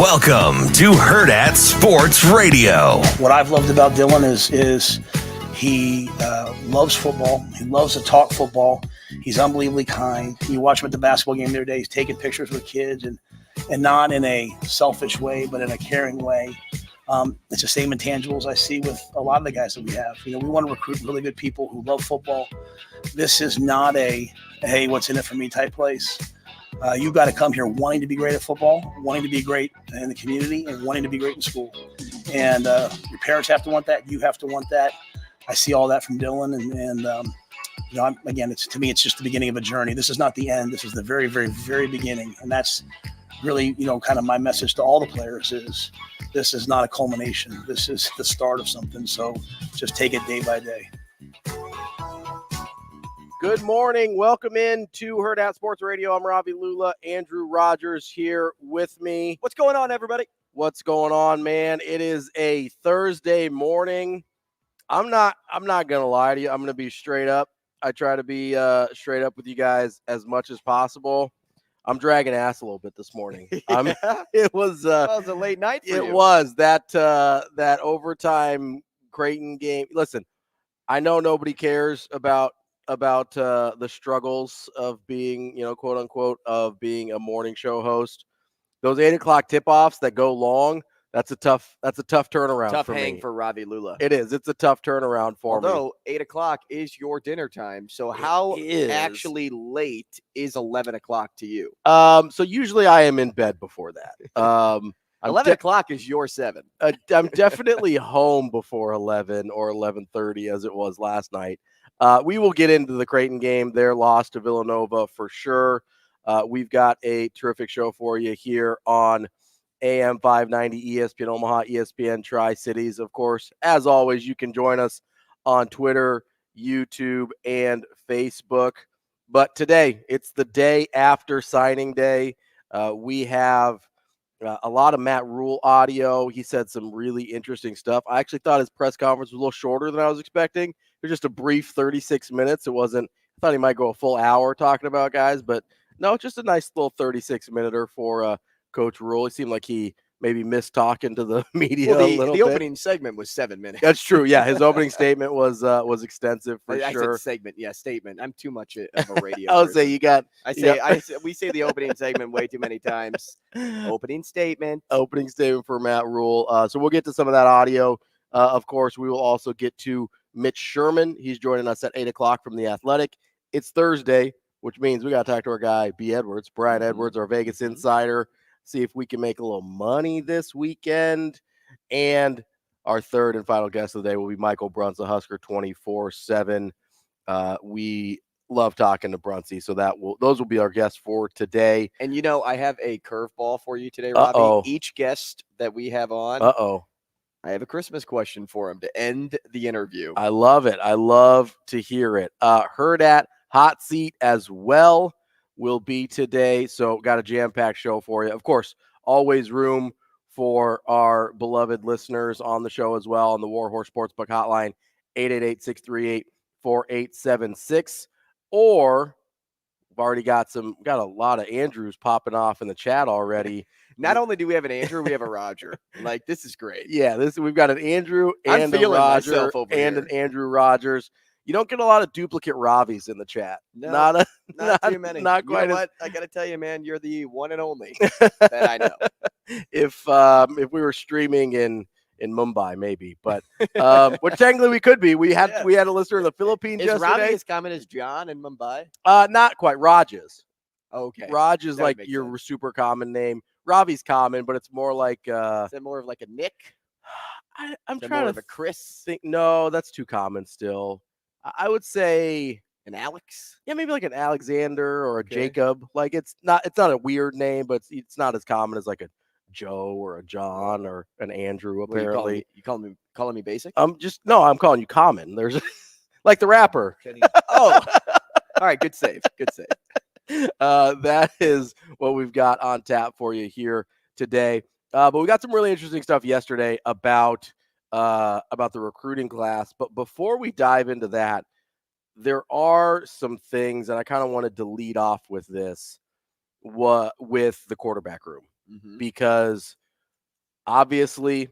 Welcome to Hurrdat Sports Radio. What I've loved about Dylan is he loves football. He loves to talk football. He's unbelievably kind. You watch him at the basketball game the other day. He's taking pictures with kids and not in a selfish way, but in a caring way. It's the same intangibles I see with a lot of the guys that we have. You know, we want to recruit really good people who love football. This is not a, hey, what's in it for me type place. You've got to come here wanting to be great at football, wanting to be great in the community, and wanting to be great in school. And your parents have to want that. You have to want that. I see all that from Dylan. And you know, to me, it's just the beginning of a journey. This is not the end. This is the very, very, very beginning. And that's really, you know, kind of my message to all the players is this is not a culmination. This is the start of something. So just take it day by day. Good morning. Welcome in to Hurrdat Sports Radio. I'm Ravi Lulla. Andrew Rogers here with me. What's going on, everybody? What's going on, man? It is a Thursday morning. I'm not gonna lie to you. I'm gonna be straight up. I try to be straight up with you guys as much as possible. I'm dragging ass a little bit this morning. It was a late night for you. It was that overtime Creighton game. Listen, I know nobody cares about the struggles of being, you know, quote unquote, of being a morning show host. Those 8 o'clock tip-offs that go long, that's a tough turnaround. Tough for hang me. for Ravi Lulla. It is. It's a tough turnaround for me. Although 8 o'clock is your dinner time, so how actually late is 11 o'clock to you? So usually I am in bed before that. 11 o'clock is your 7. I'm definitely home before 11 or 11:30 as it was last night. We will get into the Creighton game. Their loss to Villanova for sure. We've got a terrific show for you here on AM 590 ESPN Omaha, ESPN Tri-Cities. Of course, as always, you can join us on Twitter, YouTube, and Facebook. But today, it's the day after signing day. We have a lot of Matt Rhule audio. He said some really interesting stuff. I actually thought his press conference was a little shorter than I was expecting. It was just a brief 36 minutes. It wasn't, I thought he might go a full hour talking about guys, but no, just a nice little 36-minute for Coach Rhule. He seemed like he maybe missed talking to the media a little bit. The opening segment was 7 minutes. That's true. Yeah, his opening statement was extensive for sure. I said segment. Yeah, statement. I'm too much of a radio. I would say we say the opening segment way too many times. Opening statement. Opening statement for Matt Rhule. So we'll get to some of that audio. Of course, we will also get to Mitch Sherman. He's joining us at 8 o'clock from The Athletic. It's Thursday, which means we got to talk to our guy, B. Edwards, Brian Edwards, our Vegas insider, see if we can make a little money this weekend. And our third and final guest of the day will be Michael Bruntz, the Husker 24/7. We love talking to Bruntsy, so those will be our guests for today. And you know, I have a curveball for you today, Robbie. Each guest that we have on, I have a Christmas question for him to end the interview. I love it. I love to hear it. Hurrdat Hot Seat as well will be today. So got a jam-packed show for you. Of course, always room for our beloved listeners on the show as well on the Warhorse Sportsbook Hotline, 888-638-4876. Or we've already got a lot of Andrews popping off in the chat already. Not only do we have an Andrew, we have a Roger. Like, this is great. Yeah, we've got an Andrew and a Roger and an Andrew Rogers. You don't get a lot of duplicate Ravis in the chat. No, not too many. Not quite. You know what? I got to tell you, man, you're the one and only that I know. If we were streaming in Mumbai, maybe, but which technically we could be. We had a listener in the Philippines yesterday. Is Ravi as common as John in Mumbai? Not quite. Rajas. Okay. Raj is like your super common name. Ravi's common, but it's more like is it more of like a Nick? I'm trying to of a Chris. think. No, that's too common still. I would say an Alex. Yeah, maybe like an Alexander or a Jacob. Like it's not a weird name, but it's not as common as like a Joe or a John or an Andrew. Apparently, you calling me basic? I'm calling you common. There's like the rapper. All right, good save. That is what we've got on tap for you here today. But we got some really interesting stuff yesterday about the recruiting class. But before we dive into that, there are some things, and I kind of wanted to lead off with this, with the quarterback room, because Obviously,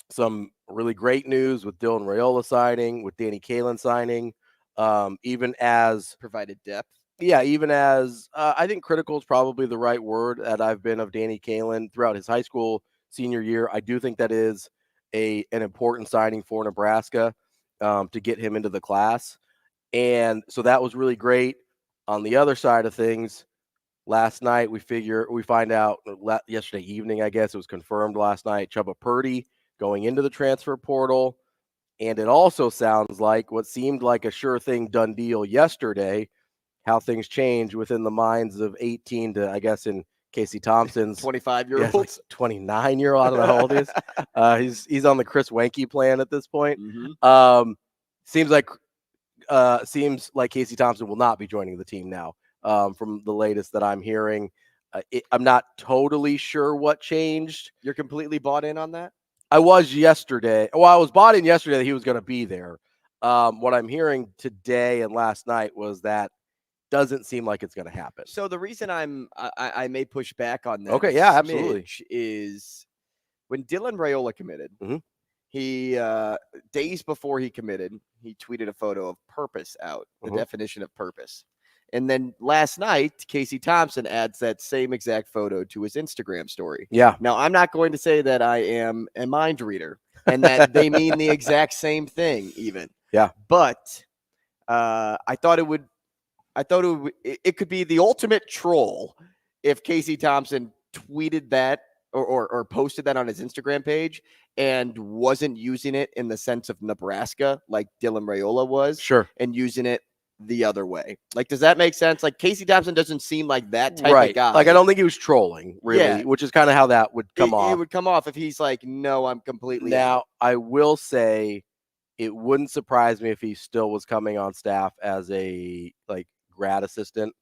some really great news with Dylan Raiola signing, with Danny Kaelin signing, even as provided depth. Yeah, even as I think critical is probably the right word that I've been of Danny Kaelin throughout his high school senior year. I do think that is an important signing for Nebraska to get him into the class. And so that was really great. On the other side of things, last night we find out yesterday evening, I guess it was confirmed last night, Chubba Purdy going into the transfer portal. And it also sounds like what seemed like a sure thing done deal yesterday, how things change within the minds of 18 to, I guess, in Casey Thompson's 25-year-old, like 29-year-old. I don't know how old he is. He's on the Chris Wenke plan at this point. Mm-hmm. Seems like Casey Thompson will not be joining the team now. From the latest that I'm hearing, I'm not totally sure what changed. You're completely bought in on that? I was yesterday. Well, I was bought in yesterday that he was going to be there. What I'm hearing today and last night was that doesn't seem like it's going to happen. So the reason I may push back on that, okay, yeah, absolutely, is when Dylan Raiola committed. Mm-hmm. He days before he committed, he tweeted a photo of purpose out, the definition of purpose. And then last night, Casey Thompson adds that same exact photo to his Instagram story. Yeah. Now, I'm not going to say that I am a mind reader and that they mean the exact same thing even. Yeah. But I thought it could be the ultimate troll if Casey Thompson tweeted that or posted that on his Instagram page and wasn't using it in the sense of Nebraska like Dylan Raiola was. Sure. And using it the other way. Like, does that make sense? Like, Casey Thompson doesn't seem like that type of guy. Like, I don't think he was trolling, really, which is kind of how that would come off. It would come off if he's like, no, I'm completely Now, out. I will say it wouldn't surprise me if he still was coming on staff as a, grad assistant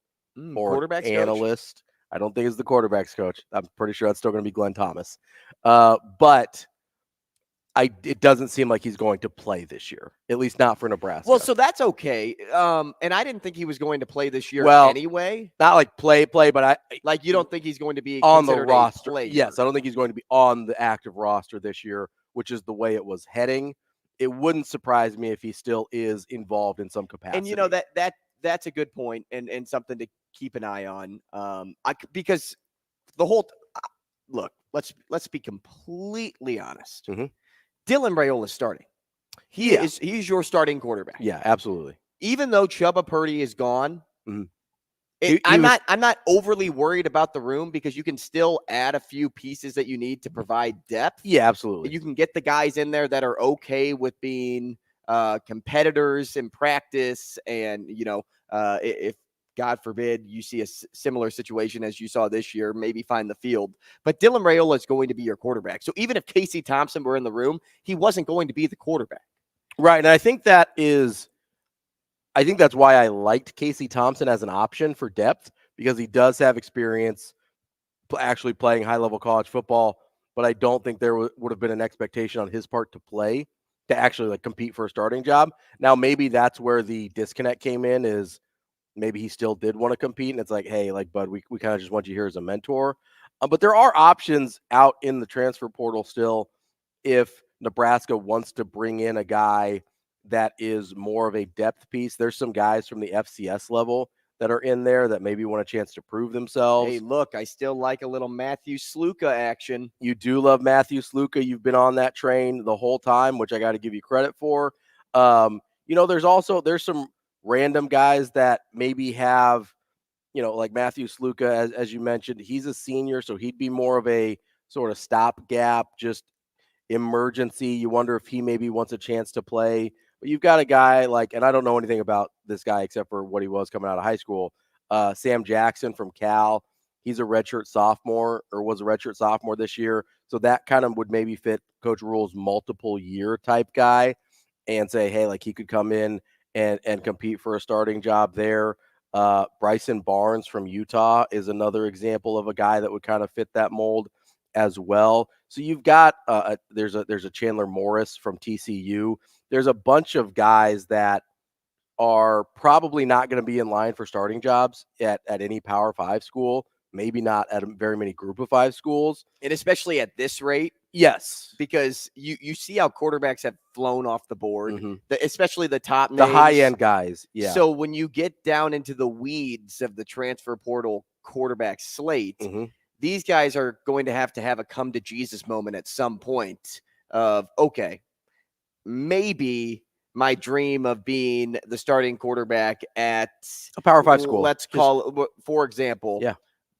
or quarterback's analyst. Coach? I don't think it's the quarterback's coach. I'm pretty sure that's still going to be Glenn Thomas. But it doesn't seem like he's going to play this year, at least not for Nebraska. Well, so that's okay. And I didn't think he was going to play this year anyway. Not like play, but you don't think he's going to be on the roster. Player. Yes, I don't think he's going to be on the active roster this year, which is the way it was heading. It wouldn't surprise me if he still is involved in some capacity. And that's a good point and something to keep an eye on. Because the whole look, let's be completely honest. Mm-hmm. Dylan Raiola is starting. He's your starting quarterback. Yeah, absolutely. Even though Chubba Purdy is gone, mm-hmm. I'm not overly worried about the room because you can still add a few pieces that you need to provide depth. Yeah, absolutely. You can get the guys in there that are okay with being competitors in practice, and if God forbid you see a similar situation as you saw this year, maybe find the field. But Dylan Raiola is going to be your quarterback. So even if Casey Thompson were in the room, he wasn't going to be the quarterback. Right. And I think that's why I liked Casey Thompson as an option for depth, because he does have experience actually playing high-level college football, but I don't think there would have been an expectation on his part to actually compete for a starting job. Now, maybe that's where the disconnect came in, is maybe he still did want to compete, and it's like, hey, bud, we kind of just want you here as a mentor. But there are options out in the transfer portal still if Nebraska wants to bring in a guy that is more of a depth piece. There's some guys from the FCS level that are in there that maybe want a chance to prove themselves. Hey, look, I still like a little Matthew Sluka action. You do love Matthew Sluka. You've been on that train the whole time, which I got to give you credit for. There's some random guys that maybe have, like Matthew Sluka, as you mentioned, he's a senior, so he'd be more of a sort of stopgap, just emergency. You wonder if he maybe wants a chance to play. But you've got a guy and I don't know anything about this guy except for what he was coming out of high school, Sam Jackson from Cal. He's a redshirt sophomore, or was a redshirt sophomore this year. So that kind of would maybe fit Coach Rhule's multiple year type guy and say, hey, he could come in and compete for a starting job there. Bryson Barnes from Utah is another example of a guy that would kind of fit that mold as well. So you've got there's a Chandler Morris from TCU. There's a bunch of guys that are probably not going to be in line for starting jobs at any Power 5 school, maybe not at very many Group of 5 schools. And especially at this rate. Yes. Because you see how quarterbacks have flown off the board, especially the top names. The high-end guys, yeah. So when you get down into the weeds of the transfer portal quarterback slate, these guys are going to have a come-to-Jesus moment at some point of, okay, maybe my dream of being the starting quarterback at a Power 5 school. Let's call it, for example,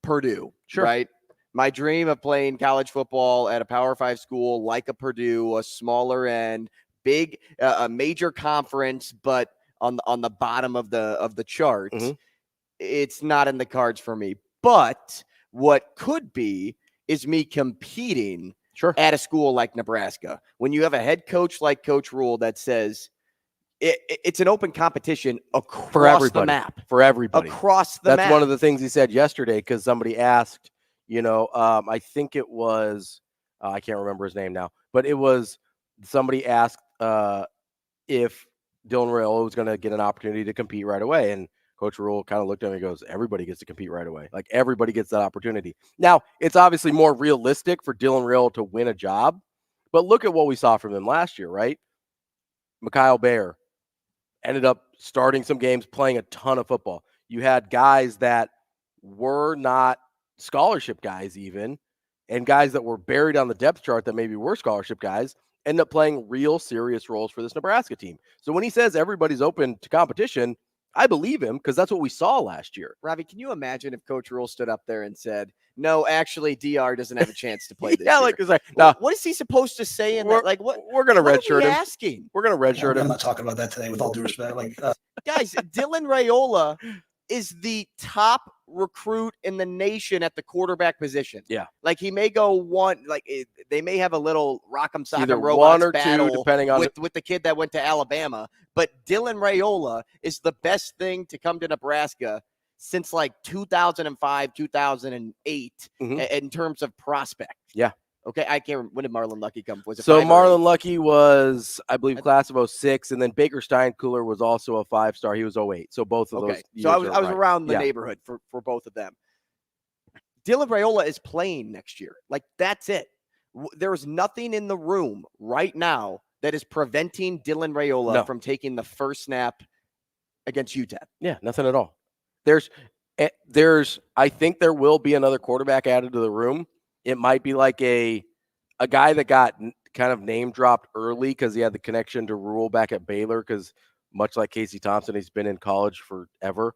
Purdue, sure. Right? My dream of playing college football at a Power 5 school like a Purdue, a smaller end, big, a major conference, but on the bottom of the chart, it's not in the cards for me. But what could be is me competing at a school like Nebraska. When you have a head coach like Coach Rhule that says it's an open competition across the map. For everybody. Across the map. That's one of the things he said yesterday because somebody asked, I think it was, I can't remember his name now, but it was somebody asked if Dylan Raiola was going to get an opportunity to compete right away. And Coach Rhule kind of looked at him and goes, everybody gets to compete right away. Like everybody gets that opportunity. Now, it's obviously more realistic for Dylan Raiola to win a job, but look at what we saw from him last year, right? Mikhail Bayer ended up starting some games, playing a ton of football. You had guys that were not scholarship guys even, and guys that were buried on the depth chart that maybe were scholarship guys, end up playing real serious roles for this Nebraska team. So when he says everybody's open to competition, I believe him because that's what we saw last year. Ravi, can you imagine if Coach Rhule stood up there and said, no, actually, DR doesn't have a chance to play this year? No. What is he supposed to say in that? Like, what? We're going to redshirt him. Asking? We're going to redshirt him. I'm not talking about that today with all due respect. Guys, Dylan Raiola is the top recruit in the nation at the quarterback position. Yeah. Like he may go one, they may have a little rock'em sock'em either robots one or battle two, depending on with the kid that went to Alabama. But Dylan Raiola is the best thing to come to Nebraska since 2005, 2008 in terms of prospect. Yeah. Okay, I can't remember. When did Marlon Lucky come? Was it so Marlon Lucky was, I believe, class of 06, and then Baker Steinkuhler was also a 5-star. He was 08. So both of those. So I was around the neighborhood for both of them. Dylan Raiola is playing next year. That's it. There is nothing in the room right now that is preventing Dylan Raiola from taking the first snap against UTEP. Yeah, nothing at all. I think there will be another quarterback added to the room. It might be like a guy that got kind of name dropped early because he had the connection to Rhule back at Baylor because much like Casey Thompson, he's been in college forever.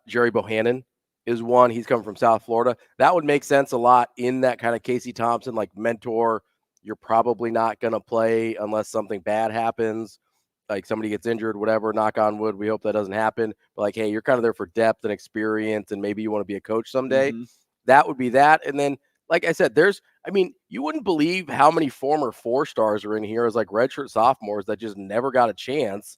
Jerry Bohannon is one. He's coming from South Florida. That would make sense a lot in that kind of Casey Thompson, mentor. You're probably not going to play unless something bad happens, like somebody gets injured, whatever, knock on wood. We hope that doesn't happen. But hey, you're kind of there for depth and experience, and maybe you want to be a coach someday. That would be that. And then, like I said, you wouldn't believe how many former 4-stars are in here as redshirt sophomores that just never got a chance.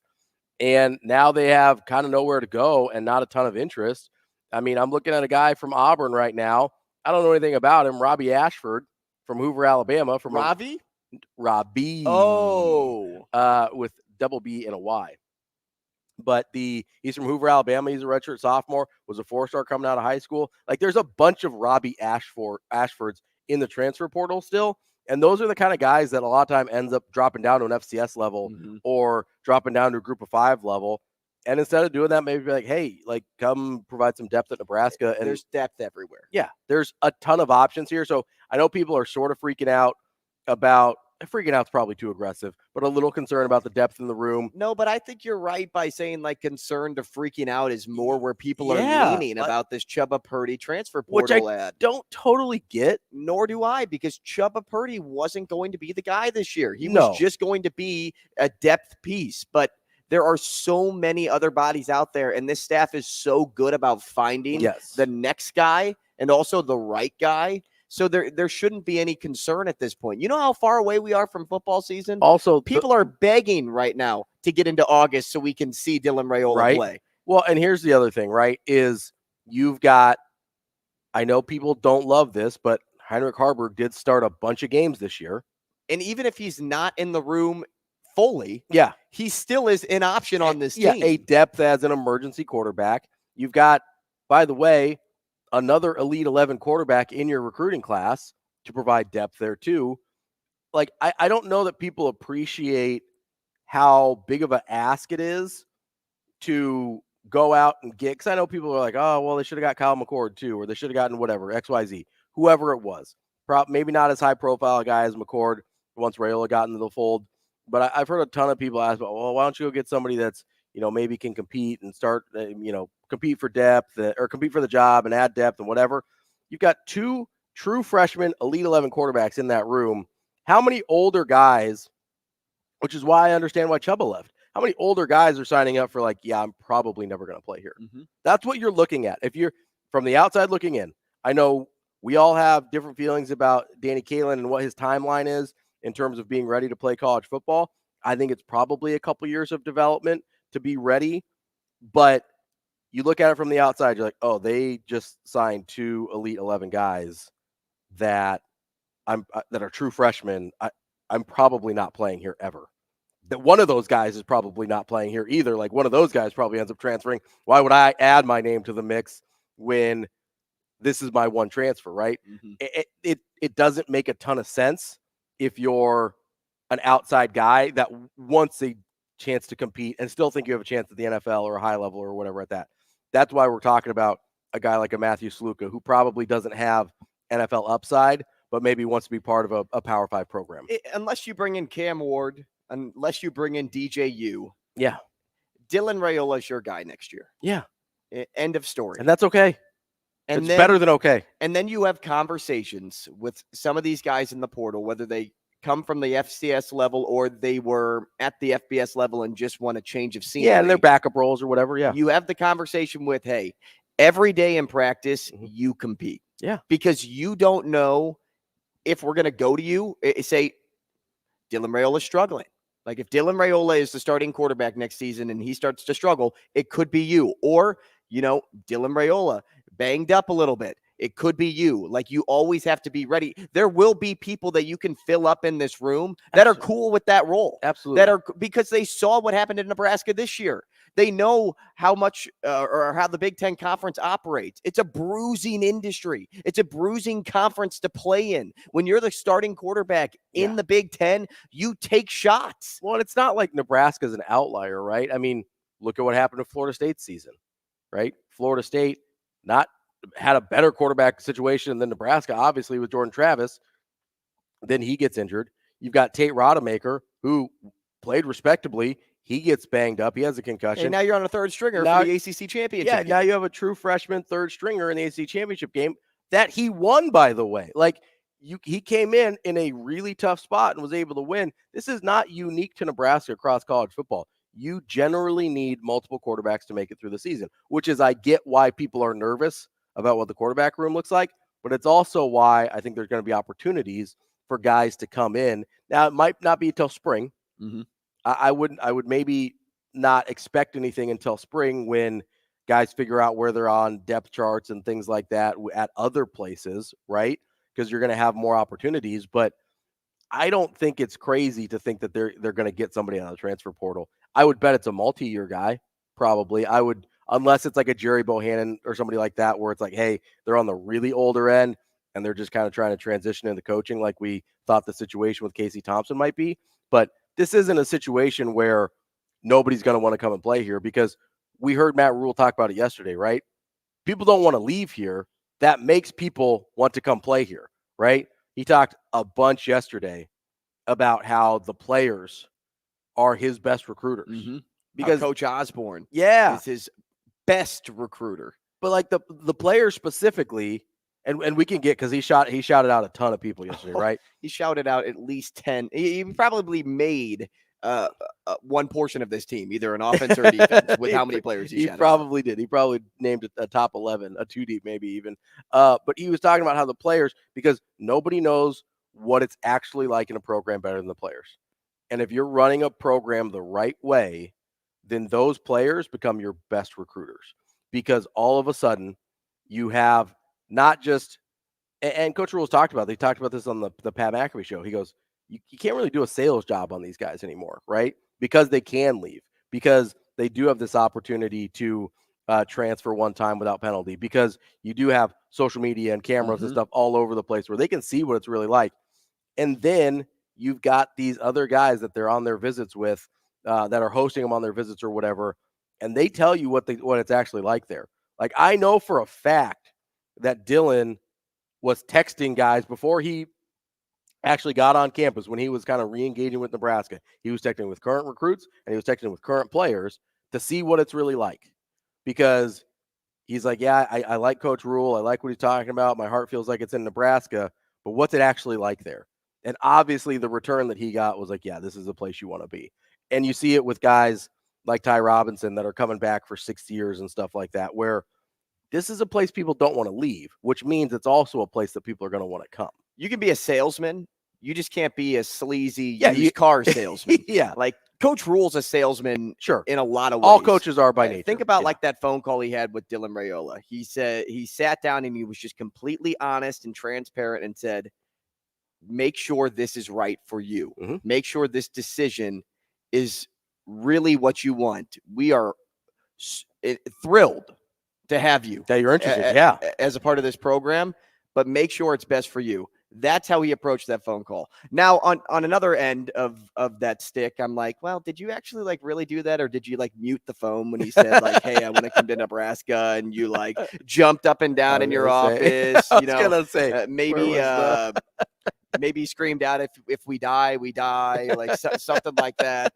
And now they have kind of nowhere to go and not a ton of interest. I'm looking at a guy from Auburn right now. I don't know anything about him. Robbie Ashford from Hoover, Alabama. From Ravi? Robbie. Oh. With double B and a Y. But he's from Hoover, Alabama. He's a redshirt sophomore, was a 4-star coming out of high school. There's a bunch of Robbie Ashfords in the transfer portal still. And those are the kind of guys that a lot of time ends up dropping down to an FCS level or dropping down to a group of 5 level. And instead of doing that, maybe hey, come provide some depth at Nebraska. And there's depth everywhere. Yeah, there's a ton of options here. So I know people are sort of freaking out about freaking out's probably too aggressive, but a little concerned about the depth in the room. No, but I think you're right by saying concerned to freaking out is more where people are leaning about this Chubba Purdy transfer portal which I ad. Don't totally get. Nor do I, because Chubba Purdy wasn't going to be the guy this year. He was just going to be a depth piece, but there are so many other bodies out there, and this staff is so good about finding the next guy and also the right guy. So there shouldn't be any concern at this point. You know how far away we are from football season? Also, people are begging right now to get into August so we can see Dylan Raiola play. Well, and here's the other thing, right, is you've got – I know people don't love this, but Heinrich Harburg did start a bunch of games this year. And even if he's not in the room fully, he still is an option on this team. Yeah, a depth as an emergency quarterback. You've got, by the way – another Elite 11 quarterback in your recruiting class to provide depth there too. like, I don't know that people appreciate how big of an ask it is to go out and get, because I know people are like, oh, well, they should have got Kyle McCord too, or they should have gotten whatever, XYZ, whoever it was. Maybe not as high profile a guy as McCord once Raiola got into the fold. But I've heard a ton of people ask, well, why don't you go get somebody that's, maybe can compete and start, compete for depth or compete for the job and add depth and whatever. You've got 2 true freshmen, Elite 11 quarterbacks in that room. How many older guys, which is why I understand why Chuba left, how many older guys are signing up for I'm probably never going to play here? Mm-hmm. That's what you're looking at. If you're from the outside looking in, I know we all have different feelings about Danny Kaelin and what his timeline is in terms of being ready to play college football. I think it's probably a couple years of development to be ready, but you look at it from the outside, you're like, oh, they just signed 2 Elite 11 guys that are true freshmen. I'm probably not playing here ever. That one of those guys is probably not playing here either. Like, one of those guys probably ends up transferring. Why would I add my name to the mix when this is my one transfer, right? Mm-hmm. It doesn't make a ton of sense if you're an outside guy that wants a chance to compete and still think you have a chance at the NFL or a high level or whatever at that. That's why we're talking about a guy like a Matthew Sluka, who probably doesn't have NFL upside, but maybe wants to be part of a Power 5 program. Unless you bring in Cam Ward, unless you bring in DJU. Yeah. Dylan Raiola is your guy next year. Yeah. End of story. And that's okay. And it's better than okay. And then you have conversations with some of these guys in the portal, whether they come from the FCS level or they were at the FBS level and just want a change of scenery. Yeah, and their backup roles or whatever, yeah. You have the conversation with, hey, every day in practice, you compete. Yeah. Because you don't know if we're going to go to you, say, Dylan Raiola is struggling. Like, if Dylan Raiola is the starting quarterback next season and he starts to struggle, it could be you. Or, Dylan Raiola banged up a little bit. It could be you. Like, you always have to be ready. There will be people that you can fill up in this room that are cool with that role. Absolutely. Because they saw what happened in Nebraska this year. They know how much or how the Big Ten Conference operates. It's a bruising industry. It's a bruising conference to play in. When you're the starting quarterback in the Big Ten, you take shots. Well, it's not like Nebraska's an outlier, right? I mean, look at what happened to Florida State's season, right? Florida State had a better quarterback situation than Nebraska, obviously, with Jordan Travis. Then he gets injured. You've got Tate Rodemaker, who played respectably. He gets banged up. He has a concussion. And now you're on a third stringer for the ACC championship game. Now you have a true freshman third stringer in the ACC championship game that he won, by the way. Like, he came in a really tough spot and was able to win. This is not unique to Nebraska across college football. You generally need multiple quarterbacks to make it through the season, which is, I get why people are nervous about what the quarterback room looks like, but it's also why I think there's going to be opportunities for guys to come in. Now, it might not be until spring. Mm-hmm. I would maybe not expect anything until spring, when guys figure out where they're on depth charts and things like that at other places, right? Because you're going to have more opportunities. But I don't think it's crazy to think that they're going to get somebody on the transfer portal. I would bet it's a multi-year guy, probably. I would, unless it's like a Jerry Bohannon or somebody like that, where it's like, hey, they're on the really older end and they're just kind of trying to transition into coaching, like we thought the situation with Casey Thompson might be. But this isn't a situation where nobody's going to want to come and play here, because we heard Matt Rhule talk about it yesterday, right? People don't want to leave here. That makes people want to come play here, right? He talked a bunch yesterday about how the players are his best recruiters. Mm-hmm. Because Coach Osborne is his best recruiter. But like the players specifically, and we can get, because he shouted out a ton of people yesterday, right? He shouted out at least 10. He probably made one portion of this team, either an offense or defense, with how many players he shouted probably out. Did. He probably named a top 11, a 2 deep maybe even. But he was talking about how the players, because nobody knows what it's actually like in a program better than the players. And if you're running a program the right way, then those players become your best recruiters, because all of a sudden you have not just, and Coach Rhule's talked about, they talked about this on the Pat McAfee show. He goes, you can't really do a sales job on these guys anymore, right? Because they can leave, because they do have this opportunity to transfer one time without penalty, because you do have social media and cameras and stuff all over the place where they can see what it's really like. And then you've got these other guys that they're on their visits with, that are hosting them on their visits or whatever, and they tell you what it's actually like there. Like, I know for a fact that Dylan was texting guys before he actually got on campus, when he was kind of re-engaging with Nebraska. He was texting with current recruits and he was texting with current players to see what it's really like, because he's like, yeah, I like Coach Rhule. I like what he's talking about. My heart feels like it's in Nebraska, but what's it actually like there? And obviously the return that he got was like, yeah, this is a place you want to be. And you see it with guys like Ty Robinson that are coming back for 6 years and stuff like that, where this is a place people don't want to leave, which means it's also a place that people are going to want to come. You can be a salesman. You just can't be a sleazy used car salesman. Yeah. Like, Coach Rhule's a salesman, sure, in a lot of ways. All coaches are by nature. Think about like that phone call he had with Dylan Raiola. He said he sat down and he was just completely honest and transparent and said, make sure this is right for you. Mm-hmm. Make sure this decision is really what you want. We are thrilled to have you. That you're interested, as a part of this program, but make sure it's best for you. That's how he approached that phone call. Now, on another end of that stick, I'm like, well, did you actually like really do that? Or did you like mute the phone when he said like, hey, I want to come to Nebraska, and you like jumped up and down in your office? I was gonna say, maybe screamed out, if we die, we die, like something like that.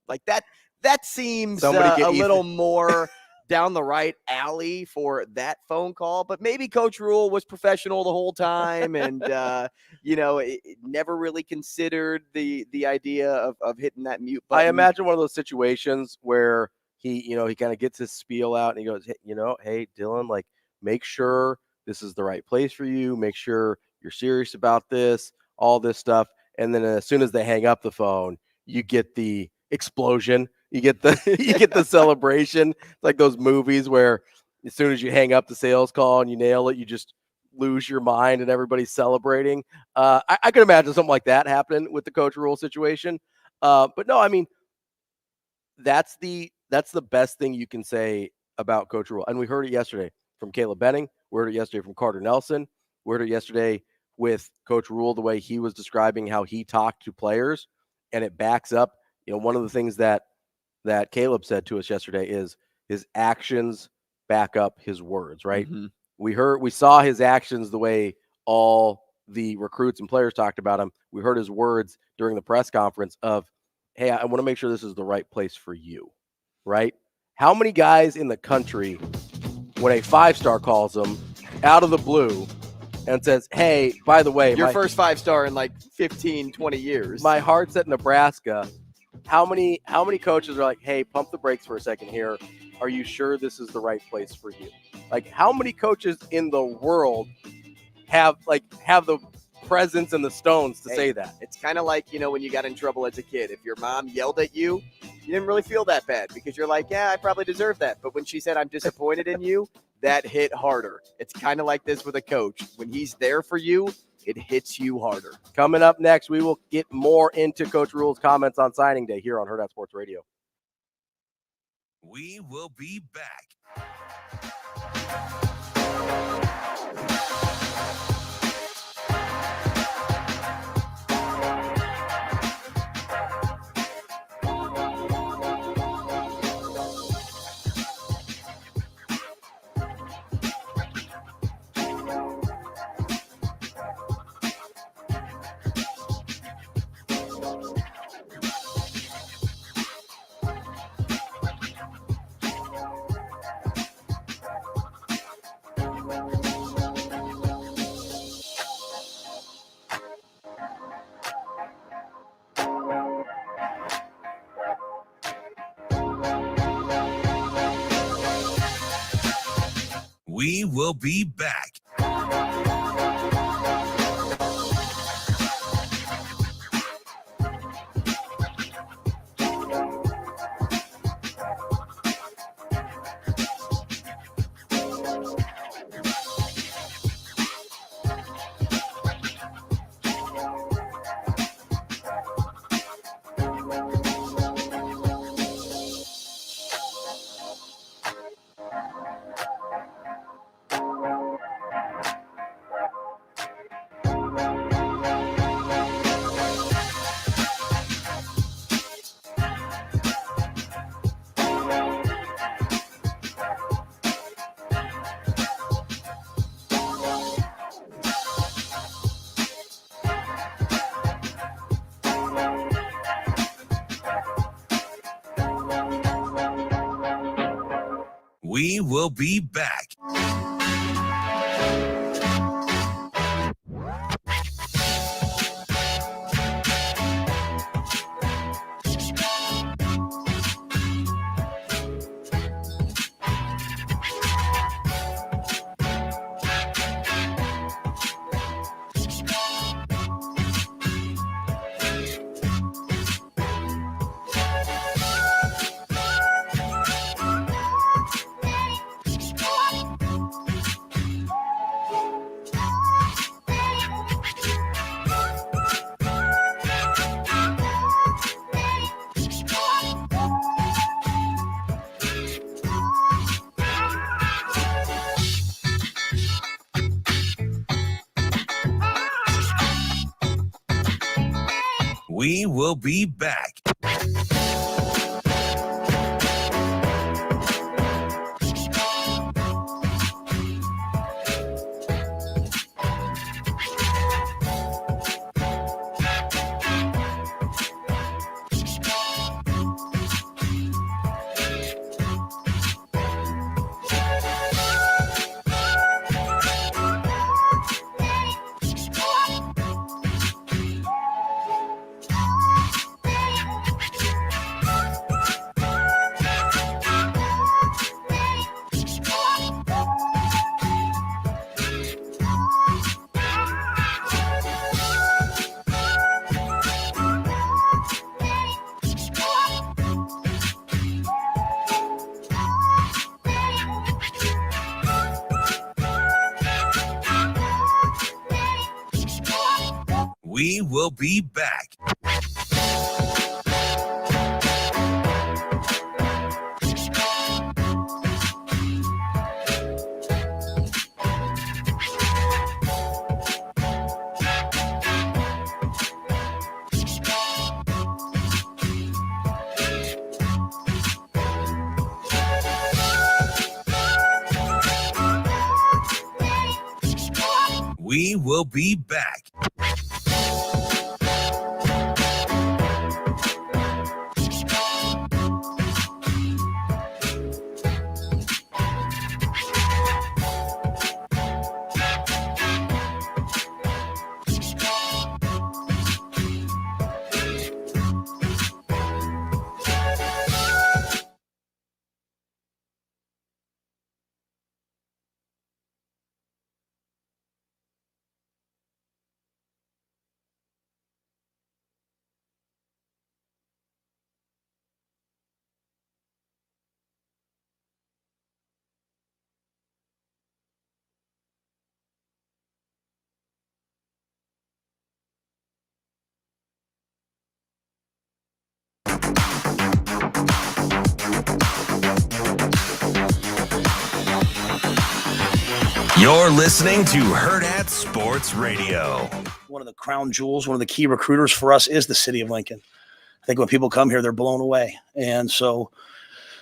Like that seems a little more down the right alley for that phone call, but maybe Coach Rhule was professional the whole time, and it never really considered the idea of hitting that mute button. I imagine one of those situations where he kind of gets his spiel out and he goes, hey, Dylan, like, make sure this is the right place for you. Make sure you're serious about this, all this stuff. And then as soon as they hang up the phone, you get the explosion. You get the celebration. It's like those movies where as soon as you hang up the sales call and you nail it, you just lose your mind and everybody's celebrating. I could imagine something like that happening with the Coach Rhule situation. But no, I mean, that's the best thing you can say about Coach Rhule. And we heard it yesterday from Caleb Benning. We heard it yesterday from Carter Nelson. We heard it yesterday with Coach Rhule, the way he was describing how he talked to players, and it backs up. One of the things that Caleb said to us yesterday is his actions back up his words, right? Mm-hmm. We saw his actions the way all the recruits and players talked about him. We heard his words during the press conference of, hey, I want to make sure this is the right place for you, right? How many guys in the country, when a 5-star calls them out of the blue and says, hey, by the way, your first 5-star in like 15, 20 years, my heart's at Nebraska. How many coaches are like, hey, pump the brakes for a second here. Are you sure this is the right place for you? Like, how many coaches in the world have the presence and the stones to say that? It's kind of like, when you got in trouble as a kid. If your mom yelled at you, you didn't really feel that bad because you're like, yeah, I probably deserve that. But when she said, I'm disappointed in you, that hit harder. It's kind of like this with a coach. When he's there for you, it hits you harder. Coming up next, we will get more into Coach Rhule's comments on signing day here on Hurrdat Sports Radio. We will be back. We will be back. We will be back. We will be back. We will be back. We will be back. You're listening to Hurrdat Sports Radio. One of the crown jewels, one of the key recruiters for us is the city of Lincoln. I think when people come here, they're blown away. And so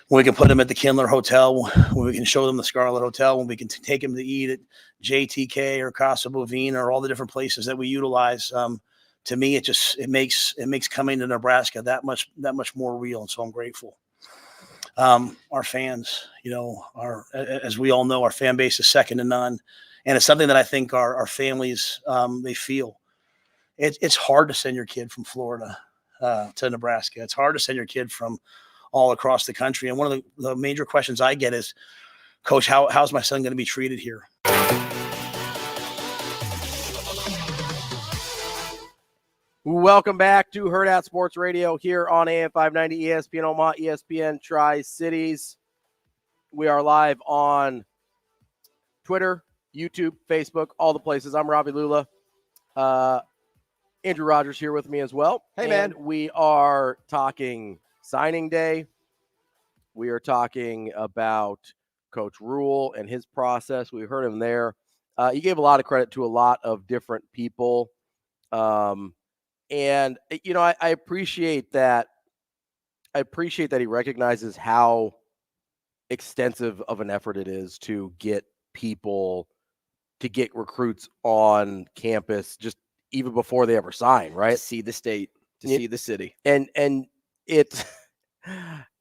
when we can put them at the Kindler Hotel, when we can show them the Scarlet Hotel, when we can take them to eat at JTK or Casa Bovina or all the different places that we utilize, to me, it makes coming to Nebraska that much more real. And so I'm grateful. Our fans, as we all know, our fan base is second to none. And it's something that I think our families, they feel. It's hard to send your kid from Florida to Nebraska. It's hard to send your kid from all across the country. And one of the major questions I get is, Coach, how's my son going to be treated here? Welcome back to Hurrdat Sports Radio here on AM 590, ESPN Omaha, ESPN Tri-Cities. We are live on Twitter, YouTube, Facebook, all the places. I'm Ravi Lulla. Andrew Rogers here with me as well. Hey, man. We are talking signing day. We are talking about Coach Rhule and his process. We heard him there. He gave a lot of credit to a lot of different people. And, I appreciate that. I appreciate that he recognizes how extensive of an effort it is to get recruits on campus just even before they ever sign, right? To see the state, to see the city. And it's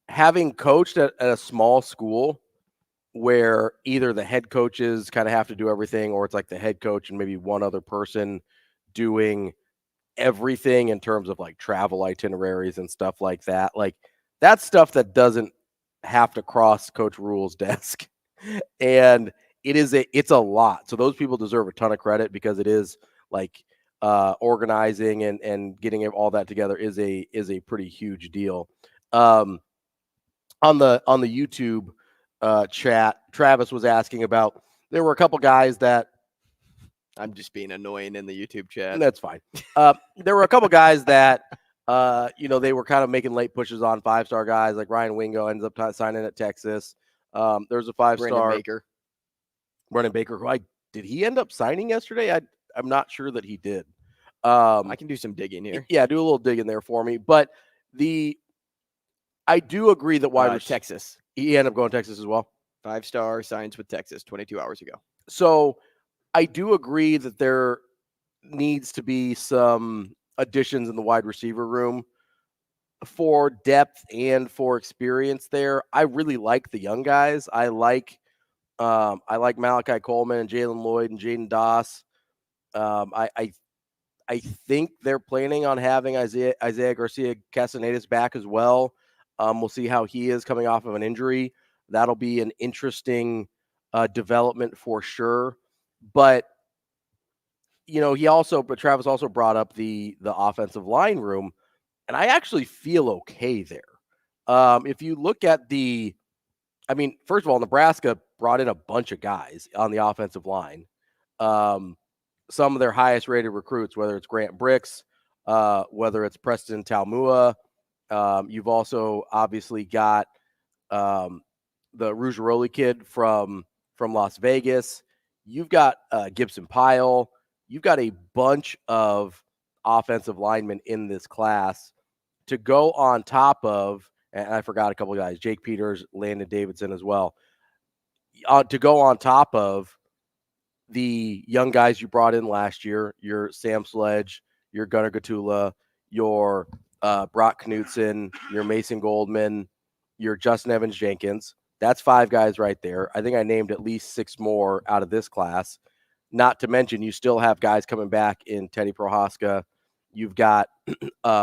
having coached at a small school, where either the head coaches kind of have to do everything, or it's like the head coach and maybe one other person doing everything in terms of like travel itineraries and stuff like that. Like that's stuff that doesn't have to cross Coach Rhule's desk. And it's a lot. So those people deserve a ton of credit, because it is like organizing and getting all that together is a pretty huge deal. On the YouTube chat, Travis was asking about, there were a couple guys that, I'm just being annoying in the YouTube chat. that's fine. There were a couple guys that they were kind of making late pushes on 5-star guys, like Ryan Wingo ends up signing at Texas. There's a 5-star Brendan Baker, who did he end up signing yesterday? I'm not sure that he did. I can do some digging here. Yeah, do a little digging there for me. But I do agree that Texas. He ended up going to Texas as well. 5-star signs with Texas 22 hours ago. So I do agree that there needs to be some additions in the wide receiver room for depth and for experience there. I really like the young guys. I like Malachi Coleman and Jalen Lloyd and Jaden Doss. I think they're planning on having Isaiah Garcia Castanedas back as well. We'll see how he is coming off of an injury. That'll be an interesting development for sure. But Travis also brought up the offensive line room, and I actually feel okay there. If you look at first of all, Nebraska brought in a bunch of guys on the offensive line. Some of their highest rated recruits, whether it's Grant Bricks, whether it's Preston Talmua. You've also obviously got the Ruggiero kid from Las Vegas. You've got Gibson Pyle. You've got a bunch of offensive linemen in this class to go on top of, and I forgot a couple of guys, Jake Peters, Landon Davidson as well, to go on top of the young guys you brought in last year, your Sam Sledge, your Gunnar Gatula, your Brock Knutson, your Mason Goldman, your Justin Evans Jenkins. That's 5 guys right there. I think I named at least 6 more out of this class. Not to mention, you still have guys coming back in Teddy Prohaska. You've got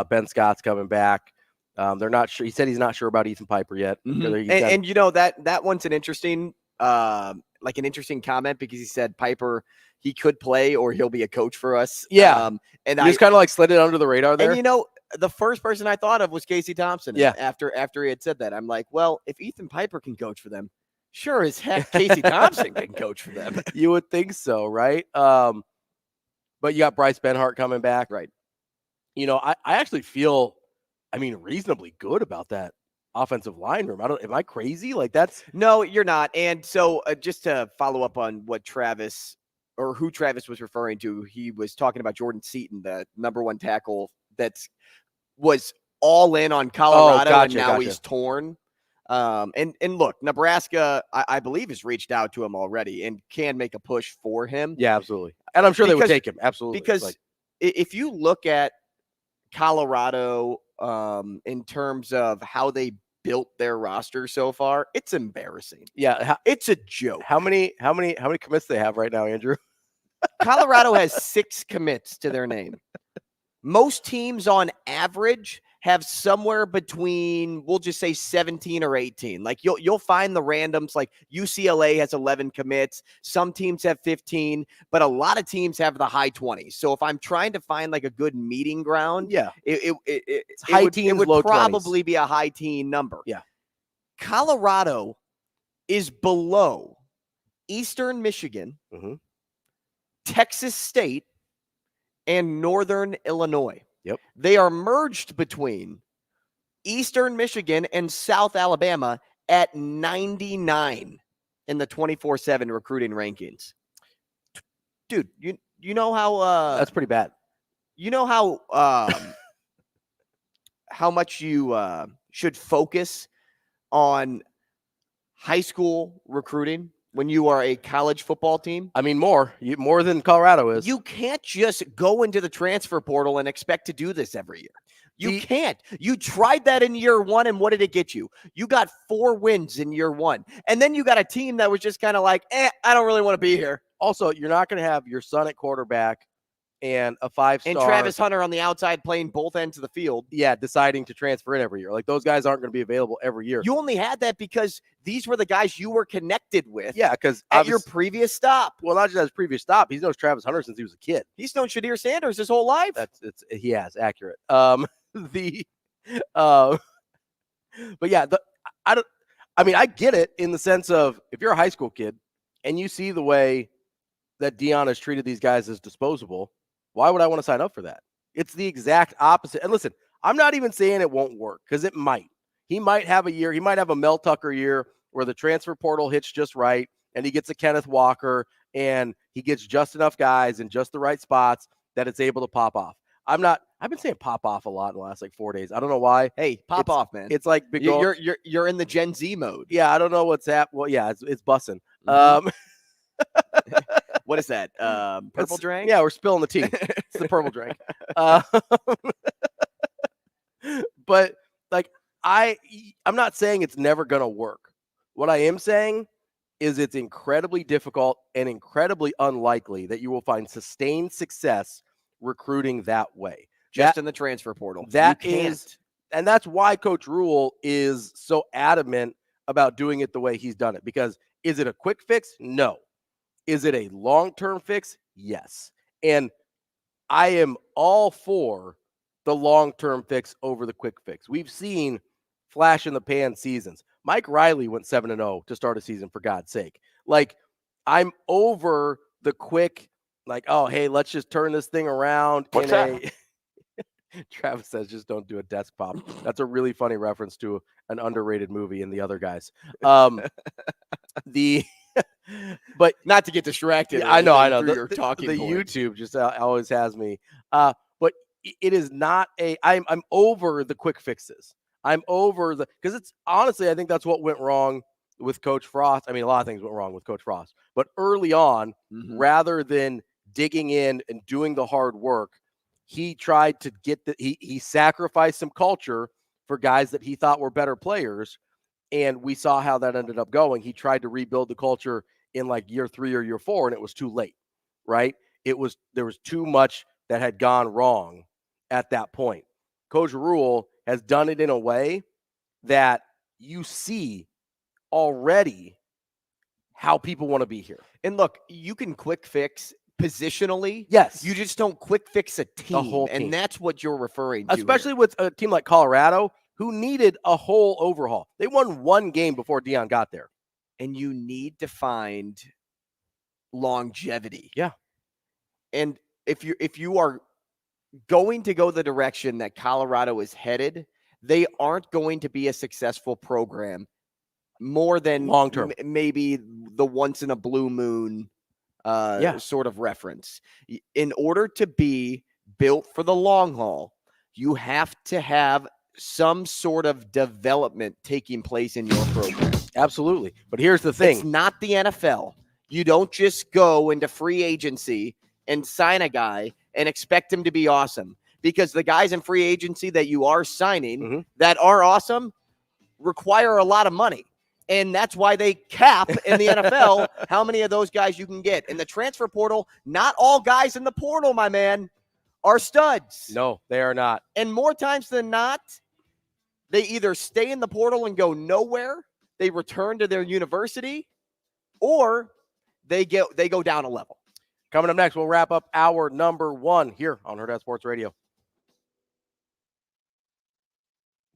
Ben Scott's coming back. They're not sure. He said he's not sure about Ethan Piper yet. Mm-hmm. And that one's an interesting interesting comment, because he said Piper, he could play or he'll be a coach for us. Yeah. And I just kind of like slid it under the radar there. And the first person I thought of was Casey Thompson. Yeah. After he had said that, I'm like, well, if Ethan Piper can coach for them, sure as heck Casey Thompson can coach for them. You would think so, right? But you got Bryce Benhart coming back. Right. I actually feel, reasonably good about that offensive line room. Am I crazy? No, you're not. And so just to follow up on what who Travis was referring to, he was talking about Jordan Seaton, the number 1 tackle was all in on Colorado. And now he's torn. And look, Nebraska, I believe, has reached out to him already and can make a push for him. Yeah, absolutely. And I'm sure they would take him. Absolutely. Because if you look at Colorado in terms of how they built their roster so far, it's embarrassing. Yeah, it's a joke. How many commits they have right now, Andrew? Colorado has 6 commits to their name. Most teams on average have somewhere between, we'll just say 17 or 18. Like you'll find the randoms, like UCLA has 11 commits. Some teams have 15, but a lot of teams have the high 20s. So if I'm trying to find like a good meeting ground, it would probably be a high teen number. Yeah. Colorado is below Eastern Michigan, Texas State, and Northern Illinois. Yep. They are merged between Eastern Michigan and South Alabama at 99 in the 24/7 recruiting rankings. Dude, you know how that's pretty bad. You know how much you should focus on high school recruiting when you are a college football team? More than Colorado is. You can't just go into the transfer portal and expect to do this every year. You can't. You tried that in year one, and what did it get you? You got 4 wins in year one. And then you got a team that was just kind of like, I don't really want to be here. Also, you're not going to have your son at quarterback and a 5-star. And Travis Hunter on the outside playing both ends of the field. Yeah, deciding to transfer in every year. Like, those guys aren't going to be available every year. You only had that because these were the guys you were connected with. Yeah, because at your previous stop. Well, not just at his previous stop. He's known Travis Hunter since he was a kid. He's known Shadir Sanders his whole life. He has, accurate. But yeah, I get it in the sense of, if you're a high school kid and you see the way that Deion has treated these guys as disposable, why would I want to sign up for that? It's the exact opposite. And listen, I'm not even saying it won't work, because it might. He might have a year. He might have a Mel Tucker year where the transfer portal hits just right, and he gets a Kenneth Walker, and he gets just enough guys in just the right spots that it's able to pop off. I've been saying pop off a lot in the last 4 days. I don't know why. Hey, pop off, man. It's like big. You're in the Gen Z mode. Yeah, I don't know what's happening. Well, yeah, it's bussing. Mm-hmm. What is that? Purple drink? Yeah, we're spilling the tea. It's the purple drink. But I'm not saying it's never going to work. What I am saying is it's incredibly difficult and incredibly unlikely that you will find sustained success recruiting that way. Just in the transfer portal. And that's why Coach Rhule is so adamant about doing it the way he's done it. Because is it a quick fix? No. Is it a long-term fix? Yes. And I am all for the long-term fix over the quick fix. We've seen flash-in-the-pan seasons. Mike Riley went 7-0 to start a season, for God's sake. I'm over the quick, oh, hey, let's just turn this thing around. What's that? Travis says, just don't do a desk pop. That's a really funny reference to an underrated movie in The Other Guys. But not to get distracted. Yeah, I know. The talking the point. YouTube just always has me. But it is not I'm over the quick fixes. I'm over because it's honestly, I think that's what went wrong with Coach Frost. I mean, a lot of things went wrong with Coach Frost, but early on, rather than digging in and doing the hard work, he tried to he sacrificed some culture for guys that he thought were better players. And we saw how that ended up going. He tried to rebuild the culture in year 3 or year 4, and it was too late, right? There was too much that had gone wrong at that point. Coach Rhule has done it in a way that you see already how people want to be here. And look, you can quick fix positionally. Yes. You just don't quick fix a team. The whole team. And that's what you're referring to. Especially with a team like Colorado, who needed a whole overhaul. They won 1 game before Deion got there. And you need to find longevity. Yeah. And if you are going to go the direction that Colorado is headed, they aren't going to be a successful program more than long-term. Maybe the once in a blue moon sort of reference. In order to be built for the long haul, you have to have some sort of development taking place in your program. Absolutely. But here's the thing. It's not the NFL. You don't just go into free agency and sign a guy and expect him to be awesome, because the guys in free agency that you are signing that are awesome require a lot of money. And that's why they cap in the NFL how many of those guys you can get. In the transfer portal, not all guys in the portal, my man, are studs. No, they are not. And more times than not, they either stay in the portal and go nowhere, they return to their university, or they go down a level. Coming up next, we'll wrap up hour number 1 here on Hurrdat Sports Radio.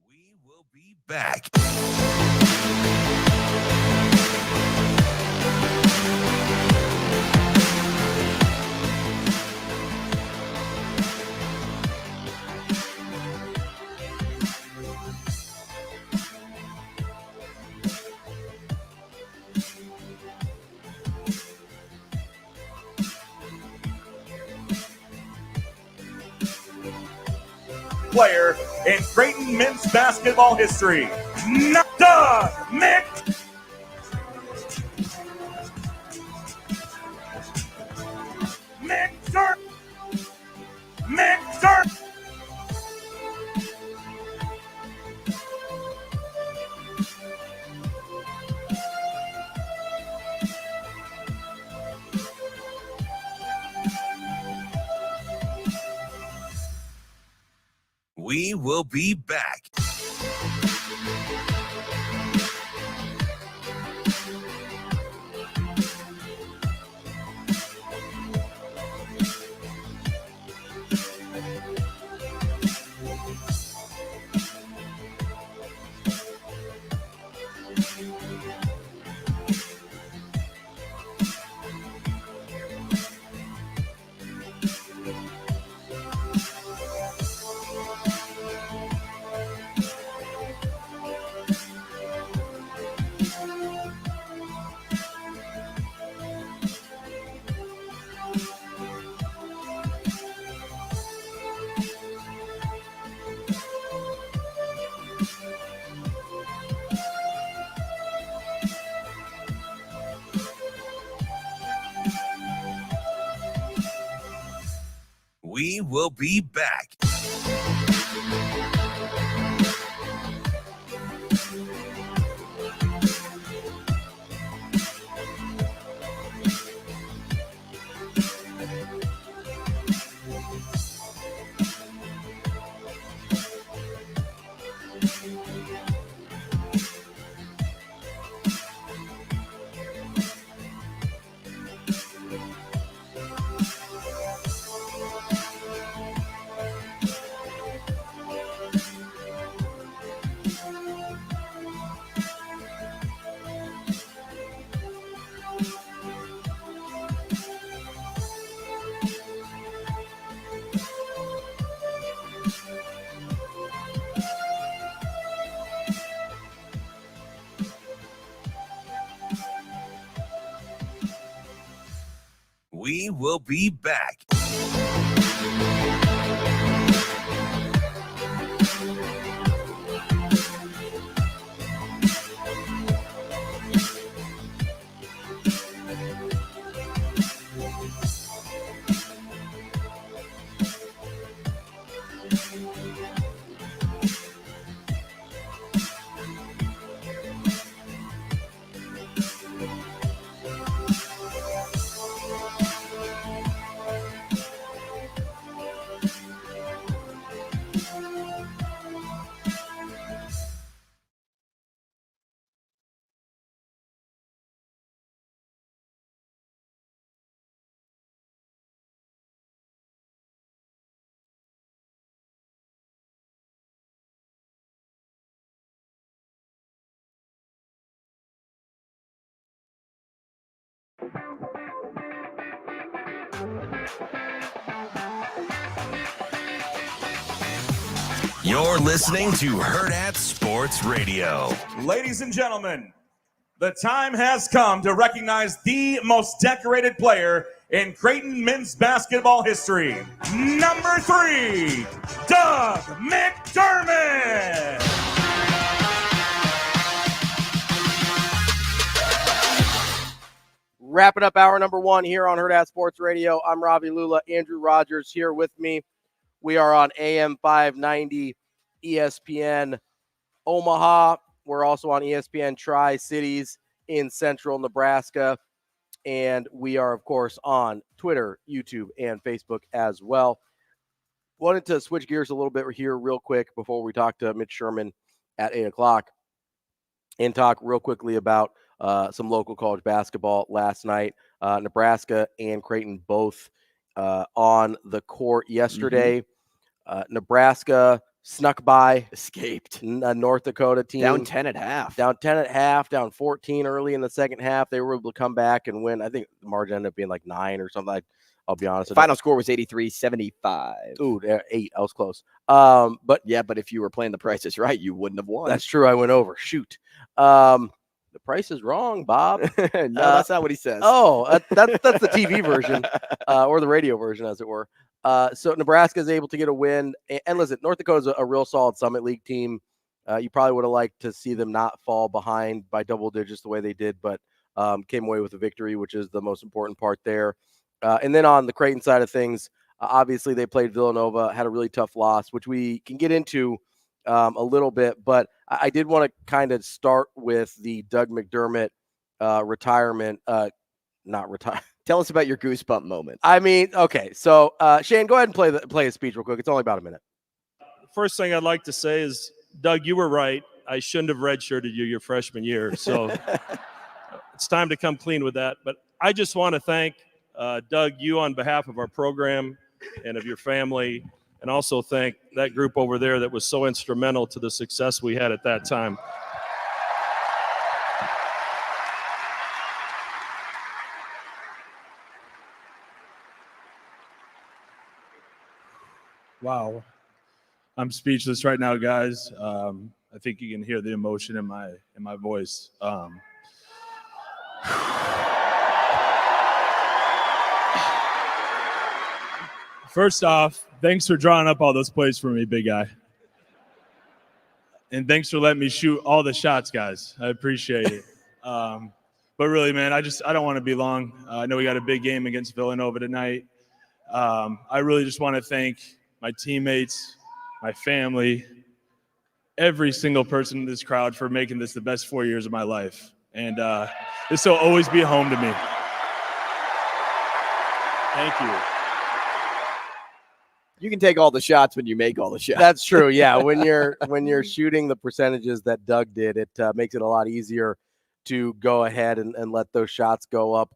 We will be back. Player in Creighton men's basketball history, Dr. McDermott. We will be back. We will be back. We will be back. You're listening to Hurrdat Sports Radio. Ladies and gentlemen, the time has come to recognize the most decorated player in Creighton men's basketball history. Number 3, Doug McDermott. Wrapping up hour number 1 here on Hurrdat Sports Radio. I'm Ravi Lulla. Andrew Rogers here with me. We are on AM 590 ESPN Omaha. We're also on ESPN Tri-Cities in central Nebraska. And we are, of course, on Twitter, YouTube, and Facebook as well. Wanted to switch gears a little bit here real quick before we talk to Mitch Sherman at 8 o'clock and talk real quickly about some local college basketball last night. Nebraska and Creighton both on the court yesterday. Nebraska snuck by, escaped a North Dakota team. down 10 at half. Down 14 early in the second half. They were able to come back and win. I think the margin ended up being like 9 or something. I'll be honest. The final score was 83-75. Ooh, 8. I was close. But if you were playing the prices right, you wouldn't have won. That's true. I went over. Shoot. The price is wrong, Bob. No, that's not what he says. Oh, that's the TV version or the radio version, as it were. So Nebraska is able to get a win. And listen, North Dakota's a real solid Summit League team. You probably would have liked to see them not fall behind by double digits the way they did, but came away with a victory, which is the most important part there. And then on the Creighton side of things, obviously they played Villanova, had a really tough loss, which we can get into a little bit. But I did want to kind of start with the Doug McDermott retirement. Not retire. Tell us about your goosebump moment. I mean, okay. So Shane, go ahead and play a speech real quick. It's only about a minute. first thing I'd like to say is, Doug, you were right. I shouldn't have redshirted you your freshman year. So it's time to come clean with that. But I just want to thank Doug, you on behalf of our program and of your family, and also thank that group over there that was so instrumental to the success we had at that time. Wow. I'm speechless right now, guys. I think you can hear the emotion in my voice. First off, thanks for drawing up all those plays for me, big guy. And thanks for letting me shoot all the shots, guys. I appreciate it. But really, man, I don't want to be long. I know we got a big game against Villanova tonight. I really just want to thank my teammates, my family, every single person in this crowd for making this the best 4 years of my life. And this will always be home to me. Thank you. You can take all the shots when you make all the shots. That's true. Yeah. When you're shooting the percentages that Doug did, it makes it a lot easier to go ahead and let those shots go up.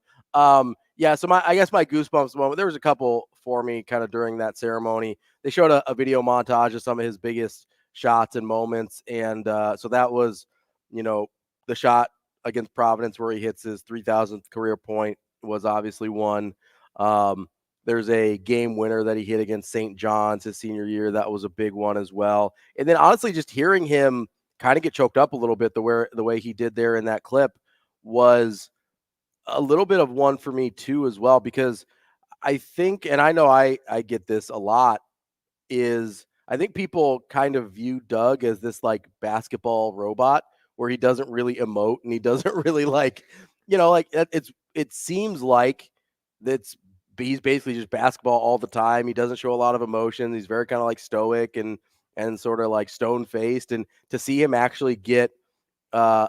Yeah. So I guess my goosebumps moment, there was a couple for me kind of during that ceremony. They showed a video montage of some of his biggest shots and moments. And so that was, the shot against Providence where he hits his 3,000th career point was obviously one. There's a game winner that he hit against St. John's his senior year. That was a big one as well. And then honestly, just hearing him kind of get choked up a little bit, the way he did there in that clip was a little bit of one for me too, as well, because I think, and I know I get this a lot, is I think people kind of view Doug as this like basketball robot where he doesn't really emote and he doesn't really it seems like he's basically just basketball all the time. He doesn't show a lot of emotion. He's very kind of like stoic and sort of like stone-faced. And to see him actually get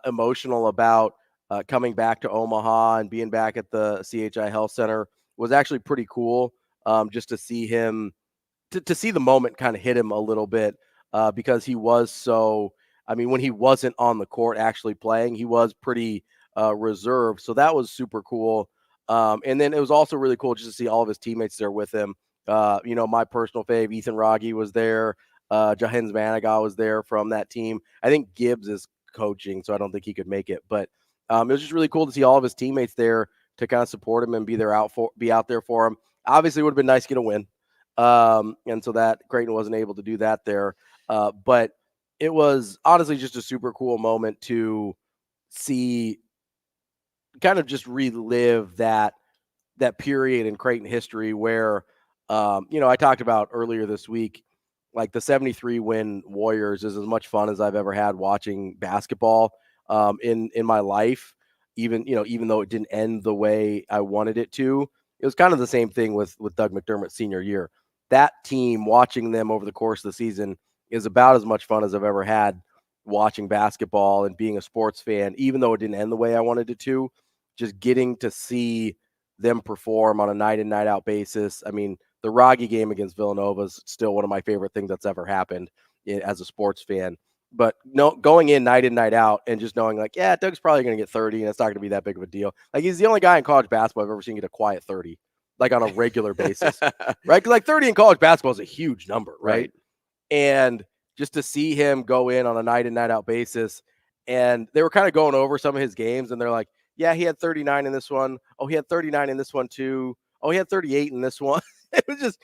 emotional about coming back to Omaha and being back at the CHI Health Center was actually pretty cool. Just to see him, to see the moment kind of hit him a little bit because he was so, when he wasn't on the court actually playing, he was pretty reserved. So that was super cool. And then it was also really cool just to see all of his teammates there with him. My personal fave, Ethan Rogge, was there. Jahens Manigat was there from that team. I think Gibbs is coaching, so I don't think he could make it. But it was just really cool to see all of his teammates there to kind of support him and be out there for him. Obviously, it would have been nice to get a win. And so that Creighton wasn't able to do that there. But it was honestly just a super cool moment to see, kind of just relive that period in Creighton history where, I talked about earlier this week, like the 73 win Warriors is as much fun as I've ever had watching basketball in my life, even though it didn't end the way I wanted it to. It was kind of the same thing with Doug McDermott's senior year. That team, watching them over the course of the season is about as much fun as I've ever had watching basketball and being a sports fan, even though it didn't end the way I wanted it to. Just getting to see them perform on a night in, night out basis. The Rogge game against Villanova is still one of my favorite things that's ever happened as a sports fan. But going in, night out, and just knowing like, yeah, Doug's probably going to get 30, and it's not going to be that big of a deal. Like, he's the only guy in college basketball I've ever seen get a quiet 30, like on a regular basis, right? Because like 30 in college basketball is a huge number, right? And just to see him go in on a night in, night out basis, and they were kind of going over some of his games, and they're like, yeah, he had 39 in this one. Oh, he had 39 in this one too. Oh, he had 38 in this one. It was just,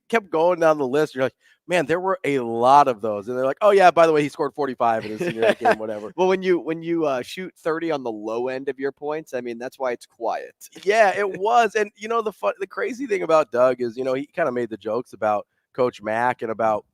kept going down the list. You're like, man, there were a lot of those. And they're like, oh yeah, by the way, he scored 45 in his senior game, whatever. Well, when you shoot 30 on the low end of your points, that's why it's quiet. Yeah, it was. And the crazy thing about Doug is, he kind of made the jokes about Coach Mack and about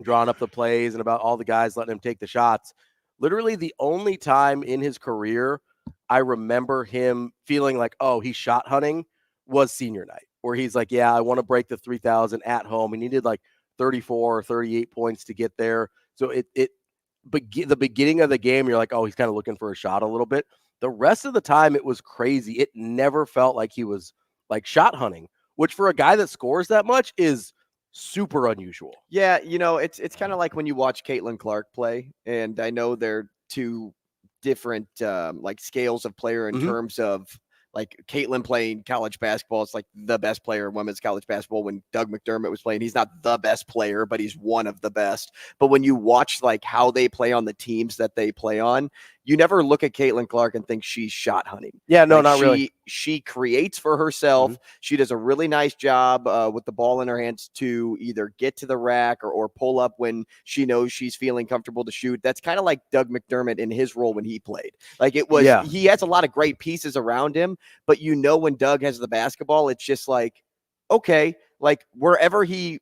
drawing up the plays and about all the guys letting him take the shots. Literally the only time in his career I remember him feeling like, oh, he's shot hunting was senior night, where he's like, yeah, I want to break the 3,000 at home. He needed like 34 or 38 points to get there. So the beginning of the game, you're like, oh, he's kind of looking for a shot a little bit. The rest of the time, it was crazy. It never felt like he was like shot hunting, which for a guy that scores that much is super unusual. Yeah, it's kind of like when you watch Caitlin Clark play, and I know they're two different like scales of player in terms of like Caitlin playing college basketball. It's like the best player in women's college basketball. When Doug McDermott was playing, he's not the best player, but he's one of the best. But when you watch like how they play on the teams that they play on, you never look at Caitlin Clark and think she's shot hunting. Yeah, no, like not really. She creates for herself. She does a really nice job with the ball in her hands to either get to the rack or pull up when she knows she's feeling comfortable to shoot. That's kind of like Doug McDermott in his role when he played. Like it was, he has a lot of great pieces around him, but when Doug has the basketball, it's just like, okay, like wherever he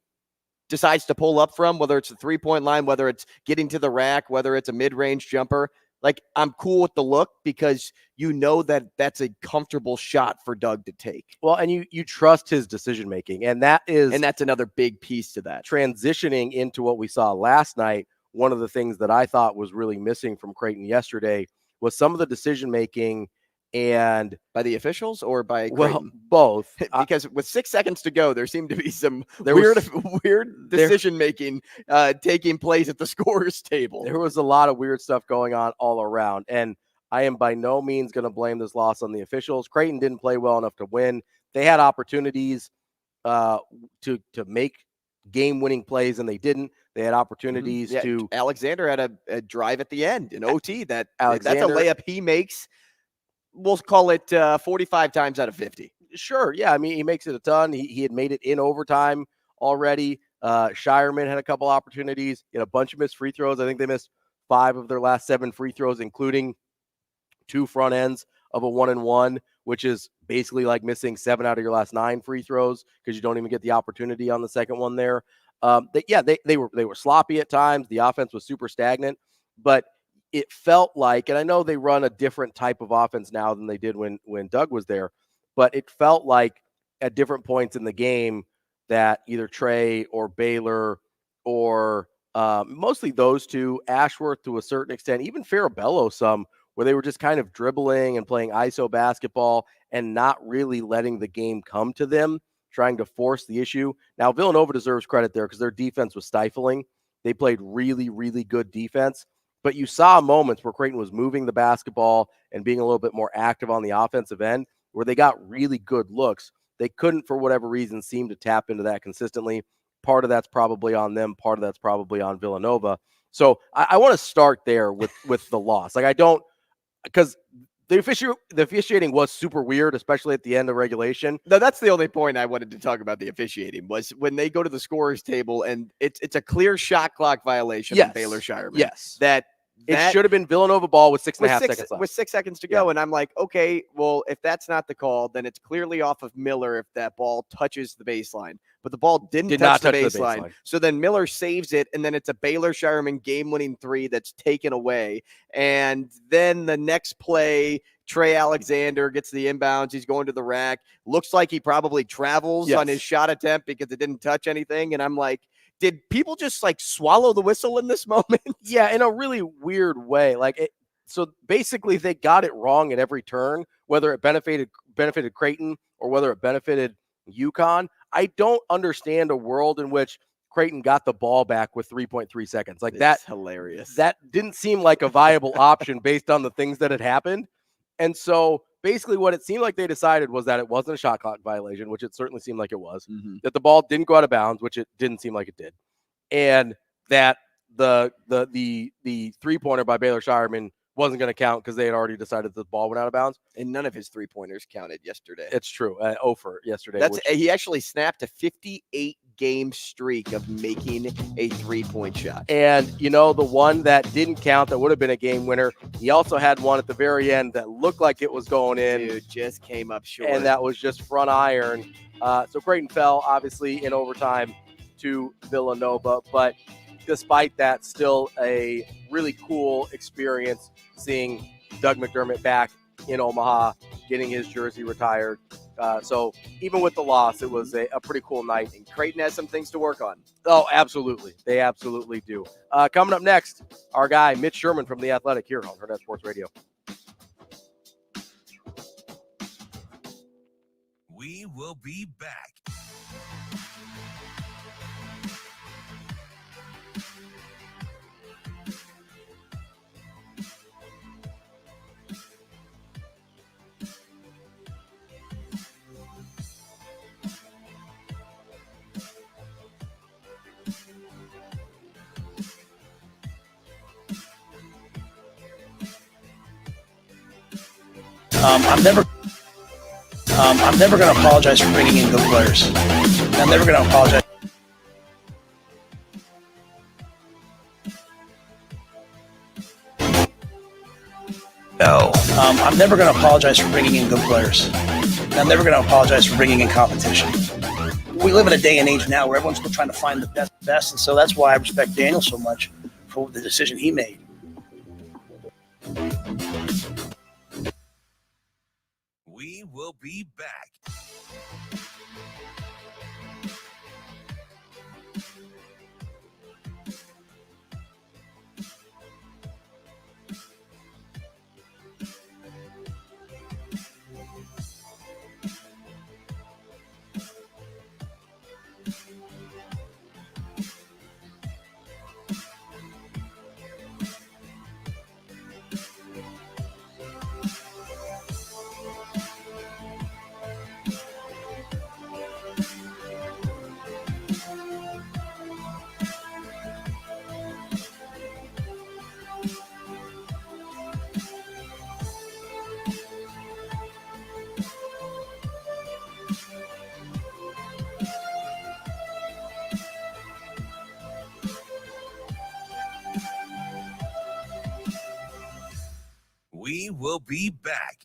decides to pull up from, whether it's the 3-point line, whether it's getting to the rack, whether it's a mid-range jumper, like I'm cool with the look because that that's a comfortable shot for Doug to take. Well, and you trust his decision-making, and that's another big piece to that. Transitioning into what we saw last night, one of the things that I thought was really missing from Creighton yesterday was some of the decision-making. And by the officials or by Creighton? Well, both. Because with 6 seconds to go, there seemed to be some weird decision-making taking place at the scorer's table. There was a lot of weird stuff going on all around. And I am by no means going to blame this loss on the officials. Creighton didn't play well enough to win. They had opportunities to make game-winning plays, and they didn't. They had opportunities to. Alexander had a drive at the end in OT that's a layup he makes. We'll call it 45 times out of 50. Sure. Yeah. I mean, he makes it a ton. He had made it in overtime already. Shireman had a couple opportunities. He had a bunch of missed free throws. I think they missed 5 of their last 7 free throws, including 2 front ends of a 1-and-1, which is basically like missing 7 out of your last 9 free throws because you don't even get the opportunity on the second one there. They were sloppy at times. The offense was super stagnant, but it felt like, and I know they run a different type of offense now than they did when Doug was there, but it felt like at different points in the game that either Trey or Baylor or mostly those two, Ashworth to a certain extent, even Farabello some, where they were just kind of dribbling and playing ISO basketball and not really letting the game come to them, trying to force the issue. Now, Villanova deserves credit there because their defense was stifling. They played really, really good defense. But you saw moments where Creighton was moving the basketball and being a little bit more active on the offensive end where they got really good looks. They couldn't, for whatever reason, seem to tap into that consistently. Part of that's probably on them. Part of that's probably on Villanova. So I want to start there with the loss. Like because the officiating was super weird, especially at the end of regulation. No, that's the only point I wanted to talk about the officiating was when they go to the scorer's table and it's a clear shot clock violation on Baylor Shireman. Yes. That it should have been Villanova ball with 6.5 seconds left. With 6 seconds to go. And I'm like, okay, well, if that's not the call, then it's clearly off of Miller if that ball touches the baseline. But the ball did not touch the baseline. So then Miller saves it, and then it's a Baylor Shireman game-winning 3 that's taken away. And then the next play, Trey Alexander gets the inbounds. He's going to the rack. Looks like he probably travels on his shot attempt because it didn't touch anything. And I'm like, did people just like swallow the whistle in this moment? Yeah, in a really weird way. So basically they got it wrong at every turn, whether it benefited Creighton or whether it benefited UConn. I don't understand a world in which Creighton got the ball back with 3.3 seconds. That's hilarious. That didn't seem like a viable option based on the things that had happened. And so basically what it seemed like they decided was that it wasn't a shot clock violation, which it certainly seemed like it was, that the ball didn't go out of bounds, which it didn't seem like it did, and that the 3-pointer by Baylor Shireman wasn't going to count because they had already decided the ball went out of bounds. And none of his 3-pointers counted yesterday. It's true. Ofer yesterday. He actually snapped a 58-game streak of making a 3-point shot. And, the one that didn't count that would have been a game winner, he also had one at the very end that looked like it was going in. Dude, just came up short. And that was just front iron. So Creighton fell, obviously, in overtime to Villanova. But despite that, still a really cool experience seeing Doug McDermott back in Omaha, getting his jersey retired. So even with the loss, it was a pretty cool night. And Creighton has some things to work on. Oh, absolutely. They absolutely do. Coming up next, our guy, Mitch Sherman from The Athletic here on Hurrdat Sports Radio. We will be back. I'm never going to apologize for bringing in good players. I'm never going to apologize. No. I'm never going to apologize for bringing in good players. I'm never going to apologize for bringing in competition. We live in a day and age now where everyone's still trying to find the best, and so that's why I respect Daniel so much for the decision he made. We will be back. We will be back.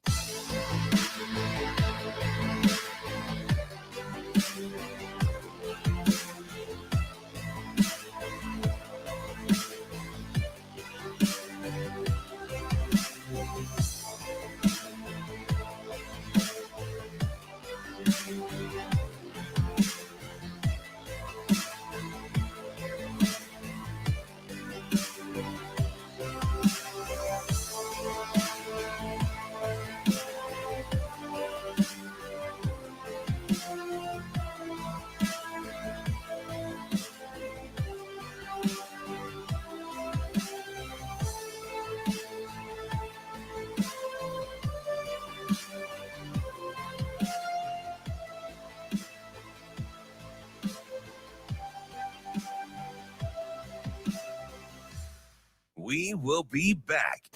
We will be back.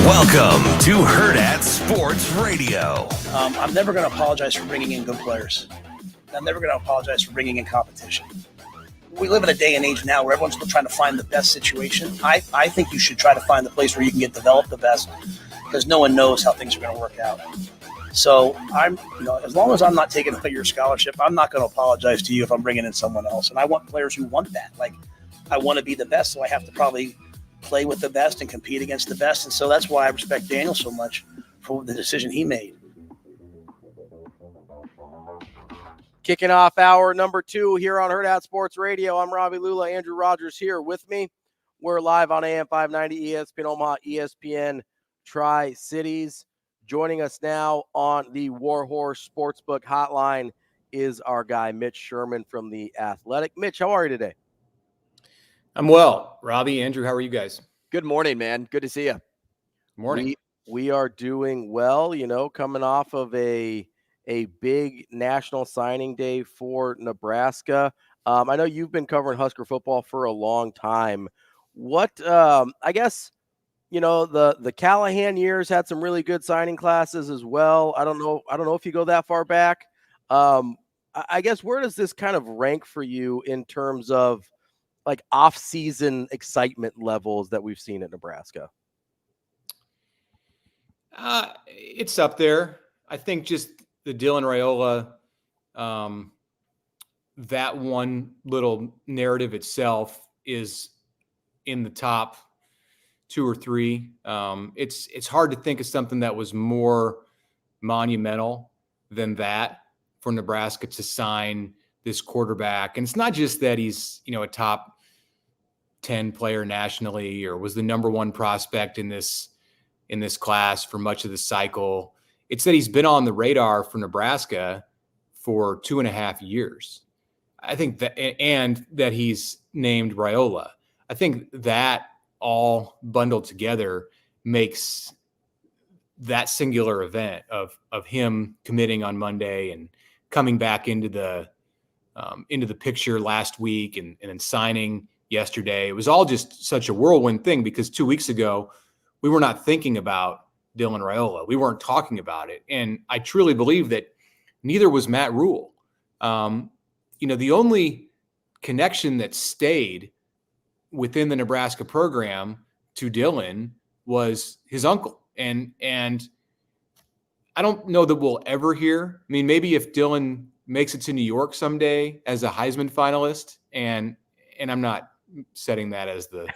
Welcome to Hurrdat Sports Radio. I'm never going to apologize for bringing in good players. I'm never going to apologize for bringing in competition. We live in a day and age now where everyone's still trying to find the best situation. I think you should try to find the place where you can get developed the best, because no one knows how things are going to work out. So as long as I'm not taking away your scholarship, I'm not going to apologize to you if I'm bringing in someone else. And I want players who want that. Like, I want to be the best, so I have to probably play with the best and compete against the best. And so that's why I respect Daniel so much for the decision he made. Kicking off hour number 2 here on Hurrdat Sports Radio. I'm Ravi Lulla. Andrew Rogers here with me. We're live on AM 590, ESPN Omaha, ESPN Tri-Cities. Joining us now on the Warhorse Sportsbook hotline is our guy, Mitch Sherman from The Athletic. Mitch, how are you today? I'm well. Robbie, Andrew, how are you guys? Good morning, man. Good to see you. Morning. We are doing well, coming off of a big national signing day for Nebraska. I know you've been covering Husker football for a long time. What, I guess, the Callahan years had some really good signing classes as well. I don't know if you go that far back. I guess, where does this kind of rank for you in terms of like off-season excitement levels that we've seen at Nebraska? It's up there. I think just the Dylan Raiola, that one little narrative itself is in the top 2 or 3. It's hard to think of something that was more monumental than that for Nebraska to sign this quarterback. And it's not just that he's, a top 10 player nationally or was the number 1 prospect in this class for much of the cycle. It's that he's been on the radar for Nebraska for 2.5 years. I think that, and that he's named Raiola. I think that all bundled together makes that singular event of him committing on Monday and coming back into the picture last week and then signing yesterday. It was all just such a whirlwind thing because 2 weeks ago, we were not thinking about Dylan Raiola. We weren't talking about it. And I truly believe that neither was Matt Rhule. The only connection that stayed within the Nebraska program to Dylan was his uncle. And I don't know that we'll ever hear. I mean, maybe if Dylan makes it to New York someday as a Heisman finalist, and I'm not setting that as the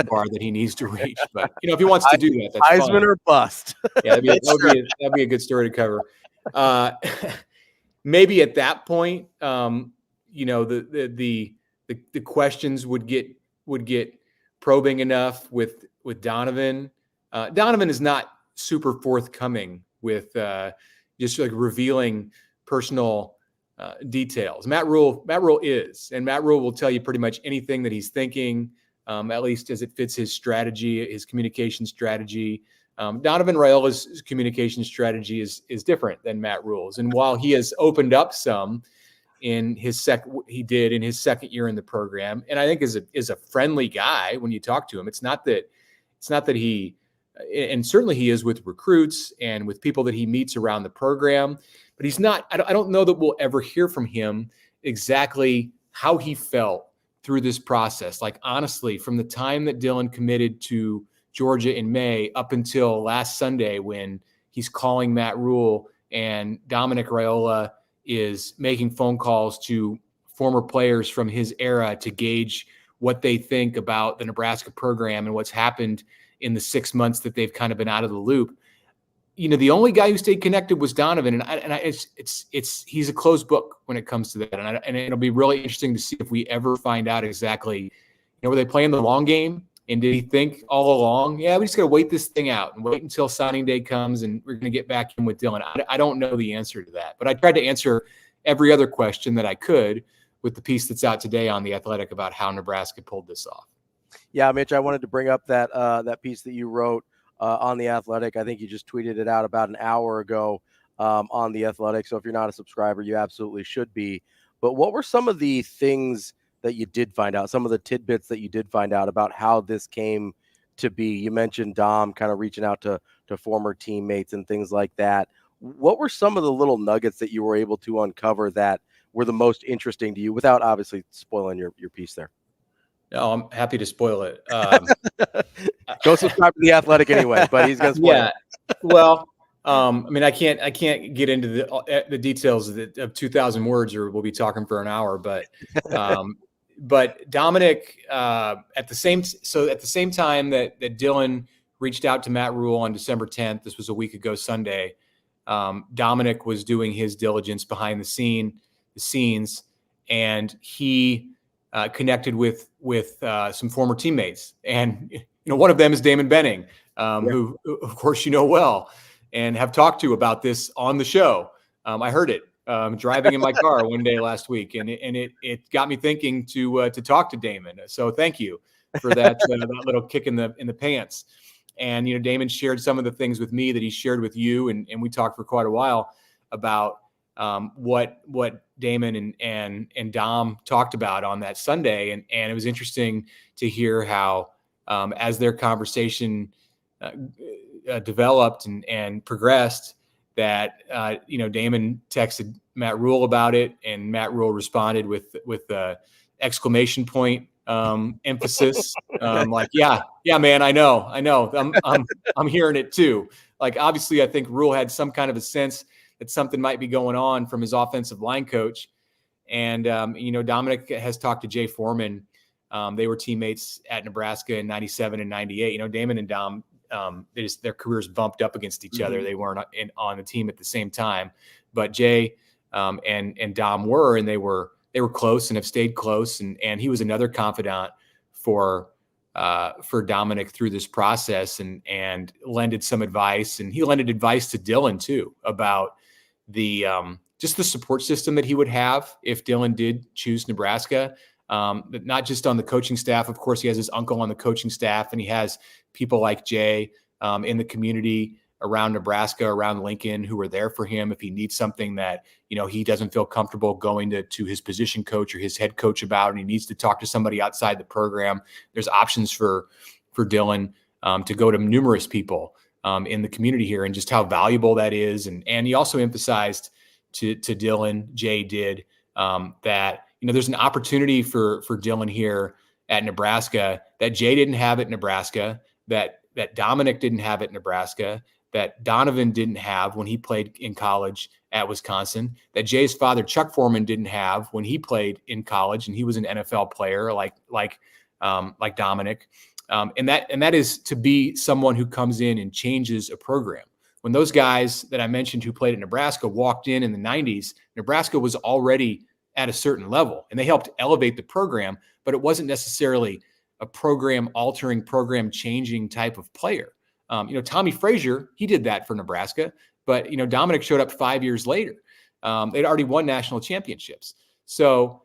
bar that he needs to reach, but if he wants to do that, that's Heisman fine. or bust. Yeah, that'd be a good story to cover. Maybe at that point, the questions would get probing enough with Donovan. Donovan is not super forthcoming with just like revealing personal details. Matt Rhule is, and Matt Rhule will tell you pretty much anything that he's thinking, at least as it fits his strategy, his communication strategy. Donovan Raiola's communication strategy is different than Matt Rhule's, and while he has opened up some in his second year in the program, and I think is a friendly guy when you talk to him. It's not that he, and certainly he is with recruits and with people that he meets around the program, but he's not. I don't know that we'll ever hear from him exactly how he felt through this process. Like, honestly, from the time that Dylan committed to Georgia in May up until last Sunday when he's calling Matt Rhule and Dominic Raiola is making phone calls to former players from his era to gauge what they think about the Nebraska program and what's happened in the 6 months that they've kind of been out of the loop. The only guy who stayed connected was Donovan, and he's a closed book when it comes to that. And it'll be really interesting to see if we ever find out exactly, were they playing the long game? And did he think all along, we just got to wait this thing out and wait until signing day comes and we're going to get back in with Dylan? I don't know the answer to that, but I tried to answer every other question that I could with the piece that's out today on The Athletic about how Nebraska pulled this off. Yeah, Mitch, I wanted to bring up that piece that you wrote on The Athletic. I think you just tweeted it out about an hour ago on The Athletic. So if you're not a subscriber, you absolutely should be. But what were some of the things that you did find out, some of the tidbits that you did find out about how this came to be? You mentioned Dom kind of reaching out to former teammates and things like that. What were some of the little nuggets that you were able to uncover that were the most interesting to you without obviously spoiling your piece there? No, I'm happy to spoil it. Go subscribe to The Athletic anyway, but he's going to spoil it. Well, I can't get into the details of 2,000 words, or we'll be talking for an hour. But Dominic, at the same time that Dylan reached out to Matt Rhule on December 10th, this was a week ago Sunday, Dominic was doing his diligence behind the scenes, and he connected with some former teammates, and one of them is Damon Benning, who of course well and have talked to about this on the show. I heard it driving in my car one day last week, and it got me thinking to talk to Damon. So thank you for that that little kick in the pants. And Damon shared some of the things with me that he shared with you, and we talked for quite a while about what Damon and Dom talked about on that Sunday. And it was interesting to hear how, as their conversation developed and progressed, that, Damon texted Matt Rhule about it, and Matt Rhule responded with exclamation point emphasis. Like, yeah, man, I know. I'm hearing it too. Like, obviously I think Rhule had some kind of a sense that something might be going on from his offensive line coach. And, Dominic has talked to Jay Foreman. They were teammates at Nebraska in 97 and 98. Damon and Dom, their careers bumped up against each other. They weren't on the team at the same time, but Jay and Dom were, and they were close and have stayed close. And he was another confidant for Dominic through this process, and lended some advice. And he lended advice to Dylan too about the just the support system that he would have if Dylan did choose Nebraska. But not just on the coaching staff. Of course, he has his uncle on the coaching staff, and he has people like Jay in the community around Nebraska, around Lincoln, who are there for him if he needs something that, he doesn't feel comfortable going to his position coach or his head coach about, and he needs to talk to somebody outside the program. There's options for Dylan to go to numerous people in the community here, and just how valuable that is. And he also emphasized to Dylan, Jay did, that, there's an opportunity for Dylan here at Nebraska that Jay didn't have at Nebraska, that Dominic didn't have at Nebraska, that Donovan didn't have when he played in college at Wisconsin, that Jay's father, Chuck Foreman, didn't have when he played in college and he was an NFL player like Dominic. And that is to be someone who comes in and changes a program. When those guys that I mentioned who played at Nebraska walked in the 90s, Nebraska was already at a certain level, and they helped elevate the program, but it wasn't necessarily a program altering, program changing type of player. Tommy Frazier, he did that for Nebraska, but, Dominic showed up 5 years later. They'd already won national championships. So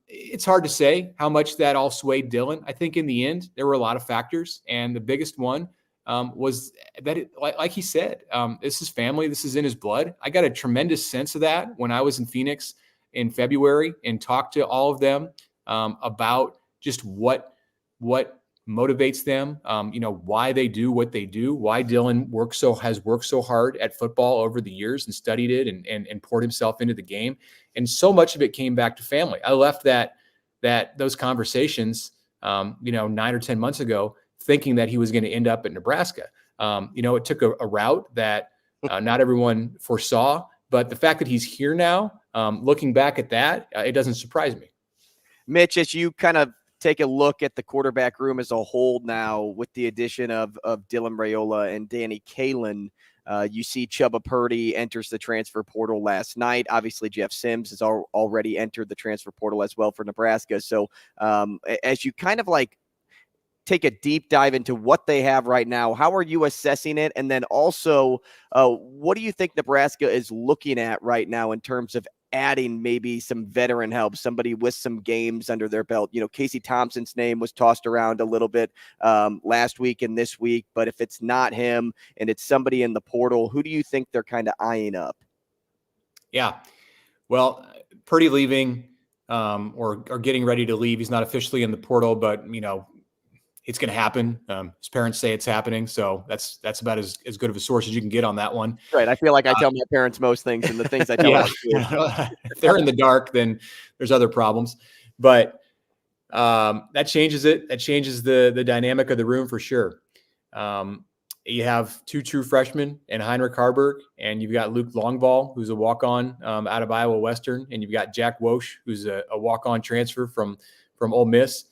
it's hard to say how much that all swayed Dylan. I think in the end, there were a lot of factors, and the biggest one was that, like he said, this is family. This is in his blood. I got a tremendous sense of that when I was in Phoenix in February and talked to all of them about just what motivates them, why they do what they do, why Dylan has worked so hard at football over the years and studied it and poured himself into the game. And so much of it came back to family. I left those conversations, 9 or 10 months ago, thinking that he was going to end up at Nebraska. It took a route that not everyone foresaw, but the fact that he's here now, looking back at that, it doesn't surprise me. Mitch, as you kind of take a look at the quarterback room as a whole now, with the addition of Dylan Raiola and Danny Kalen, you see Chubba Purdy enters the transfer portal last night. Obviously, Jeff Sims has already entered the transfer portal as well for Nebraska. So as you kind of take a deep dive into what they have right now, how are you assessing it? And then also, what do you think Nebraska is looking at right now in terms of adding maybe some veteran help, somebody with some games under their belt? Casey Thompson's name was tossed around a little bit last week and this week, but if it's not him and it's somebody in the portal, who do you think they're kind of eyeing up? Yeah, well, Purdy leaving or getting ready to leave. He's not officially in the portal, but it's going to happen. His parents say it's happening. So that's about as good of a source as you can get on that one. Right. I feel like I tell my parents most things, and the things I tell them. If they're in the dark, then there's other problems. But that changes it. That changes the dynamic of the room for sure. You have two true freshmen and Heinrich Harburg, and you've got Luke Longball, who's a walk-on out of Iowa Western, and you've got Jack Wosch, who's a walk-on transfer from Ole Miss.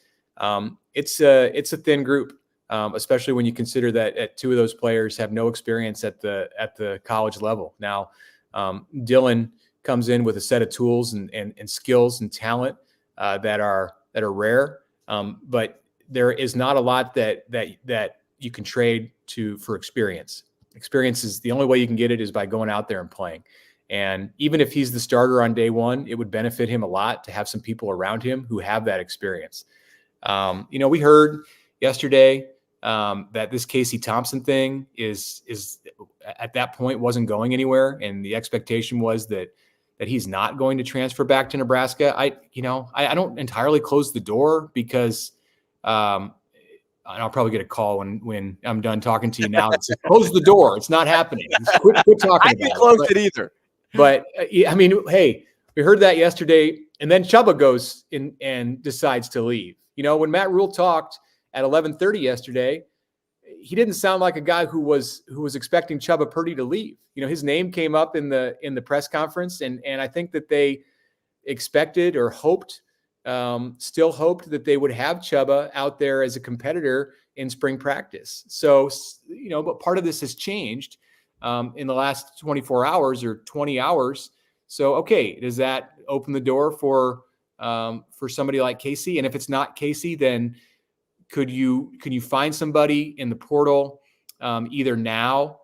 It's a thin group, especially when you consider that two of those players have no experience at the college level. Now, Dylan comes in with a set of tools and skills and talent that are rare, but there is not a lot that you can trade for experience. Experience is the only way you can get it is by going out there and playing. And even if he's the starter on day one, it would benefit him a lot to have some people around him who have that experience. We heard yesterday that this Casey Thompson thing is at that point wasn't going anywhere. And the expectation was that that he's not going to transfer back to Nebraska. I don't entirely close the door because I'll probably get a call when I'm done talking to you now. It's close the door. It's not happening. Quit talking I about didn't close it either. But I mean, hey, we heard that yesterday, and then Chuba goes in and decides to leave. When Matt Rhule talked at 11:30 yesterday, he didn't sound like a guy who was expecting Chuba Purdy to leave. His name came up in the press conference, and I think that they expected or hoped, still hoped that they would have Chuba out there as a competitor in spring practice. So, but part of this has changed in the last 24 hours or 20 hours. So, okay, does that open the door for somebody like Casey? And if it's not Casey, then could you find somebody in the portal either now?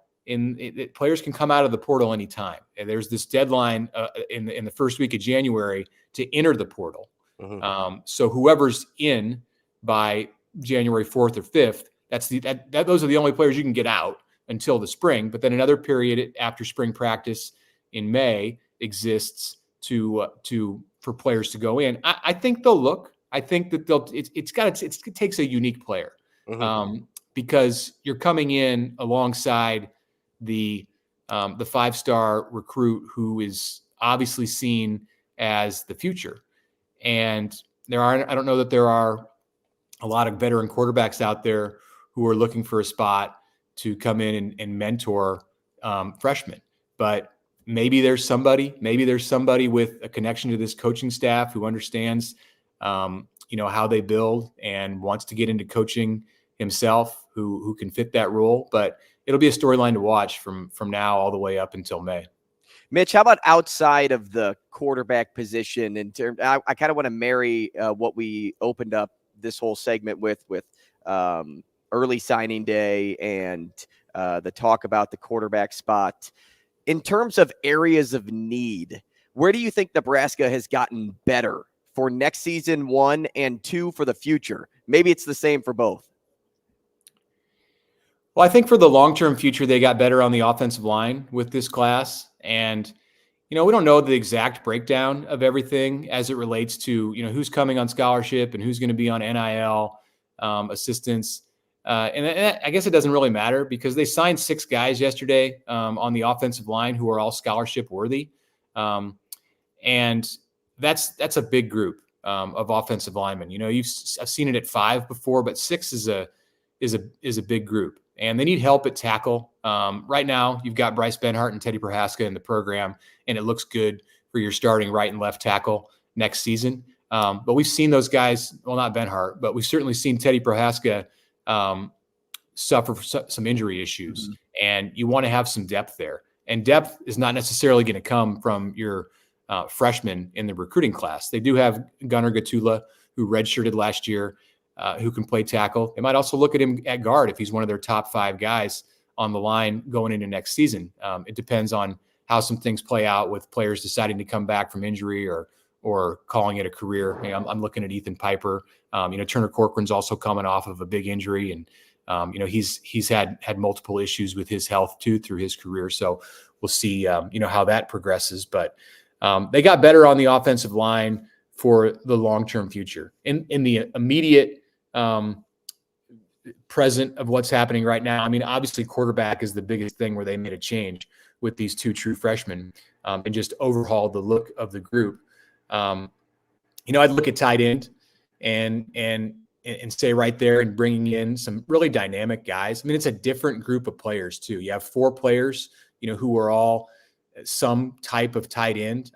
Players can come out of the portal anytime. And there's this deadline in the first week of January to enter the portal. Mm-hmm. So whoever's in by January 4th or 5th, those are the only players you can get out until the spring. But then another period after spring practice in May exists for players to go in. I think they'll look. I think that it takes a unique player, mm-hmm. Because you're coming in alongside the 5-star recruit who is obviously seen as the future. And I don't know that there are a lot of veteran quarterbacks out there who are looking for a spot to come in and mentor freshmen. But maybe there's somebody with a connection to this coaching staff who understands, how they build and wants to get into coaching himself, who can fit that role. But it'll be a storyline to watch from now all the way up until May. Mitch, how about outside of the quarterback position? I kind of want to marry what we opened up this whole segment with early signing day and the talk about the quarterback spot. In terms of areas of need, where do you think Nebraska has gotten better for next season, 1, and 2 for the future? Maybe it's the same for both. Well, I think for the long-term future, they got better on the offensive line with this class. And, we don't know the exact breakdown of everything as it relates to, who's coming on scholarship and who's going to be on NIL assistance. And I guess it doesn't really matter because they signed 6 guys yesterday on the offensive line who are all scholarship worthy. And that's a big group of offensive linemen. I've seen it at 5 before, but 6 is a big group. And they need help at tackle. Right now, you've got Bryce Benhart and Teddy Prohaska in the program, and it looks good for your starting right and left tackle next season. But we've seen those guys, well, not Benhart, but we've certainly seen Teddy Prohaska suffer some injury issues. Mm-hmm. And you want to have some depth there. And depth is not necessarily going to come from your freshmen in the recruiting class. They do have Gunnar Gatula, who redshirted last year, who can play tackle. They might also look at him at guard if he's one of their top 5 guys on the line going into next season. It depends on how some things play out with players deciding to come back from injury or calling it a career. I'm looking at Ethan Piper. Turner Corcoran's also coming off of a big injury, and he's had multiple issues with his health too through his career. So we'll see how that progresses. But they got better on the offensive line for the long-term future. In the immediate present of what's happening right now, obviously quarterback is the biggest thing where they made a change with these 2 true freshmen and just overhauled the look of the group. I'd look at tight end and stay right there and bringing in some really dynamic guys. It's a different group of players too. You have 4 players, who are all some type of tight end.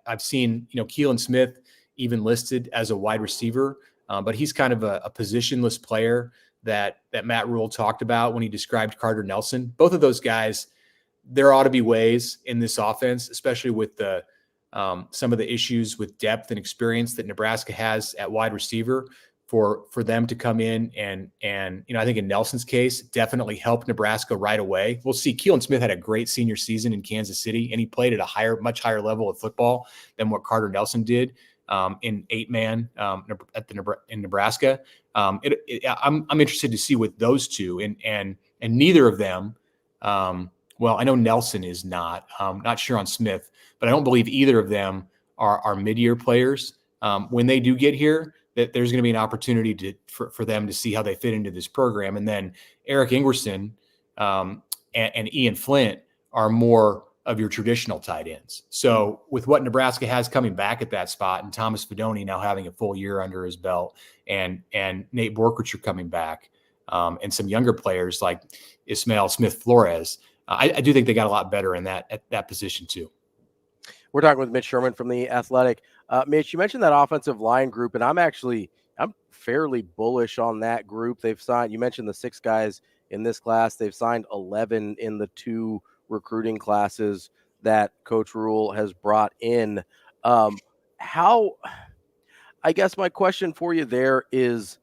I've seen, Keelan Smith even listed as a wide receiver, but he's kind of a positionless player that Matt Rhule talked about when he described Carter Nelson. Both of those guys, there ought to be ways in this offense, especially with the some of the issues with depth and experience that Nebraska has at wide receiver, for them to come in and I think in Nelson's case, definitely help Nebraska right away. We'll see. Keelan Smith had a great senior season in Kansas City, and he played at a much higher level of football than what Carter Nelson did in 8-man in Nebraska. I'm interested to see with those two, and neither of them Well, I know Nelson is not. Not sure on Smith, but I don't believe either of them are mid-year players. When they do get here, that there's going to be an opportunity for them to see how they fit into this program. And then Eric Ingerson and Ian Flint are more of your traditional tight ends. So with what Nebraska has coming back at that spot, and Thomas Fedoni now having a full year under his belt, and Nate Borkricher coming back, and some younger players like Ismail Smith-Flores, I do think they got a lot better in at that position too. We're talking with Mitch Sherman from The Athletic. Mitch, you mentioned that offensive line group, and I'm fairly bullish on that group. They've signed, you mentioned the 6 guys in this class. They've signed 11 in the 2 recruiting classes that Coach Rhule has brought in. I guess my question for you there is,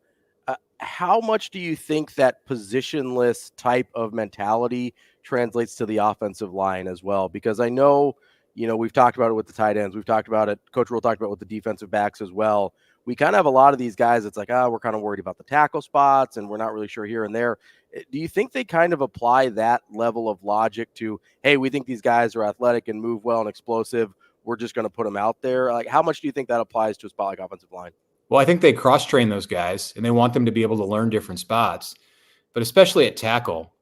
how much do you think that positionless type of mentality translates to the offensive line as well? Because I know, we've talked about it with the tight ends. We've talked about it. Coach Rhule talked about it with the defensive backs as well. We kind of have a lot of these guys. It's like, we're kind of worried about the tackle spots and we're not really sure here and there. Do you think they kind of apply that level of logic to, hey, we think these guys are athletic and move well and explosive, we're just going to put them out there? Like, how much do you think that applies to a spot like offensive line? Well, I think they cross-train those guys, and they want them to be able to learn different spots. But especially at tackle,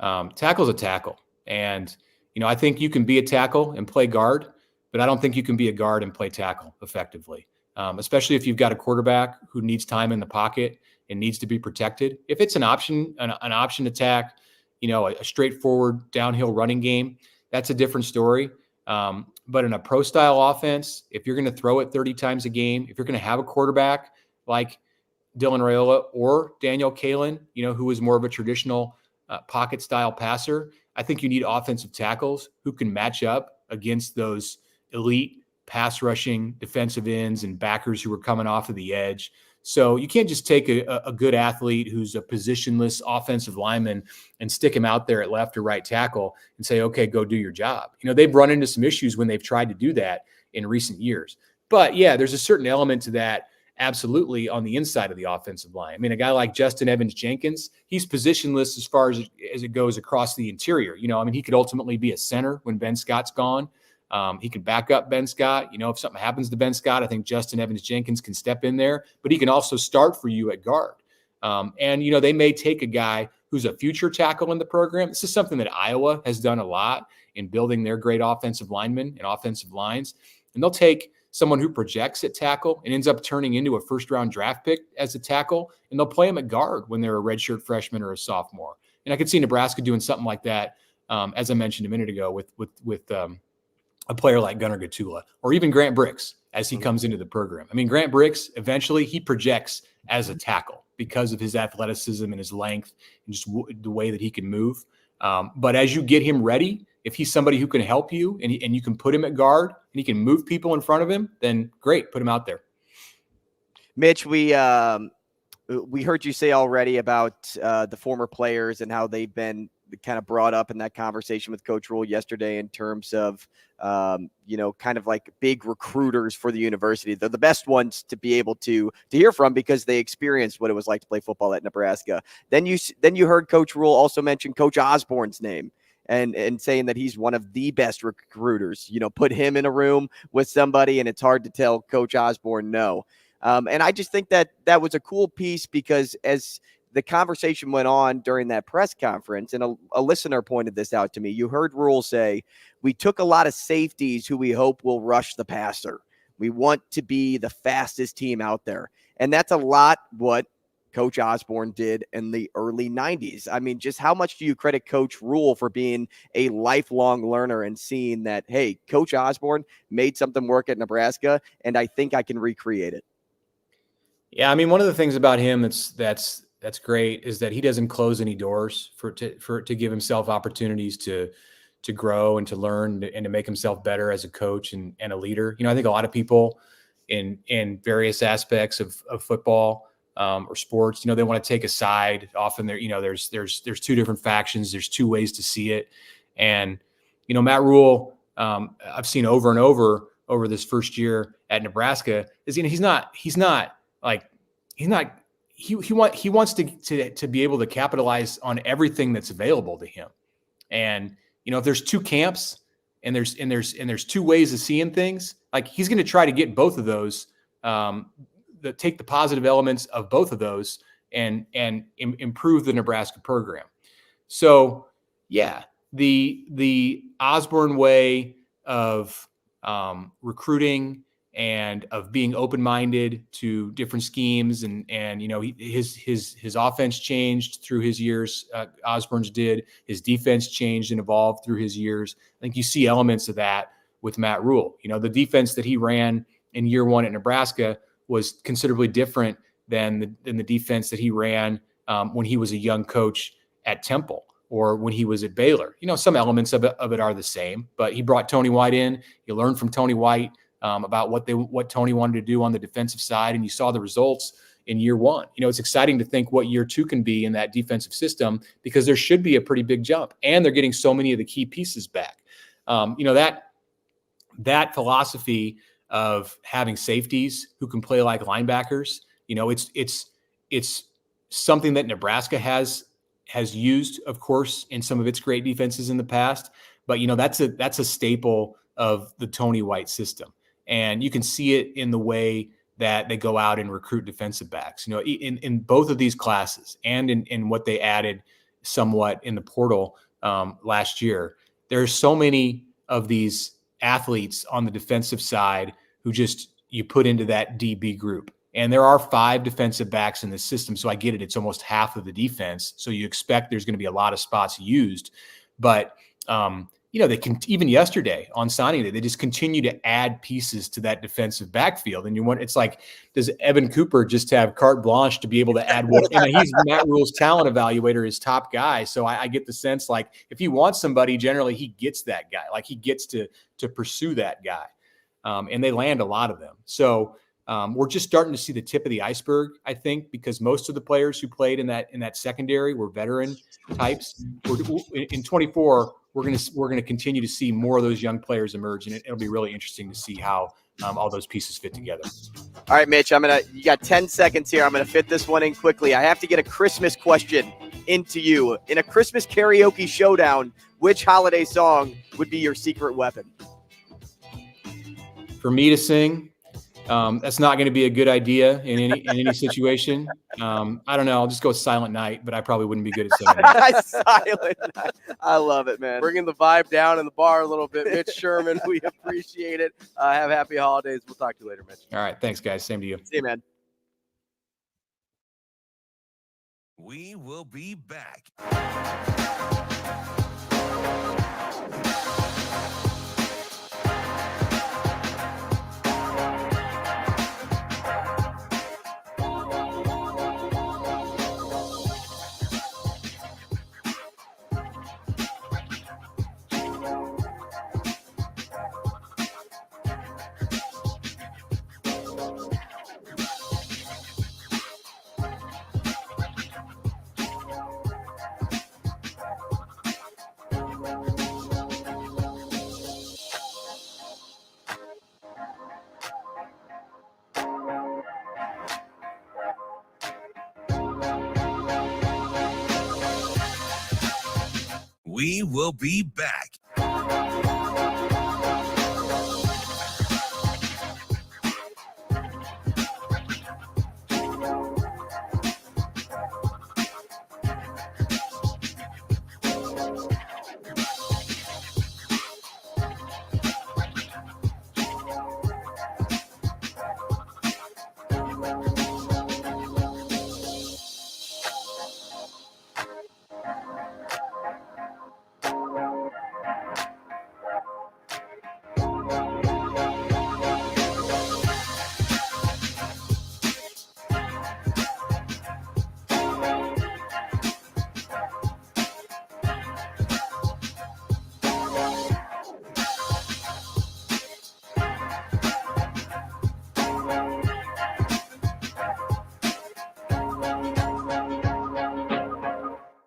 tackle's a tackle. And, I think you can be a tackle and play guard, but I don't think you can be a guard and play tackle effectively, especially if you've got a quarterback who needs time in the pocket and needs to be protected. If it's an option attack, a straightforward downhill running game, that's a different story. But in a pro-style offense, if you're going to throw it 30 times a game, if you're going to have a quarterback like Dylan Raiola or Daniel Kalen, who is more of a traditional pocket-style passer, I think you need offensive tackles who can match up against those elite pass-rushing defensive ends and backers who are coming off of the edge. So you can't just take a good athlete who's a positionless offensive lineman and stick him out there at left or right tackle and say, okay, go do your job. They've run into some issues when they've tried to do that in recent years. But yeah, there's a certain element to that absolutely on the inside of the offensive line. I mean, a guy like Justin Evans-Jenkins, he's positionless as far as it goes across the interior. He could ultimately be a center when Ben Scott's gone. He can back up Ben Scott. If something happens to Ben Scott, I think Justin Evans-Jenkins can step in there, but he can also start for you at guard. And they may take a guy who's a future tackle in the program. This is something that Iowa has done a lot in building their great offensive linemen and offensive lines. And they'll take someone who projects at tackle and ends up turning into a first-round draft pick as a tackle, and they'll play him at guard when they're a redshirt freshman or a sophomore. And I could see Nebraska doing something like that, as I mentioned a minute ago, with a player like Gunnar Gatula, or even Grant Bricks as he comes into the program. I mean, Grant Bricks, eventually he projects as a tackle because of his athleticism and his length and just the way that he can move. But as you get him ready, if he's somebody who can help you and you can put him at guard and he can move people in front of him, then great, put him out there. Mitch, we heard you say already about the former players and how they've been kind of brought up in that conversation with Coach Rhule yesterday in terms of, kind of like big recruiters for the university. They're the best ones to be able to hear from because they experienced what it was like to play football at Nebraska. Then you heard Coach Rhule also mention Coach Osborne's name and saying that he's one of the best recruiters. Put him in a room with somebody and it's hard to tell Coach Osborne no. And I just think that was a cool piece because as the conversation went on during that press conference, and a listener pointed this out to me. You heard Rhule say, we took a lot of safeties who we hope will rush the passer. We want to be the fastest team out there. And that's a lot what Coach Osborne did in the early 90s. I mean, just how much do you credit Coach Rhule for being a lifelong learner and seeing that, hey, Coach Osborne made something work at Nebraska, and I think I can recreate it? Yeah, I mean, one of the things about him that's great is that he doesn't close any doors to give himself opportunities to grow and to learn and to make himself better as a coach and a leader. I think a lot of people in various aspects of football or sports, they want to take a side. Often there's two different factions. There's two ways to see it. And, Matt Rhule, I've seen over and over this first year at Nebraska is, he wants to be able to capitalize on everything that's available to him. And, if there's two camps and there's two ways of seeing things, like he's going to try to get both of those, take the positive elements of both of those and improve the Nebraska program. So yeah, the Osborne way of recruiting and of being open-minded to different schemes and his offense changed through his years. Osborne's did. His defense changed and evolved through his years. I think you see elements of that with Matt Rhule. The defense that he ran in year one at Nebraska was considerably different than the defense that he ran when he was a young coach at Temple or when he was at Baylor. Some elements of it are the same, but he brought Tony White in. You learned from Tony White about what Tony wanted to do on the defensive side, and you saw the results in year one. It's exciting to think what year two can be in that defensive system because there should be a pretty big jump, and they're getting so many of the key pieces back. That philosophy of having safeties who can play like linebackers, it's something that Nebraska has used, of course, in some of its great defenses in the past. But that's a staple of the Tony White system. And you can see it in the way that they go out and recruit defensive backs. In both of these classes and in what they added somewhat in the portal last year, there's so many of these athletes on the defensive side who you put into that DB group. And there are 5 defensive backs in the system. So I get it. It's almost half of the defense. So you expect there's going to be a lot of spots used. But, they can, even yesterday on signing day, they just continue to add pieces to that defensive backfield. And it's like, does Evan Cooper just have carte blanche to be able to add more? He's Matt Rhule's talent evaluator, his top guy. So I get the sense like if he wants somebody, generally he gets that guy. Like he gets to pursue that guy. And they land a lot of them. So we're just starting to see the tip of the iceberg, I think, because most of the players who played in that secondary were veteran types. In 24, we're going to continue to see more of those young players emerge, and it'll be really interesting to see how all those pieces fit together. All right, Mitch, you got 10 seconds here. I'm going to fit this one in quickly. I have to get a Christmas question into you. In a Christmas karaoke showdown, which holiday song would be your secret weapon? For me to sing, that's not going to be a good idea in any situation. I don't know. I'll just go Silent Night, but I probably wouldn't be good at singing. Silent Night. I love it, man. Bringing the vibe down in the bar a little bit. Mitch Sherman, we appreciate it. Have happy holidays. We'll talk to you later, Mitch. All right. Thanks, guys. Same to you. See you, man. We will be back. We will be back.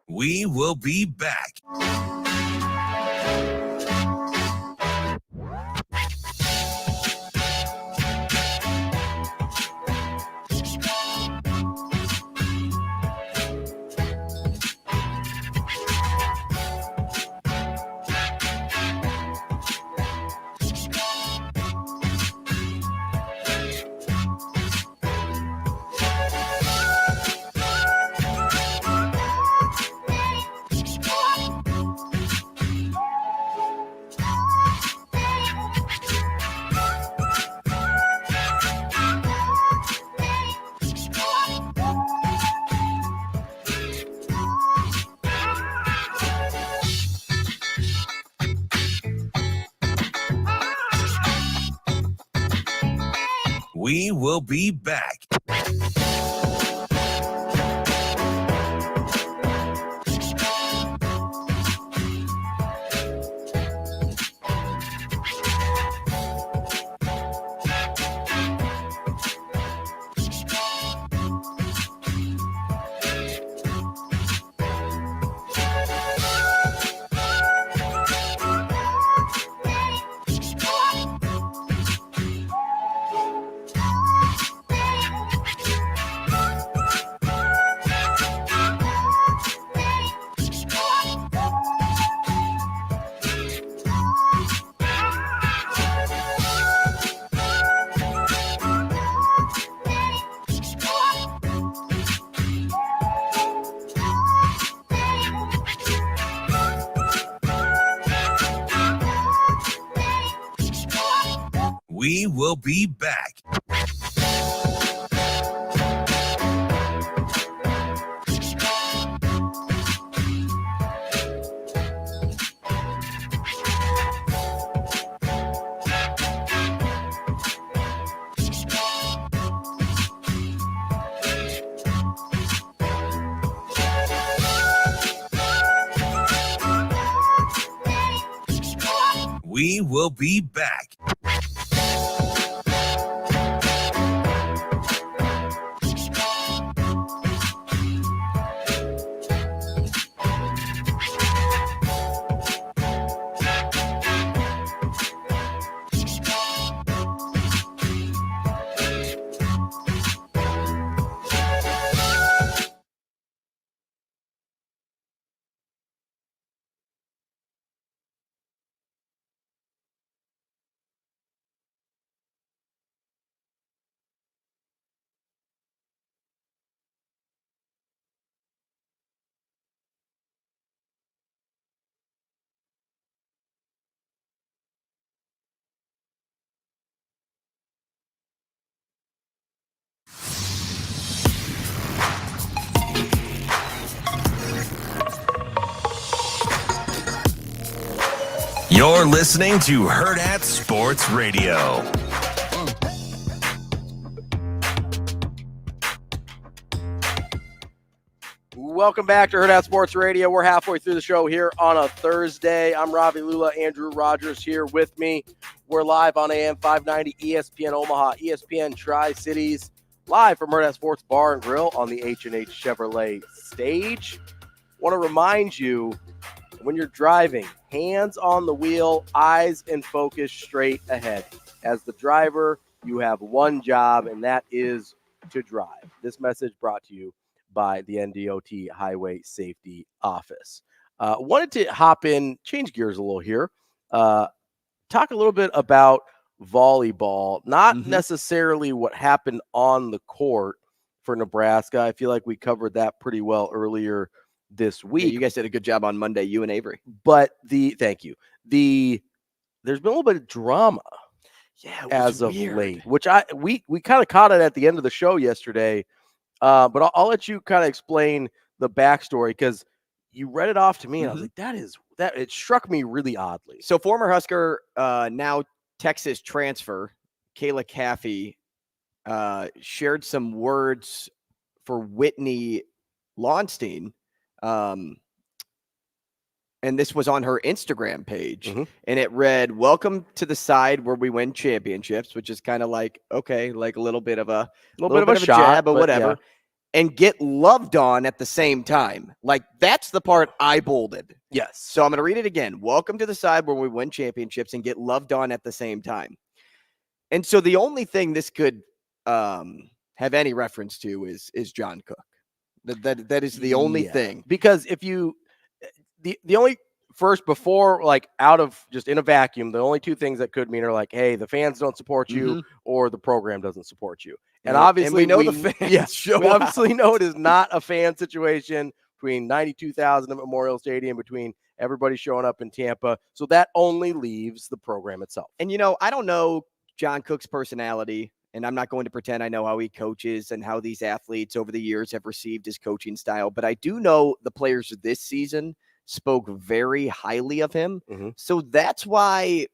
We will be back. We will be back. We will be back. We will be back. You're listening to Hurrdat Sports Radio. Welcome back to Hurrdat Sports Radio. We're halfway through the show here on a Thursday. I'm Ravi Lulla, Andrew Rogers here with me. We're live on AM 590 ESPN Omaha, ESPN Tri-Cities, live from Hurrdat Sports Bar and Grill on the H&H Chevrolet stage. Want to remind you, when you're driving, hands on the wheel, eyes and focus straight ahead. As the driver, you have one job, and that is to drive. This message brought to you by the NDOT Highway Safety Office. Wanted to hop in, change gears a little here, talk a little bit about volleyball, not necessarily what happened on the court for Nebraska. I feel like we covered that pretty well earlier this week. Yeah, you guys did a good job on Monday, you and Avery. But thank you. There's been a little bit of drama as of late, which we kind of caught it at the end of the show yesterday. But I'll let you kind of explain the backstory, because you read it off to me and I was like, it struck me really oddly. So former Husker, now Texas transfer, Kayla Caffey, shared some words for Whitney Launstein. And this was on her Instagram page, and it read, "Welcome to the side where we win championships," which is kind of like, okay, like a little bit of a shot, jab, but whatever. Yeah. And get loved on at the same time. Like, that's the part I bolded. Yes. So I'm going to read it again. "Welcome to the side where we win championships and get loved on at the same time." And so the only thing this could have any reference to is John Cook. That is the only thing. Because if you the only first, before, like, out of just in a vacuum, the only two things that could mean are like, hey, the fans don't support you or the program doesn't support you. And obviously, we know the fans. We obviously know it is not a fan situation between 92,000 at Memorial Stadium, between everybody showing up in Tampa. So that only leaves the program itself. And, I don't know John Cook's personality, and I'm not going to pretend I know how he coaches and how these athletes over the years have received his coaching style. But I do know the players this season spoke very highly of him. So that's why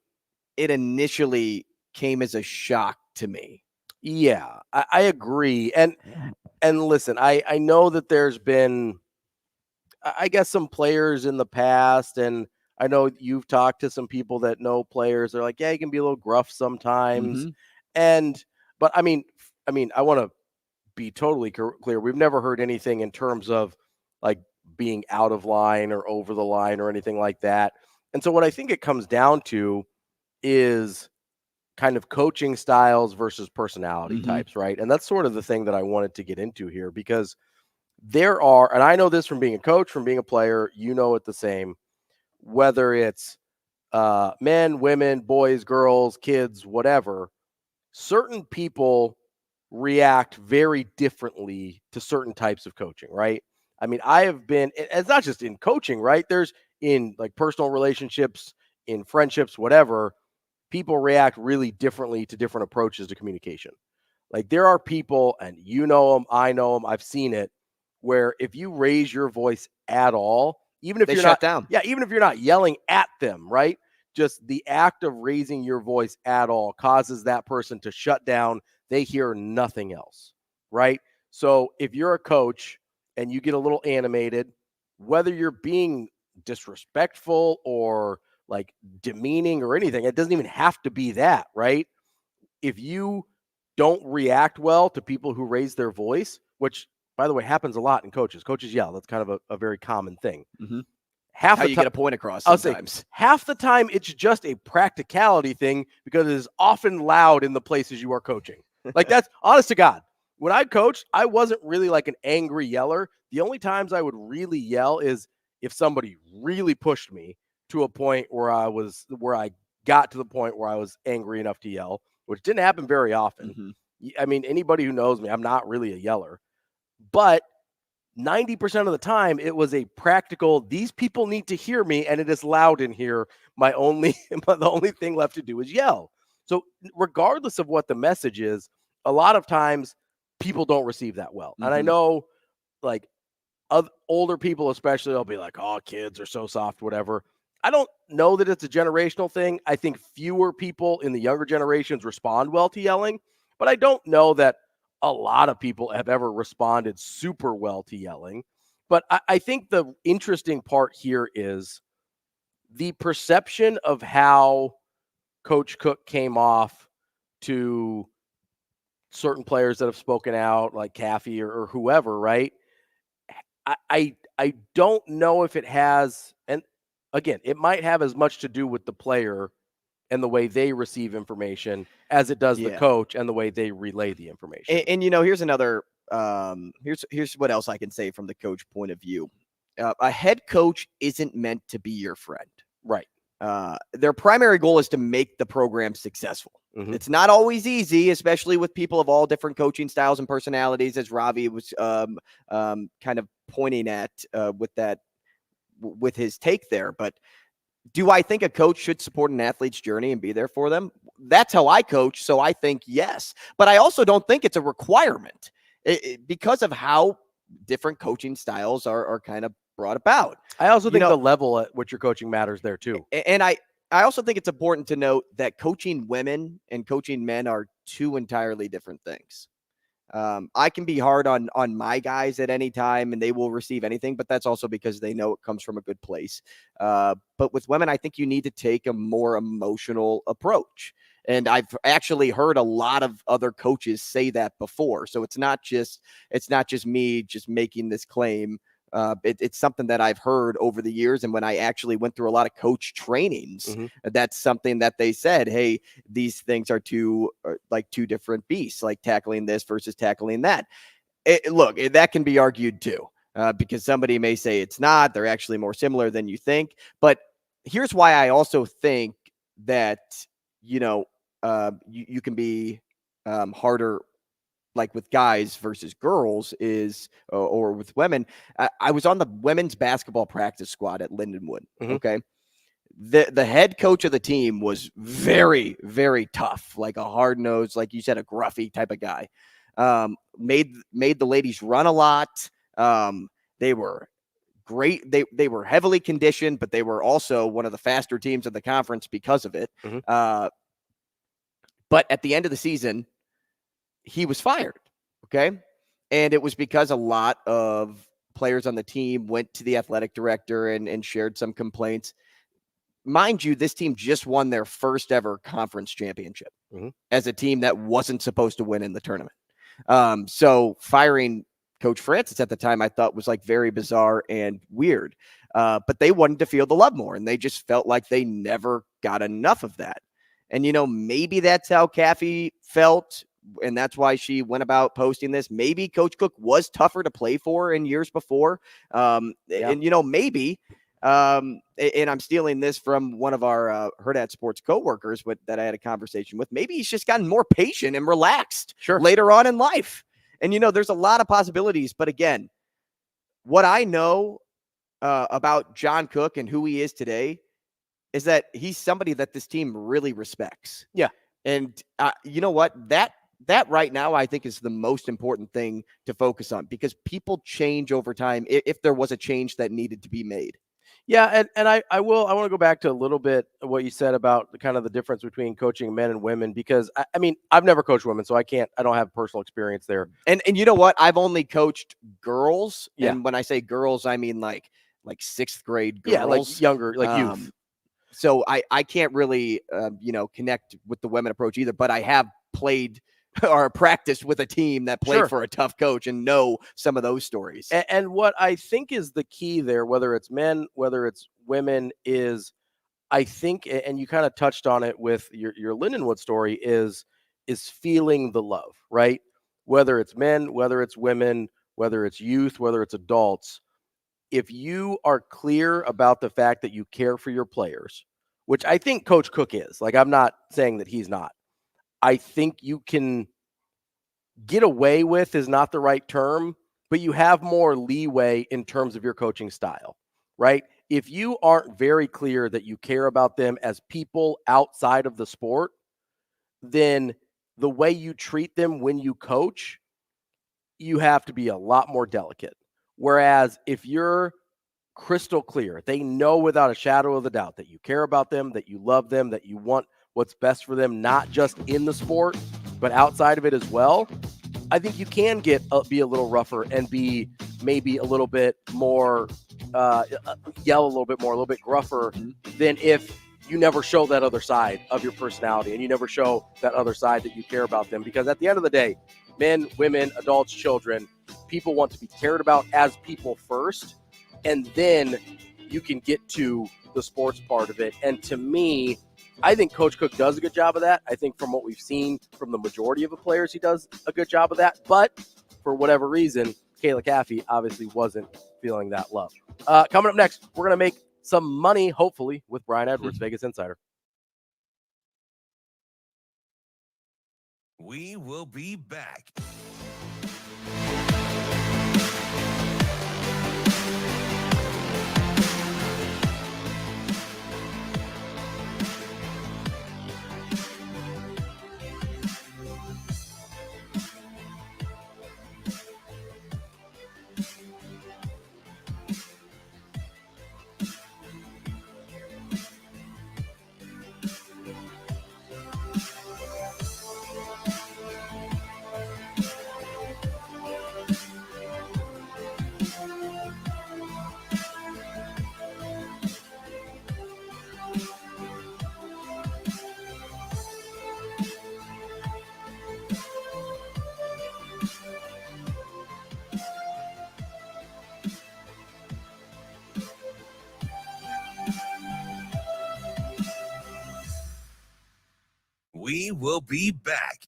it initially came as a shock to me. Yeah, I agree. And listen, I know that there's been, I guess, some players in the past, and I know you've talked to some people that know players. They're like, yeah, he can be a little gruff sometimes. Mm-hmm. And, but I mean, I want to be totally clear. We've never heard anything in terms of like being out of line or over the line or anything like that. And so what I think it comes down to is kind of coaching styles versus personality types, right? And that's sort of the thing that I wanted to get into here, because there are, and I know this from being a coach, from being a player, you know it the same, whether it's men, women, boys, girls, kids, whatever, certain people react very differently to certain types of coaching, right? I mean, I have been, it's not just in coaching, right? There's in like personal relationships, in friendships, whatever, people react really differently to different approaches to communication. Like there are people, and you know them, I know them, I've seen it, where if you raise your voice at all, even if They you're shut not down. Yeah, even if you're not yelling at them, right? Just the act of raising your voice at all causes that person to shut down. They hear nothing else, right? So if you're a coach and you get a little animated, whether you're being disrespectful or like demeaning or anything, it doesn't even have to be that, right? If you don't react well to people who raise their voice, which by the way happens a lot in coaches. Coaches yell. That's kind of a very common thing. Mm-hmm. Half How the you time, get a point across I'll say sometimes. half the time it's just a practicality thing because it is often loud in the places you are coaching. Like that's honest to God. When I coached, I wasn't really like an angry yeller. The only times I would really yell is if somebody really pushed me to a point where I got to the point where I was angry enough to yell, which didn't happen very often. Mm-hmm. I mean, anybody who knows me, I'm not really a yeller, but 90% of the time it was a practical, these people need to hear me and it is loud in here. The only thing left to do is yell. So regardless of what the message is, a lot of times people don't receive that well. And I know like older people, especially, they'll be like, oh, kids are so soft, whatever. I don't know that it's a generational thing. I think fewer people in the younger generations respond well to yelling, but I don't know that a lot of people have ever responded super well to yelling. But I think the interesting part here is the perception of how Coach Cook came off to certain players that have spoken out, like Caffey or whoever, right? I don't know if it has, and again, it might have as much to do with the player and the way they receive information as it does the coach and the way they relay the information. And you know, here's another, here's what else I can say from the coach point of view. A head coach isn't meant to be your friend. Right. Their primary goal is to make the program successful. Mm-hmm. It's not always easy, especially with people of all different coaching styles and personalities, as Ravi was kind of pointing at with his take there. But do I think a coach should support an athlete's journey and be there for them? That's how I coach, so I think yes. But I also don't think it's a requirement because of how different coaching styles are kind of brought about. I also think the level at which you're coaching matters there too. And I also think it's important to note that coaching women and coaching men are two entirely different things. I can be hard on my guys at any time and they will receive anything, but that's also because they know it comes from a good place. But with women, I think you need to take a more emotional approach. And I've actually heard a lot of other coaches say that before. So it's not just me just making this claim. It's something that I've heard over the years. And when I actually went through a lot of coach trainings, that's something that they said, hey, these things are two different beasts, like tackling this versus tackling that. Look, that can be argued too, because somebody may say it's not. They're actually more similar than you think. But here's why I also think that, you can be harder like with guys versus girls or with women. I was on the women's basketball practice squad at Lindenwood. Okay. The head coach of the team was very, very tough, like a hard nosed, like you said, a gruffy type of guy. Made the ladies run a lot. They were great. They were heavily conditioned, but they were also one of the faster teams in the conference because of it. But at the end of the season, he was fired. Okay. And it was because a lot of players on the team went to the athletic director and shared some complaints. Mind you, this team just won their first ever conference championship as a team that wasn't supposed to win in the tournament. So firing Coach Francis at the time, I thought was like very bizarre and weird. But they wanted to feel the love more, and they just felt like they never got enough of that. And, maybe that's how Caffey felt, and that's why she went about posting this. Maybe Coach Cook was tougher to play for in years before. And, maybe, and I'm stealing this from one of our Hurrdat Sports coworkers that I had a conversation with. Maybe he's just gotten more patient and relaxed later on in life. And, there's a lot of possibilities. But again, what I know about John Cook and who he is today is that he's somebody that this team really respects. Yeah. And you know what? That right now, I think, is the most important thing to focus on, because people change over time if there was a change that needed to be made. Yeah, and I want to go back to a little bit of what you said about kind of the difference between coaching men and women, because I mean, I've never coached women, so I don't have personal experience there. And you know what? I've only coached girls. Yeah. And when I say girls, I mean like sixth grade girls. Yeah, like younger, like youth. So I can't really, connect with the women approach either, but I have played or practiced with a team that played for a tough coach and know some of those stories. And what I think is the key there, whether it's men, whether it's women, is I think, and you kind of touched on it with your Lindenwood story, is feeling the love, right? Whether it's men, whether it's women, whether it's youth, whether it's adults, if you are clear about the fact that you care for your players, which I think Coach Cook is, like, I'm not saying that he's not. I think you can get away with is not the right term, but you have more leeway in terms of your coaching style, right? If you aren't very clear that you care about them as people outside of the sport, then the way you treat them when you coach, you have to be a lot more delicate. Whereas if you're crystal clear, they know without a shadow of a doubt that you care about them, that you love them, that you want what's best for them, not just in the sport, but outside of it as well, I think you can be a little rougher and be maybe a little bit more, yell a little bit more, a little bit gruffer than if you never show that other side of your personality and you never show that other side that you care about them. Because at the end of the day, men, women, adults, children, people want to be cared about as people first, and then you can get to the sports part of it. And to me, I think Coach Cook does a good job of that. I think from what we've seen from the majority of the players, he does a good job of that. But for whatever reason, Kayla Caffey obviously wasn't feeling that love. Coming up next, we're going to make some money, hopefully, with Brian Edwards, Vegas Insider. We will be back. We will be back.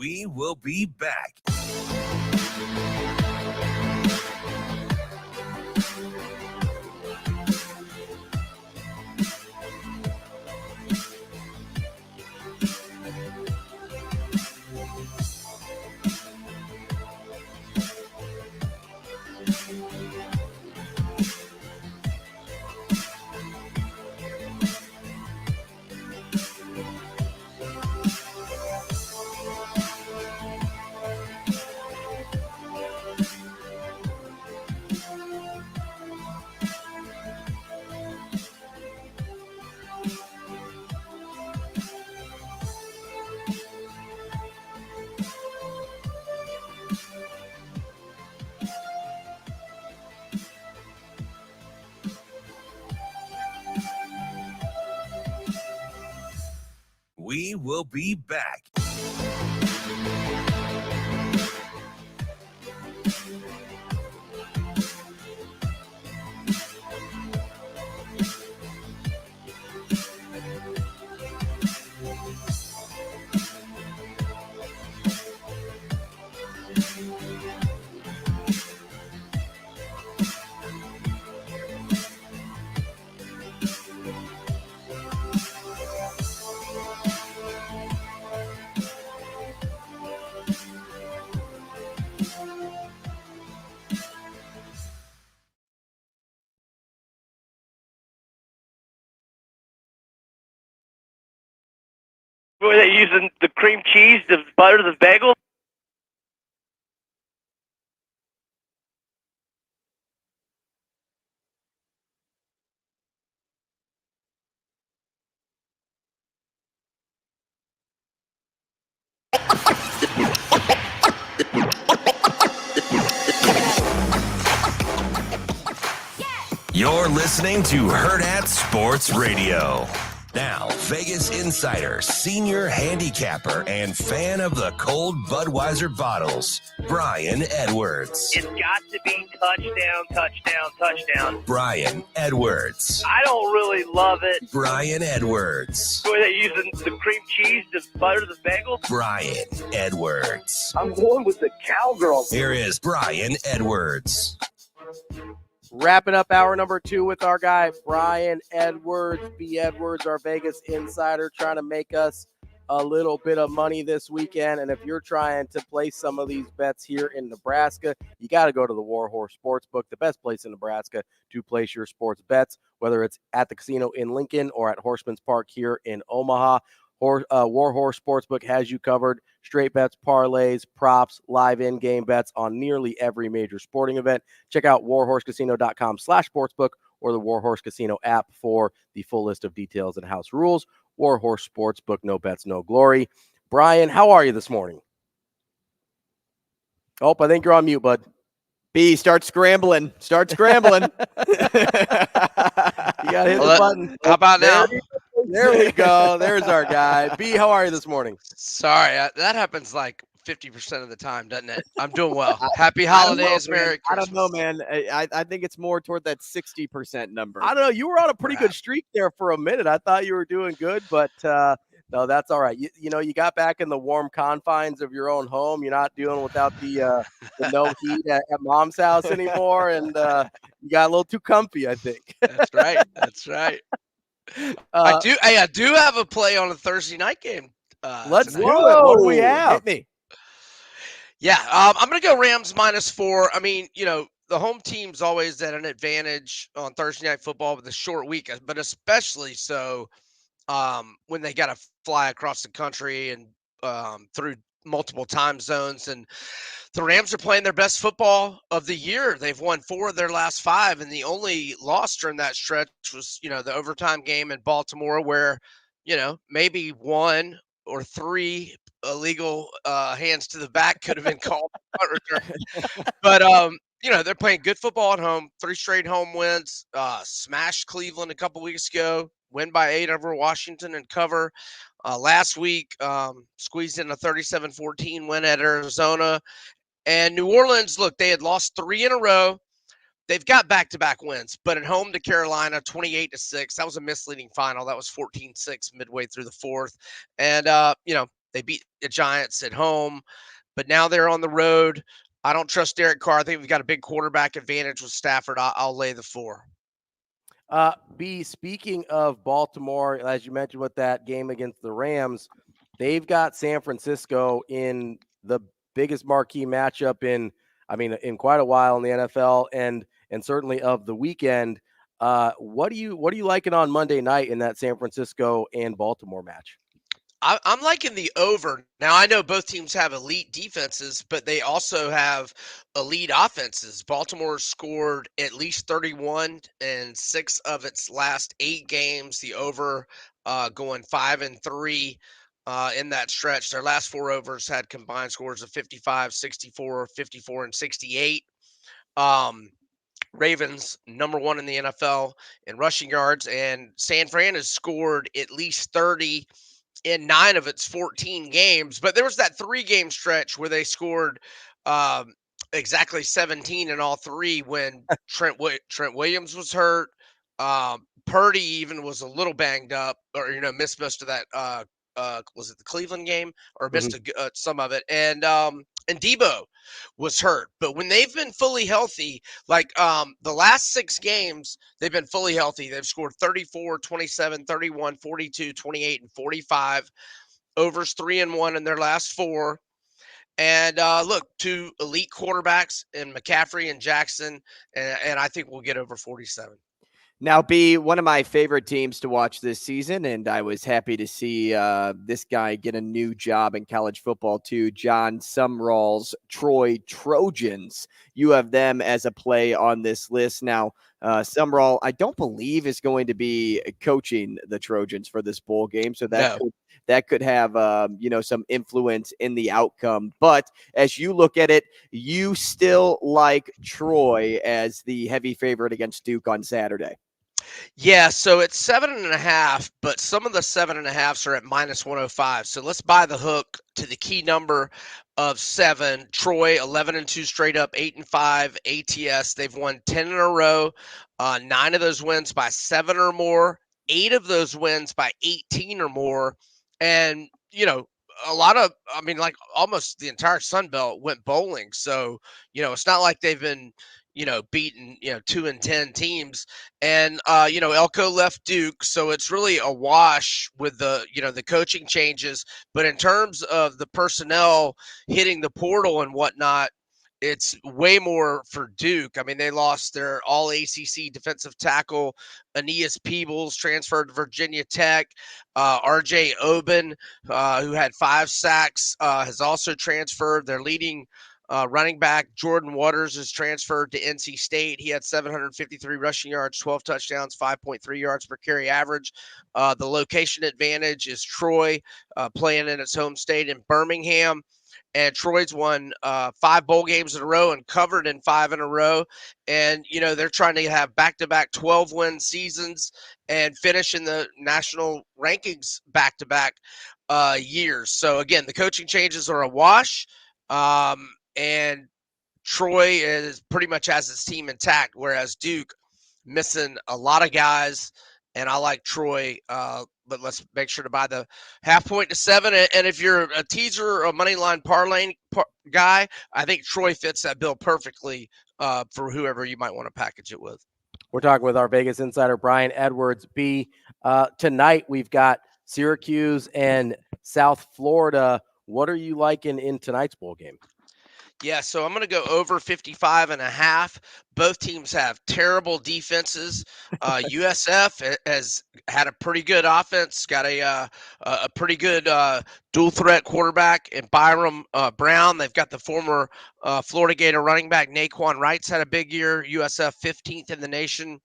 We will be back. We will be back. Were they using the cream cheese to butter the bagel? You're listening to Hurrdat Sports Radio. Now, Vegas insider, senior handicapper, and fan of the cold Budweiser bottles, Brian Edwards. It's got to be touchdown, touchdown, touchdown. Brian Edwards. I don't really love it. Brian Edwards. Were they using the cream cheese to butter the bagel? Brian Edwards. I'm going with the cowgirl. Here is Brian Edwards. Wrapping up hour number 2 with our guy, Brian Edwards. B. Edwards, our Vegas insider, trying to make us a little bit of money this weekend. And if you're trying to place some of these bets here in Nebraska, you got to go to the Warhorse Sportsbook, the best place in Nebraska to place your sports bets, whether it's at the casino in Lincoln or at Horseman's Park here in Omaha. Warhorse Sportsbook has you covered. Straight bets, parlays, props, live in-game bets on nearly every major sporting event. Check out warhorsecasino.com/sportsbook or the Warhorse Casino app for the full list of details and house rules. Warhorse Sportsbook, no bets, no glory. Brian, how are you this morning? Oh, I think you're on mute, bud. B, start scrambling. Start scrambling. You got to hit the button. How about now? There we go. There's our guy. B, how are you this morning? Sorry, that happens like 50% of the time, doesn't it? I'm doing well. Happy holidays, Merry Christmas. I don't know, man. I think it's more toward that 60% number. I don't know. You were on a pretty good streak there for a minute. I thought you were doing good, but no, that's all right. You know, you got back in the warm confines of your own home. You're not dealing without the no heat at mom's house anymore, and you got a little too comfy, I think. That's right. That's right. I do have a play on a Thursday night game. Let's tonight. do it. What do we have? Hit me. Yeah, I'm going to go Rams -4. I mean, you know, the home team's always at an advantage on Thursday night football with a short week, but especially so when they got to fly across the country and through multiple time zones. And the Rams are playing their best football of the year. They've won 4 of their last 5, and the only loss during that stretch was, you know, the overtime game in Baltimore where, you know, maybe 1 or 3 illegal hands to the back could have been called. But, you know, they're playing good football at home, 3 straight home wins, smashed Cleveland a couple weeks ago, win by 8 over Washington and cover. Last week, squeezed in a 37-14 win at Arizona. And New Orleans, look, they had lost 3 in a row. They've got back-to-back wins, but at home to Carolina, 28-6. That was a misleading final. That was 14-6 midway through the 4th. And, you know, They beat the Giants at home, but now they're on the road. I don't trust Derek Carr. I think we've got a big quarterback advantage with Stafford. I'll lay the 4. B, speaking of Baltimore, as you mentioned with that game against the Rams, they've got San Francisco in the biggest marquee matchup in quite a while in the NFL and certainly of the weekend. What are you liking on Monday night in that San Francisco and Baltimore match? I'm liking the over. Now, I know both teams have elite defenses, but they also have elite offenses. Baltimore scored at least 31 in 6 of its last 8 games. The over going 5-3 in that stretch. Their last 4 overs had combined scores of 55, 64, 54, and 68. Ravens number 1 in the NFL in rushing yards, and San Fran has scored at least 30 in 9 of its 14 games. But there was that 3-game stretch where they scored exactly 17 in all 3 when Trent Williams was hurt. Purdy even was a little banged up, or missed most of that. Was it the Cleveland game, or missed some of it? And Debo was hurt. But when they've been fully healthy, like the last 6 games, they've been fully healthy. They've scored 34, 27, 31, 42, 28, and 45. Overs 3-1 in their last 4. And look, 2 elite quarterbacks in McCaffrey and Jackson, and I think we'll get over 47. Now, B, one of my favorite teams to watch this season, and I was happy to see this guy get a new job in college football too, John Sumrall's Troy Trojans. You have them as a play on this list. Now, Sumrall, I don't believe, is going to be coaching the Trojans for this bowl game, so that could have some influence in the outcome. But as you look at it, you still like Troy as the heavy favorite against Duke on Saturday. Yeah, so it's 7.5, but some of the 7.5s are at -105. So let's buy the hook to the key number of 7. Troy 11-2 straight up, 8-5 ATS. They've won 10 in a row. 9 of those wins by 7 or more. 8 of those wins by 18 or more. And a lot of, almost the entire Sun Belt went bowling. So it's not like they've been beaten 2-10 teams. And Elko left Duke, so it's really a wash with the the coaching changes. But in terms of the personnel hitting the portal and whatnot, it's way more for Duke. I mean, they lost their all ACC defensive tackle, Aeneas Peebles, transferred to Virginia Tech. RJ Oben, who had 5 sacks, has also transferred. Their leading running back Jordan Waters is transferred to NC State. He had 753 rushing yards, 12 touchdowns, 5.3 yards per carry average. The location advantage is Troy playing in its home state in Birmingham. And Troy's won 5 bowl games in a row and covered in 5 in a row. And, they're trying to have back-to-back 12-win seasons and finish in the national rankings back-to-back years. So, again, the coaching changes are a wash. And Troy is pretty much has its team intact, whereas Duke missing a lot of guys. And I like Troy, but let's make sure to buy the 0.5 point to 7. And if you're a teaser or a money line parlay guy, I think Troy fits that bill perfectly for whoever you might want to package it with. We're talking with our Vegas insider, Brian Edwards. B, tonight we've got Syracuse and South Florida. What are you liking in tonight's bowl game? Yeah, so I'm going to go over 55.5. Both teams have terrible defenses. USF has had a pretty good offense, got a pretty good dual threat quarterback in Byram Brown. They've got the former Florida Gator running back Naquan Wright's had a big year. USF 15th in the nation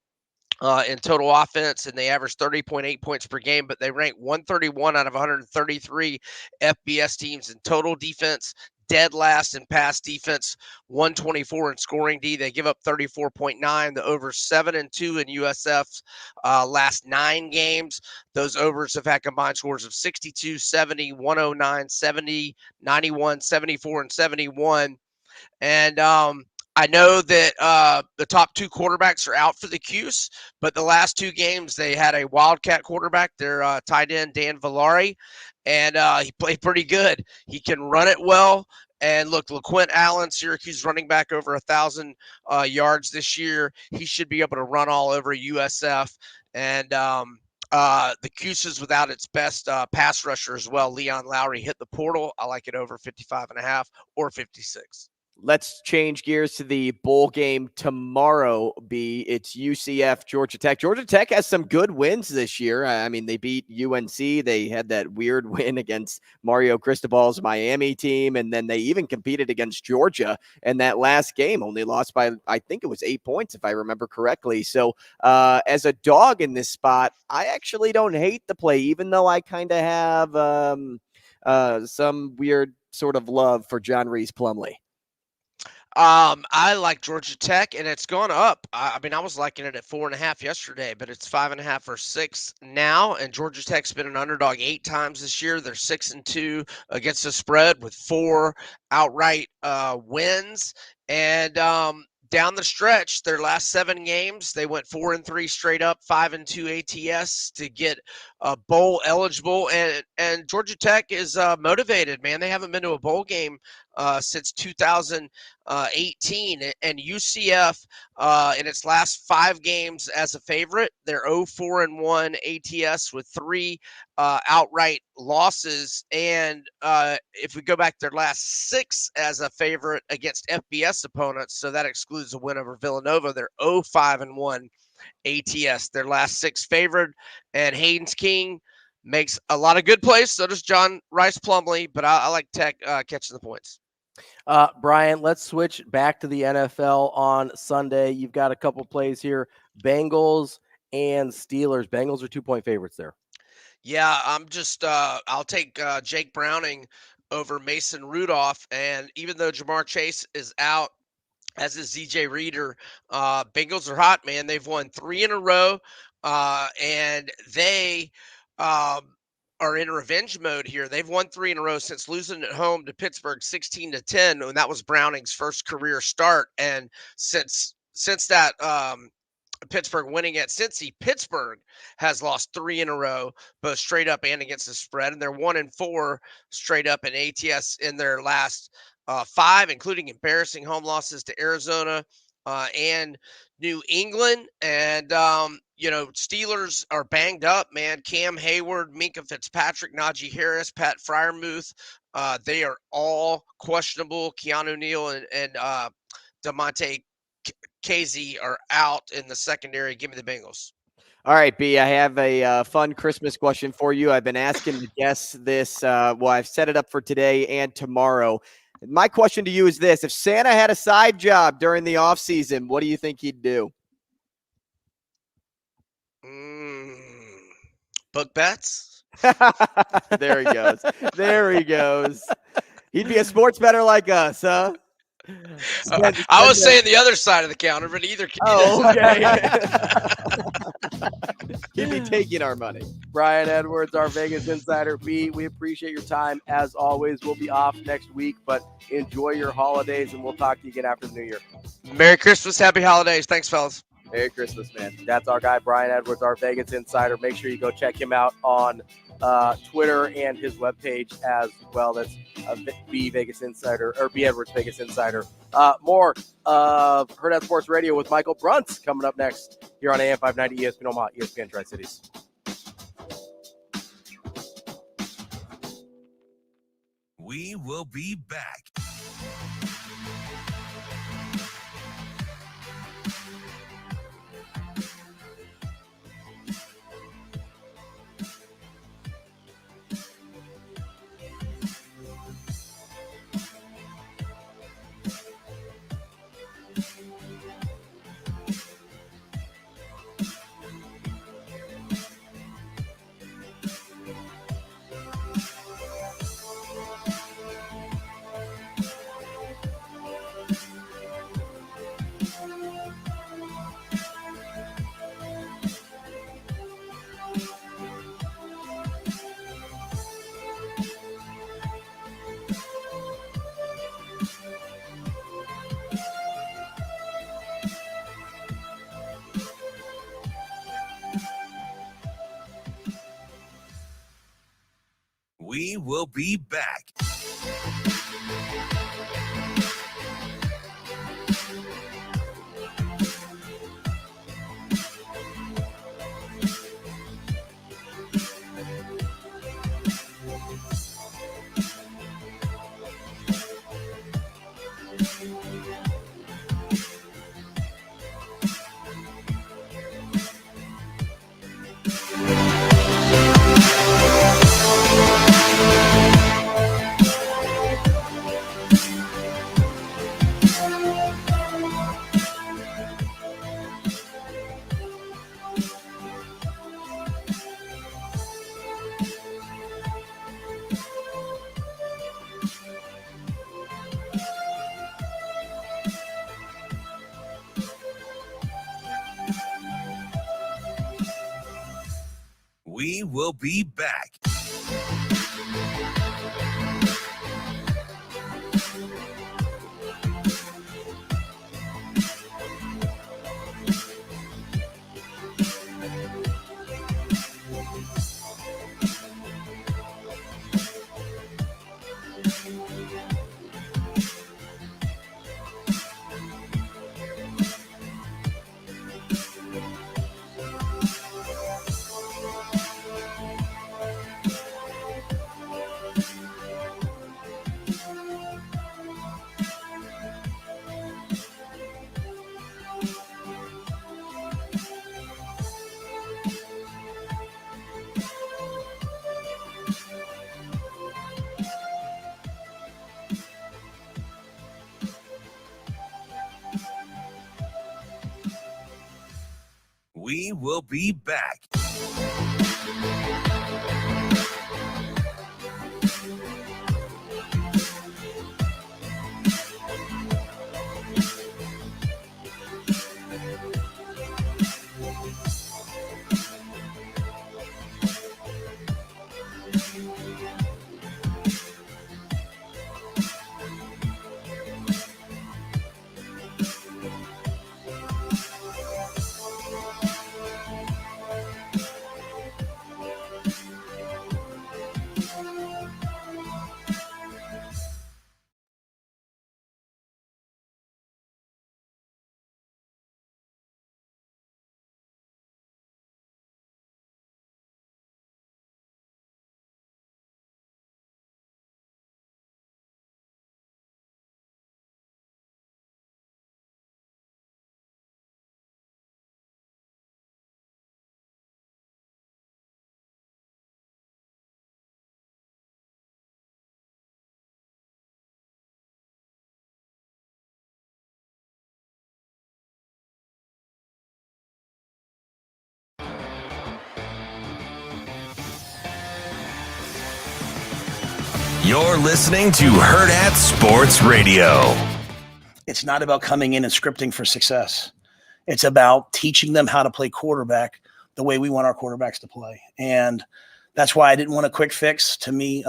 in total offense, and they average 30.8 points per game, but they rank 131 out of 133 FBS teams in total defense. Dead last in pass defense, 124 in scoring D. They give up 34.9. The over 7-2 in USF's last 9 games. Those overs have had combined scores of 62, 70, 109, 70, 91, 74, and 71. And I know that the top two quarterbacks are out for the Cuse, but the last two games they had a Wildcat quarterback, their tight end Dan Villari, and he played pretty good. He can run it well. And look, LaQuint Allen, Syracuse running back over 1,000 yards this year. He should be able to run all over USF. And the Cuses without its best pass rusher as well. Leon Lowry hit the portal. I like it over 55.5 or 56. Let's change gears to the bowl game tomorrow. It's UCF, Georgia Tech. Georgia Tech has some good wins this year. I mean, they beat UNC. They had that weird win against Mario Cristobal's Miami team, and then they even competed against Georgia in that last game. Only lost by, I think it was 8 points, if I remember correctly. So as a dog in this spot, I actually don't hate the play, even though I kind of have some weird sort of love for John Reese Plumlee. I like Georgia Tech, and it's gone up. I mean, I was liking it at 4.5 yesterday, but it's 5.5 or 6 now. And Georgia Tech's been an underdog 8 times this year. They're 6-2 against the spread with 4 outright wins. And down the stretch, their last 7 games, they went 4-3 straight up, 5-2 ATS to get bowl eligible. And Georgia Tech is motivated, man. They haven't been to a bowl game since 2018. And UCF, in its last 5 games as a favorite, they're 0-4-1 ATS with 3 outright losses. And if we go back their last 6 as a favorite against FBS opponents, so that excludes a win over Villanova, they're 0-5-1 ATS, their last 6 favored. And Haynes King makes a lot of good plays. So does John Rice Plumlee, but I like Tech catching the points. Brian, let's switch back to the NFL on Sunday. You've got a couple plays here. Bengals and Steelers. Bengals are 2-point favorites there. Yeah, I'm just I'll take Jake Browning over Mason Rudolph. And even though Jamar Chase is out, as is ZJ Reader, Bengals are hot, man. They've won 3 in a row, and they are in revenge mode here. They've won 3 in a row since losing at home to Pittsburgh 16-10, and that was Browning's first career start. And since that Pittsburgh winning at Cincy, Pittsburgh has lost 3 in a row, both straight up and against the spread, and they're 1-4 straight up in ATS in their last 5, including embarrassing home losses to Arizona and New England. And Steelers are banged up, man. Cam Hayward, Minka Fitzpatrick, Najee Harris, Pat Freiermuth, they are all questionable. Keanu Neal and DeMonte Casey are out in the secondary. Give me the Bengals. All right, B, I have a fun Christmas question for you. I've been asking the guests this. I've set it up for today and tomorrow. My question to you is this. If Santa had a side job during the off season, what do you think he'd do? Book bets? There he goes. There he goes. He'd be a sports bettor like us, huh? I was saying the other side of the counter, but either. Oh, okay. He'd be taking our money. Brian Edwards, our Vegas Insider. B, we appreciate your time as always. We'll be off next week, but enjoy your holidays, and we'll talk to you again after the new year. Merry Christmas. Happy holidays. Thanks, fellas. Merry Christmas, man. That's our guy, Brian Edwards, our Vegas Insider. Make sure you go check him out on Twitter and his webpage as well. That's B Vegas Insider, or B Edwards Vegas Insider. More of Hurrdat Sports Radio with Michael Bruntz coming up next here on AM 590 ESPN Omaha, ESPN Tri-Cities. We will be back. We will be back. We will be back. We will be back. You're listening to Hurrdat Sports Radio. It's not about coming in and scripting for success. It's about teaching them how to play quarterback the way we want our quarterbacks to play. And that's why I didn't want a quick fix. To me,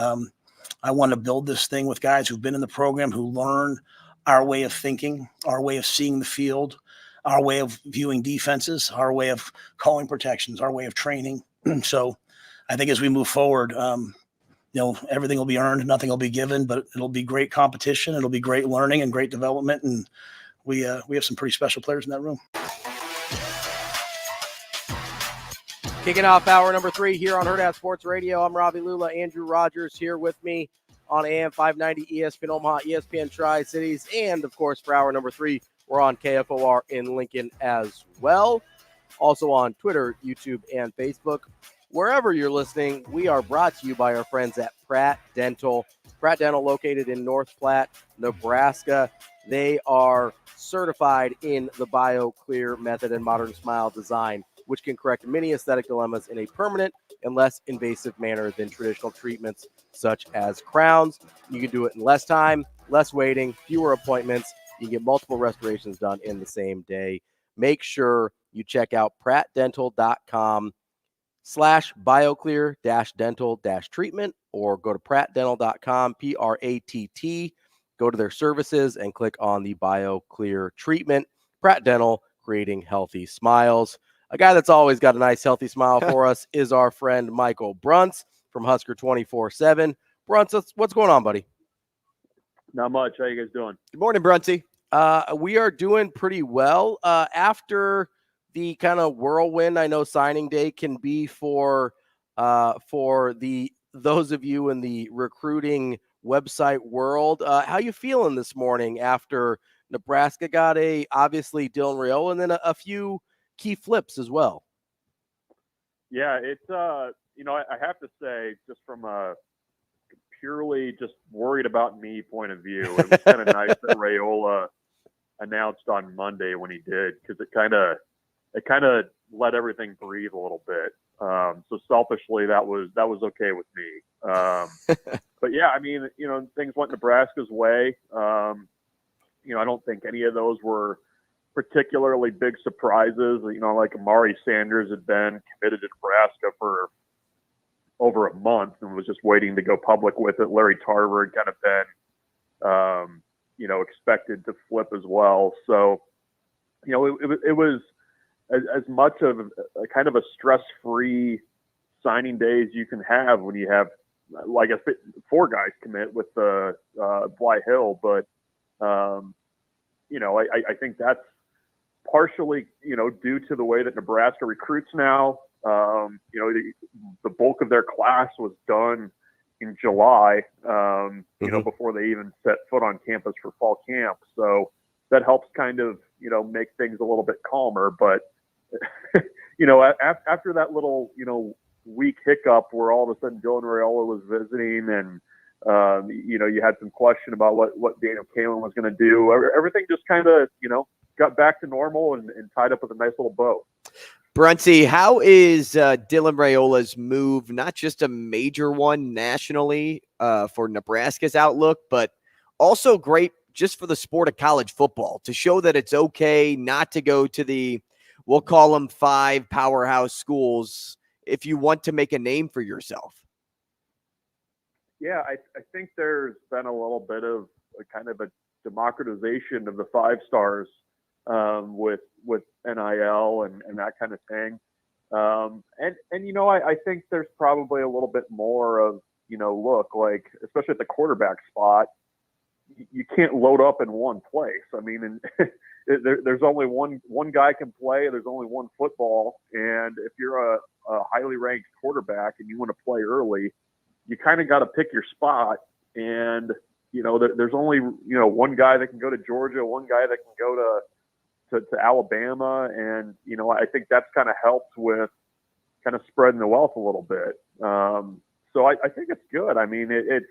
I want to build this thing with guys who've been in the program, who learn our way of thinking, our way of seeing the field, our way of viewing defenses, our way of calling protections, our way of training. So I think as we move forward, everything will be earned, nothing will be given, but it'll be great competition. It'll be great learning and great development. And we have some pretty special players in that room. Kicking off hour number 3 here on Hurrdat Sports Radio. I'm Ravi Lulla. Andrew Rogers here with me on AM 590, ESPN Omaha, ESPN Tri-Cities, and, of course, for hour number 3, we're on KFOR in Lincoln as well. Also on Twitter, YouTube, and Facebook. Wherever you're listening, we are brought to you by our friends at Pratt Dental. Pratt Dental, located in North Platte, Nebraska. They are certified in the BioClear method and modern smile design, which can correct many aesthetic dilemmas in a permanent and less invasive manner than traditional treatments such as crowns. You can do it in less time, less waiting, fewer appointments. You can get multiple restorations done in the same day. Make sure you check out prattdental.com/bioclear-dental-treatment or go to prattdental.com, PRATT, go to their services and click on the BioClear treatment. Pratt Dental, creating healthy smiles. A guy that's always got a nice, healthy smile for us is our friend Michael Bruntz. from Husker 24/7. Bruntz, what's going on, buddy? Not much. How you guys doing? Good morning, Bruntsy. We are doing pretty well. After the kind of whirlwind, I know signing day can be for those of you in the recruiting website world. How you feeling this morning after Nebraska got obviously Dylan Raiola and then a few key flips as well? Yeah, it's I have to say, just from a purely just worried about me point of view, it was kind of nice that Raiola announced on Monday when he did, because it kind of let everything breathe a little bit. So selfishly, that was okay with me. But yeah, I mean, things went Nebraska's way. I don't think any of those were particularly big surprises. Like Amari Sanders had been committed to Nebraska for over a month and was just waiting to go public with it. Larry Tarver had kind of been, expected to flip as well. So, it was as much of a kind of a stress-free signing day as you can have when you have, like, 4 guys commit with the Bly Hill. But, I think that's partially, due to the way that Nebraska recruits now. The bulk of their class was done in July, before they even set foot on campus for fall camp. So that helps kind of, make things a little bit calmer. But, after that little, week hiccup where all of a sudden Dylan Raiola was visiting and, you had some question about what Daniel Kalen was going to do. Everything just kind of, got back to normal and tied up with a nice little bow. Bruntsy, how is Dylan Raiola's move not just a major one nationally for Nebraska's outlook, but also great just for the sport of college football to show that it's okay not to go to we'll call them 5 powerhouse schools if you want to make a name for yourself? Yeah, I think there's been a little bit of a kind of a democratization of the 5 stars with NIL and that kind of thing. I think there's probably a little bit more of, look, like, especially at the quarterback spot, you can't load up in one place. I mean, and there's only one guy can play. There's only one football. And if you're a highly ranked quarterback and you want to play early, you kind of got to pick your spot. And, there's only, one guy that can go to Georgia, one guy that can go to Alabama. And, I think that's kind of helped with kind of spreading the wealth a little bit. So I think it's good. I mean, it's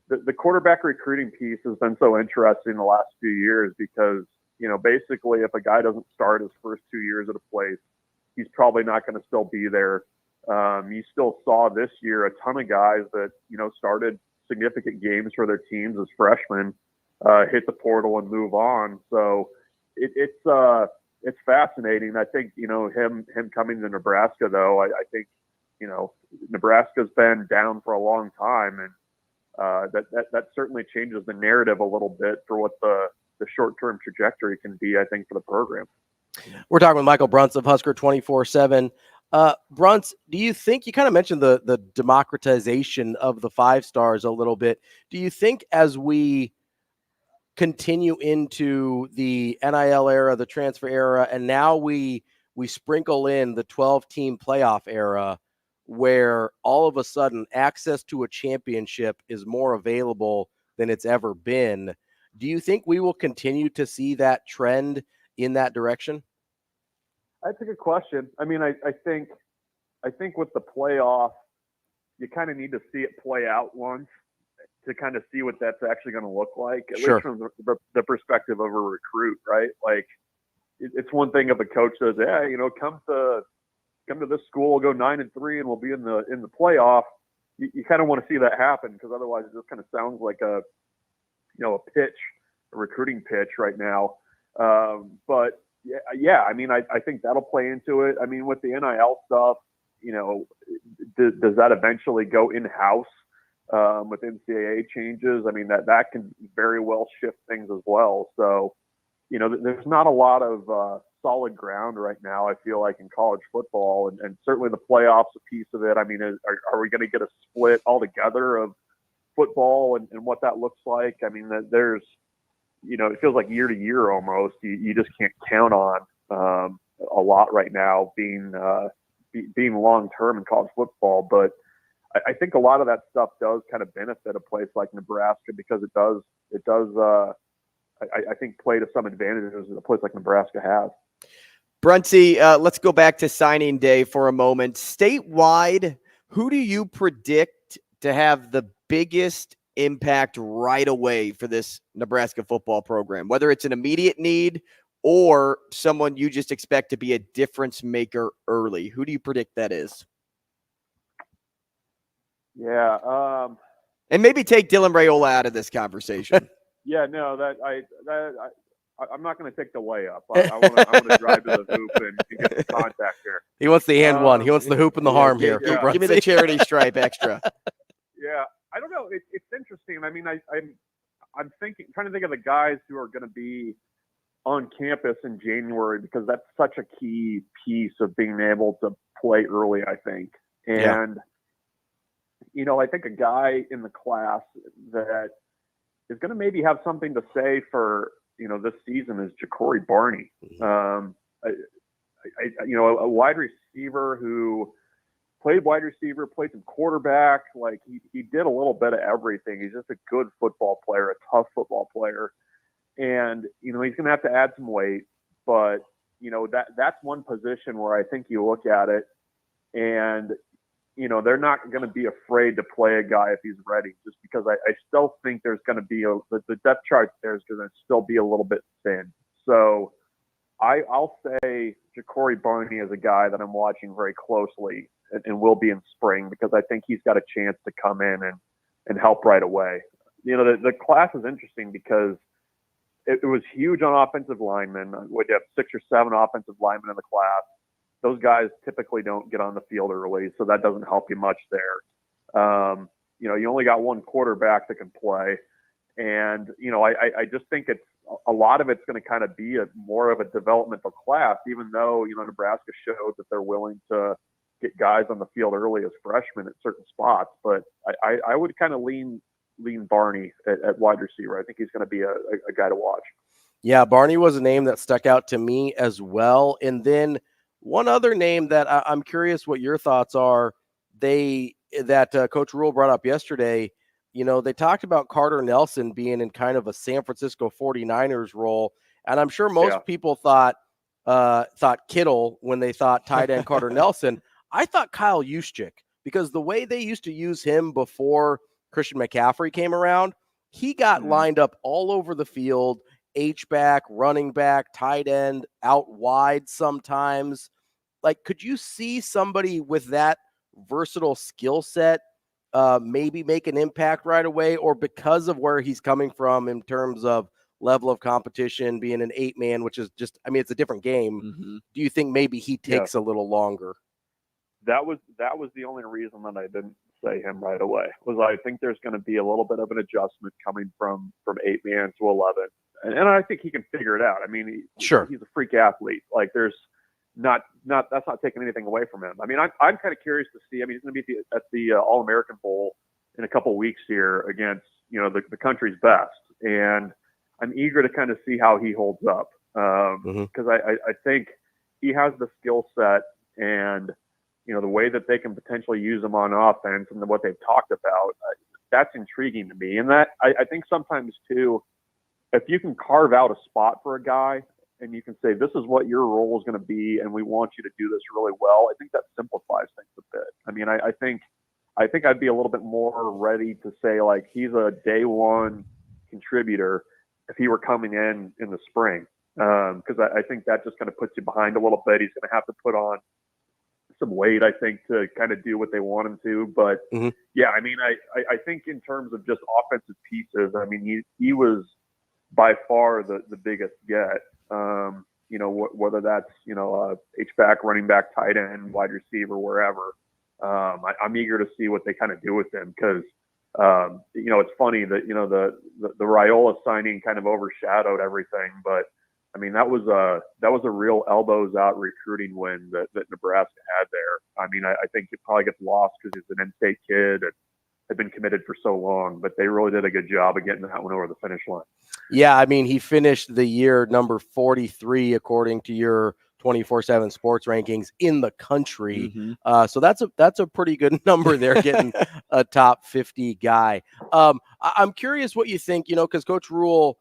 the quarterback recruiting piece has been so interesting the last few years because, basically if a guy doesn't start his first 2 years at a place, he's probably not going to still be there. You still saw this year a ton of guys that, started significant games for their teams as freshmen, hit the portal and move on. So it's fascinating. I think, him coming to Nebraska, though, I think, Nebraska's been down for a long time, and that certainly changes the narrative a little bit for what the short-term trajectory can be, I think, for the program. We're talking with Michael Bruntz of Husker 24/7. Bruntz, do you think, you kind of mentioned the democratization of the 5 stars a little bit. Do you think as we continue into the NIL era, the transfer era, and now we sprinkle in the 12-team playoff era, where all of a sudden access to a championship is more available than it's ever been, do you think we will continue to see that trend in that direction? That's a good question. I mean, I think with the playoff, you kind of need to see it play out once to kind of see what that's actually going to look like, at least from the perspective of a recruit, right? Like, it's one thing if a coach says, "Yeah, come to this school, we'll go 9-3, and we'll be in the playoff." You kind of want to see that happen, because otherwise it just kind of sounds like a recruiting pitch right now. But yeah, I mean, I think that'll play into it. I mean, with the NIL stuff, does that eventually go in-house with NCAA changes? I mean, that can very well shift things as well. So, there's not a lot of solid ground right now, I feel like, in college football, and certainly the playoffs a piece of it. I mean, are we going to get a split altogether of football and what that looks like? I mean, there's, it feels like year to year almost. You just can't count on a lot right now being long term in college football. But I think a lot of that stuff does kind of benefit a place like Nebraska, because it does I think play to some advantages that a place like Nebraska has. Bruntsy, let's go back to signing day for a moment. Statewide, who do you predict to have the biggest impact right away for this Nebraska football program, whether it's an immediate need or someone you just expect to be a difference maker early? Who do you predict that is? Yeah. And maybe take Dylan Raiola out of this conversation. Yeah, no, I'm not going to take the layup. I want to drive to the hoop and get some contact here. He wants the and one. He wants the hoop and the harm here. Yeah. Give me the charity stripe extra. Yeah, I don't know. It's interesting. I mean, I'm trying to think of the guys who are going to be on campus in January, because that's such a key piece of being able to play early, I think. And, I think a guy in the class that is going to maybe have something to say for, this season is Ja'Cory Barney. A wide receiver who played wide receiver, played some quarterback. Like he did a little bit of everything. He's just a good football player, a tough football player. And, he's going to have to add some weight, but that's one position where I think you look at it and, they're not going to be afraid to play a guy if he's ready, just because I still think there's going to be the depth chart there is going to still be a little bit thin. So I'll say Ja'Cory Barney is a guy that I'm watching very closely and will be in spring, because I think he's got a chance to come in and help right away. The class is interesting because it was huge on offensive linemen. We have 6 or 7 offensive linemen in the class. Those guys typically don't get on the field early, so that doesn't help you much there. You only got one quarterback that can play. And, I just think it's a lot of it's going to kind of be more of a developmental class, even though, Nebraska showed that they're willing to get guys on the field early as freshmen at certain spots. But I would kind of lean Barney at wide receiver. I think he's going to be a guy to watch. Yeah, Barney was a name that stuck out to me as well. And then one other name that I'm curious what your thoughts are, Coach Rhule brought up yesterday. They talked about Carter Nelson being in kind of a San Francisco 49ers role. And I'm sure most people thought Kittle when they thought tight end Carter Nelson. I thought Kyle Juszczyk, because the way they used to use him before Christian McCaffrey came around, he got lined up all over the field, H-back, running back, tight end, out wide sometimes. Like, could you see somebody with that versatile skill set maybe make an impact right away, or because of where he's coming from in terms of level of competition, being an 8-man, which is just, it's a different game. Mm-hmm. Do you think maybe he takes a little longer? That was the only reason that I didn't say him right away, was I think there's going to be a little bit of an adjustment coming from 8-man to 11. And I think he can figure it out. He's a freak athlete. Like there's that's not taking anything away from him. I'm kind of curious to see. He's going to be at the All-American Bowl in a couple of weeks here against, the country's best. And I'm eager to kind of see how he holds up. Because I think he has the skill set and, the way that they can potentially use him on offense and what they've talked about, that's intriguing to me. And that I think sometimes too, if you can carve out a spot for a guy and you can say, this is what your role is going to be, and we want you to do this really well, I think that simplifies things a bit. I think I'd be a little bit more ready to say, like, he's a day one contributor if he were coming in the spring. Because I think that just kind of puts you behind a little bit. He's going to have to put on some weight, I think, to kind of do what they want him to. But I think in terms of just offensive pieces, he was by far the biggest get. Whether that's H-back, running back, tight end, wide receiver, wherever. I'm eager to see what they kind of do with him, because it's funny that the Raiola signing kind of overshadowed everything, but I mean, that was a real elbows out recruiting win that Nebraska had there. I mean, I think it probably gets lost because he's an in-state kid and had been committed for so long, but they really did a good job of getting that one over the finish line. Yeah, I mean, he finished the year number 43 according to your 24/7 sports rankings in the country. So that's a pretty good number there, getting a top 50 guy. I'm curious what you think, because Coach Rhule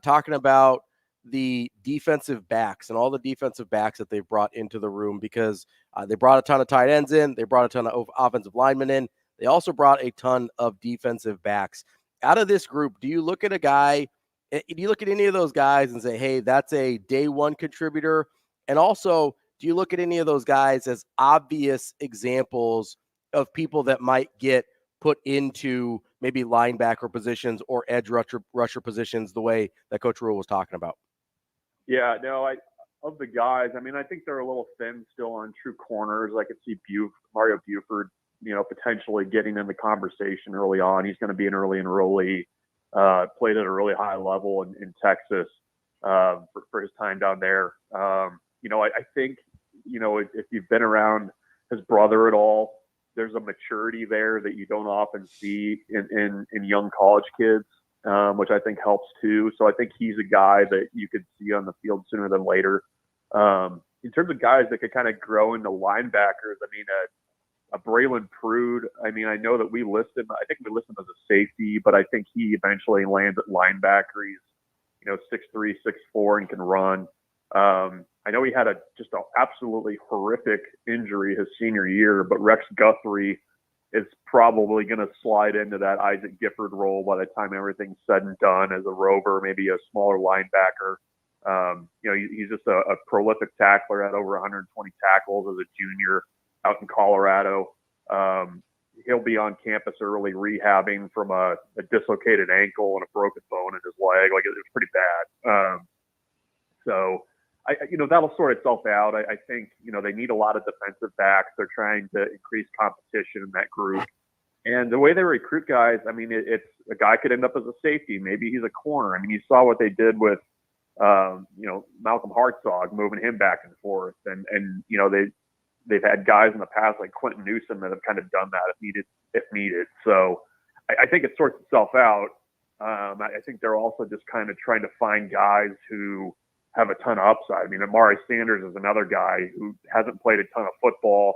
talking about the defensive backs and all the defensive backs that they've brought into the room, because they brought a ton of tight ends in, they brought a ton of offensive linemen in, they also brought a ton of defensive backs. Out of this group, do you look at any of those guys and say, hey, that's a day one contributor? And also, do you look at any of those guys as obvious examples of people that might get put into maybe linebacker positions or edge rusher positions the way that Coach Rhule was talking about? Yeah, no, of the guys, I mean, I think they're a little thin still on true corners. I could see Mario Buford, potentially getting in the conversation early on. He's going to be an early enrollee, played at a really high level in Texas for his time down there. I think, if you've been around his brother at all, there's a maturity there that you don't often see in young college kids, which I think helps too. So I think he's a guy that you could see on the field sooner than later. In terms of guys that could kind of grow into linebackers, I mean, a Braylon Prude, I mean, I know that we list him as a safety, but I think he eventually lands at linebacker. He's, 6'3", 6'4", and can run. I know he had just an absolutely horrific injury his senior year, but Rex Guthrie is probably going to slide into that Isaac Gifford role by the time everything's said and done as a rover, maybe a smaller linebacker. He's just a prolific tackler, had over 120 tackles as a junior out in Colorado. He'll be on campus early rehabbing from a dislocated ankle and a broken bone in his leg. Like, it was pretty bad. So that'll sort itself out. I think, they need a lot of defensive backs. They're trying to increase competition in that group. And the way they recruit guys, I mean, it's a guy could end up as a safety. Maybe he's a corner. I mean, you saw what they did with, Malcolm Hartzog, moving him back and forth. And they've had guys in the past like Quentin Newsom that have kind of done that if needed. So I think it sorts itself out. I think they're also just kind of trying to find guys who have a ton of upside. I mean, Amari Sanders is another guy who hasn't played a ton of football,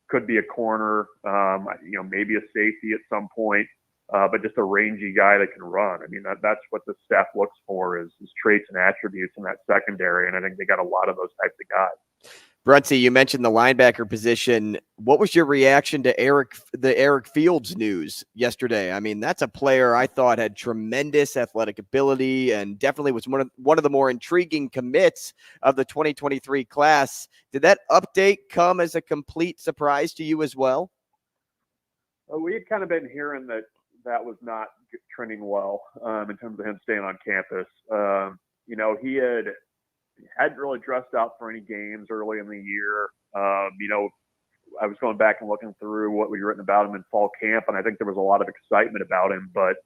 could be a corner, maybe a safety at some point, but just a rangy guy that can run. I mean, that's what the staff looks for is traits and attributes in that secondary, and I think they got a lot of those types of guys. Bruntz, you mentioned the linebacker position. What was your reaction to the Eric Fields news yesterday? I mean, that's a player I thought had tremendous athletic ability and definitely was one of the more intriguing commits of the 2023 class. Did that update come as a complete surprise to you as well? We had kind of been hearing that was not trending well in terms of him staying on campus. He hadn't really dressed out for any games early in the year. I was going back and looking through what we'd written about him in fall camp, and I think there was a lot of excitement about him, but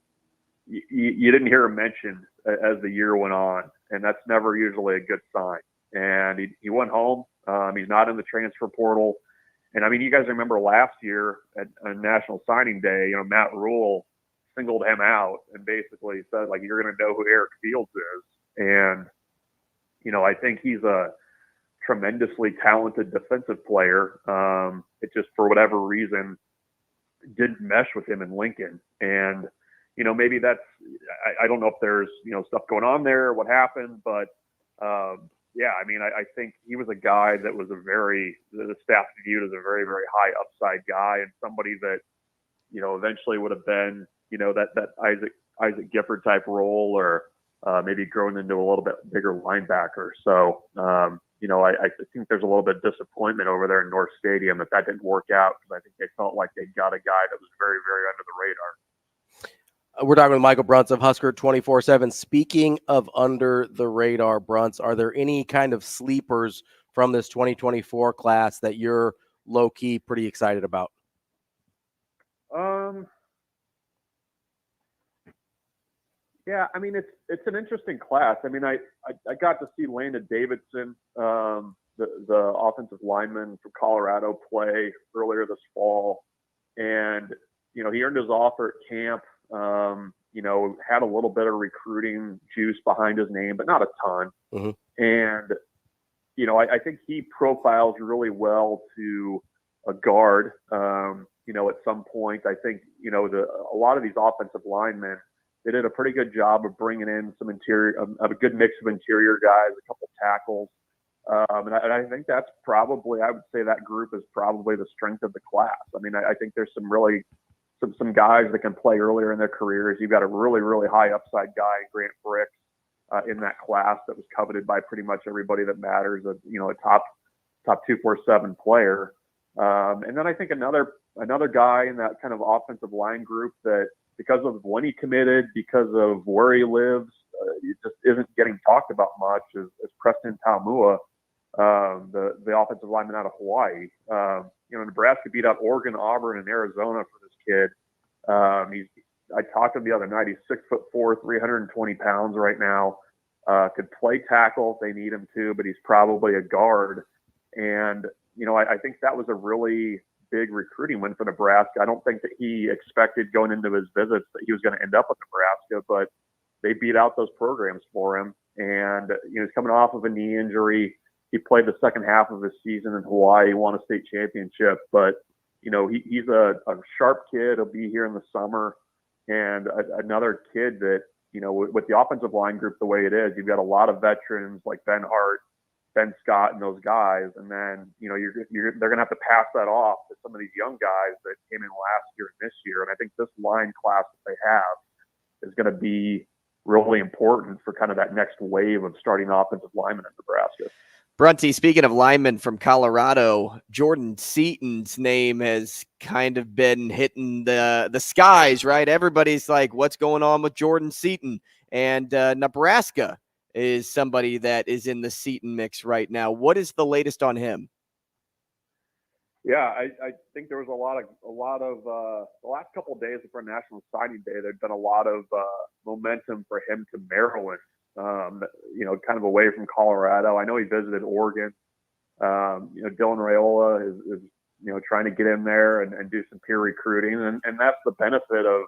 you didn't hear him mentioned as the year went on, and that's never usually a good sign. And he went home. He's not in the transfer portal. And I mean, you guys remember last year on National Signing Day, Matt Rhule singled him out and basically said, like, you're going to know who Eric Fields is. And I think he's a tremendously talented defensive player. It just, for whatever reason, didn't mesh with him in Lincoln. And, maybe that's, I don't know if there's, stuff going on there, what happened, but yeah, I mean, I think he was a guy that was the staff viewed as a very, very high upside guy and somebody that, eventually would have been, that Isaac Gifford type role or, maybe growing into a little bit bigger linebacker. So, I think there's a little bit of disappointment over there in North Stadium that didn't work out because I think they felt like they got a guy that was very, very under the radar. We're talking with Michael Bruntz of Husker 24/7. Speaking of under the radar, Bruntz, are there any kind of sleepers from this 2024 class that you're low-key pretty excited about? Yeah, I mean it's an interesting class. I mean I got to see Landon Davidson, the offensive lineman from Colorado, play earlier this fall, and he earned his offer at camp. Had a little bit of recruiting juice behind his name, but not a ton. Mm-hmm. And I think he profiles really well to a guard. At some point, I think a lot of these offensive linemen, they did a pretty good job of bringing in some interior, of a good mix of interior guys, a couple tackles. And I think that's probably, I would say that group is probably the strength of the class. I mean, I think there's some guys that can play earlier in their careers. You've got a really, really high upside guy, Grant Bricks, in that class that was coveted by pretty much everybody that matters, a top 247 player. And then I think another guy in that kind of offensive line group that, because of when he committed, because of where he lives, it just isn't getting talked about much, is Preston Taumua, the offensive lineman out of Hawaii. Nebraska beat out Oregon, Auburn, and Arizona for this kid. I talked to him the other night. He's 6'4", 320 pounds right now. Could play tackle if they need him to, but he's probably a guard. And I think that was a really big recruiting win for Nebraska. I don't think that he expected going into his visits that he was going to end up with Nebraska, but they beat out those programs for him. And he's coming off of a knee injury. He played the second half of his season in Hawaii, won a state championship, but he's a sharp kid. He'll be here in the summer, and another kid that with the offensive line group the way it is, you've got a lot of veterans like Ben Hart, Ben Scott, and those guys, and then they're gonna have to pass that off to some of these young guys that came in last year and this year. And I think this line class that they have is going to be really important for kind of that next wave of starting offensive linemen in Nebraska. Bruntz, speaking of linemen from Colorado, Jordan Seaton's name has kind of been hitting the skies, right? Everybody's like, what's going on with Jordan Seaton? And Nebraska is somebody that is in the Seaton mix right now. What is the latest on him? Yeah, I think there was a lot of the last couple of days before National Signing Day, there'd been a lot of momentum for him to Maryland. Kind of away from Colorado. I know he visited Oregon. Dylan Raiola is trying to get in there and do some peer recruiting. And that's the benefit of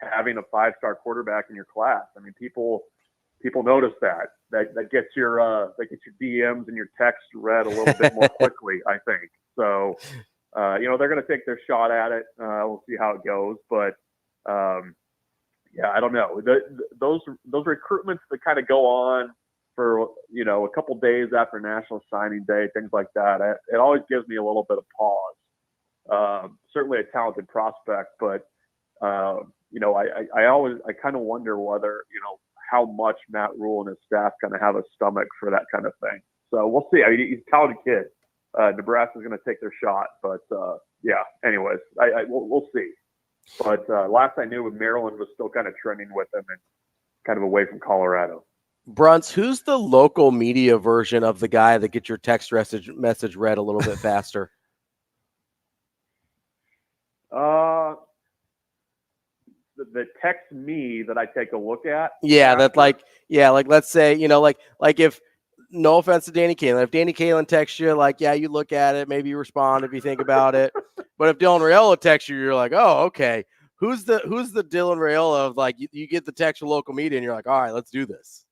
having a 5-star quarterback in your class. I mean, people notice that gets your DMs and your texts read a little bit more quickly, I think. So, they're going to take their shot at it. We'll see how it goes. But, yeah, I don't know. Those recruitments that kind of go on for, a couple days after National Signing Day, things like that, it always gives me a little bit of pause. Certainly a talented prospect, but, I kind of wonder whether, how much Matt Rhule and his staff kind of have a stomach for that kind of thing. So we'll see. I mean, he's a talented kid. Nebraska's going to take their shot, but yeah. Anyways, we'll see. But last I knew, Maryland was still kind of trending with him and kind of away from Colorado. Bruntz, who's the local media version of the guy that gets your text message read a little bit faster? That text me that I take a look at. Yeah, after. Let's say, if, no offense to Danny Kaelin, if Danny Kaelin texts you, you look at it, maybe you respond if you think about it. But if Dylan Raiola texts you, you're like, oh, okay. Who's the Dylan Raiola of you get the text from local media and you're like, all right, let's do this?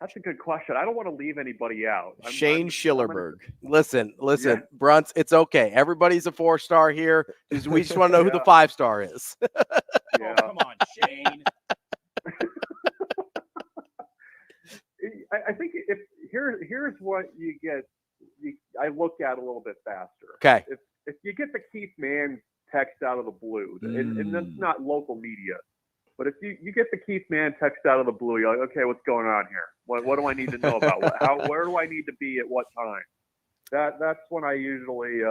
That's a good question. I don't want to leave anybody out. Shane Schillerberg. Listen, yeah. Bruntz, it's okay. Everybody's a 4-star here. We just want to know who the 5-star is. Yeah. Oh, come on, Shane. I think here's what you get. I look at a little bit faster. Okay. If you get the Keith Mann text out of the blue, and that's not local media, but if you get the Keith Mann text out of the blue, you're like, okay, what's going on here? What do I need to know about? Where do I need to be at what time? That's when I usually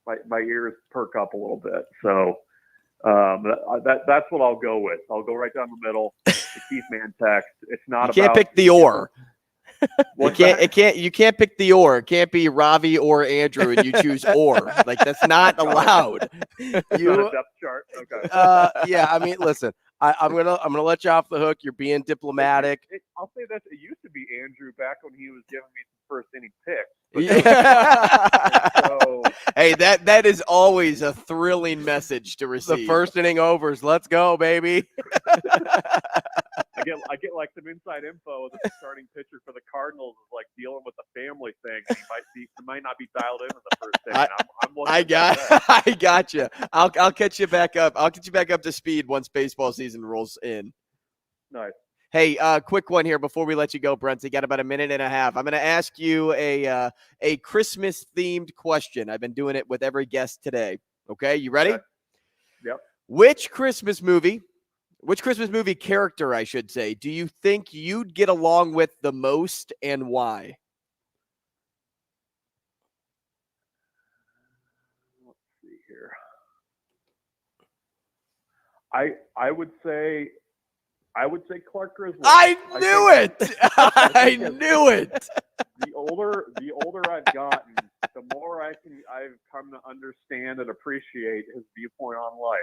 my ears perk up a little bit. So that's what I'll go with. I'll go right down the middle. The Keith Mann text. It's not. You can't pick the or. You can't pick the or. It can't be Ravi or Andrew and you choose or. That's not allowed. You on a depth chart. Okay. Yeah, I mean, listen, I'm gonna let you off the hook. You're being diplomatic. I'll say this: it used to be Andrew back when he was giving me some first inning picks. So, Hey, that is always a thrilling message to receive. The first inning overs. Let's go, baby. I get like some inside info that the starting pitcher for the Cardinals is like dealing with the family thing. He might not be dialed in the first inning. I got you. I'll catch you back up. I'll get you back up to speed once baseball season rolls in. Nice. Hey, quick one here before we let you go, Bruntz. You got about a minute and a half. I'm going to ask you a Christmas-themed question. I've been doing it with every guest today. Okay, you ready? Okay. Yep. Which Christmas movie character, I should say, do you think you'd get along with the most and why? Let's see here. I would say Clark Griswold. I knew it. I knew it. The older I've gotten, the more I've come to understand and appreciate his viewpoint on life.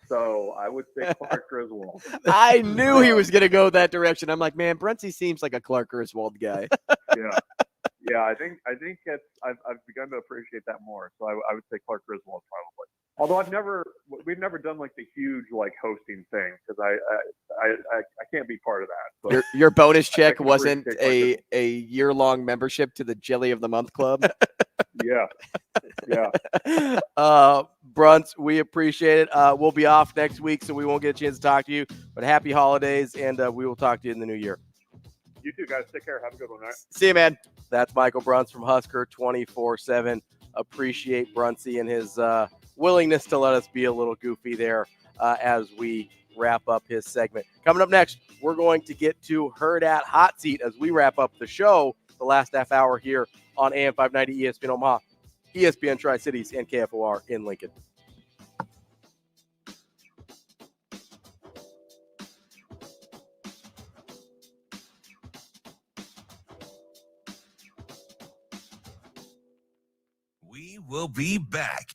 So I would say Clark Griswold. I knew he was going to go that direction. I'm like, man, Bruntz seems like a Clark Griswold guy. Yeah. I think I've begun to appreciate that more. So I would say Clark Griswold probably. Although we've never done like the huge like hosting thing because I can't be part of that. But your bonus check wasn't a year-long membership to the Jelly of the Month Club. Yeah. Bruntz, we appreciate it. We'll be off next week, so we won't get a chance to talk to you. But happy holidays, and we will talk to you in the new year. You too, guys. Take care. Have a good one. All right? See you, man. That's Michael Bruntz from Husker 24/7. Appreciate Bruntsy and his willingness to let us be a little goofy there as we wrap up his segment. Coming up next, we're going to get to Hurrdat Hot Seat as we wrap up the show, the last half hour here on AM 590 ESPN Omaha, ESPN Tri-Cities, and KFOR in Lincoln. We will be back.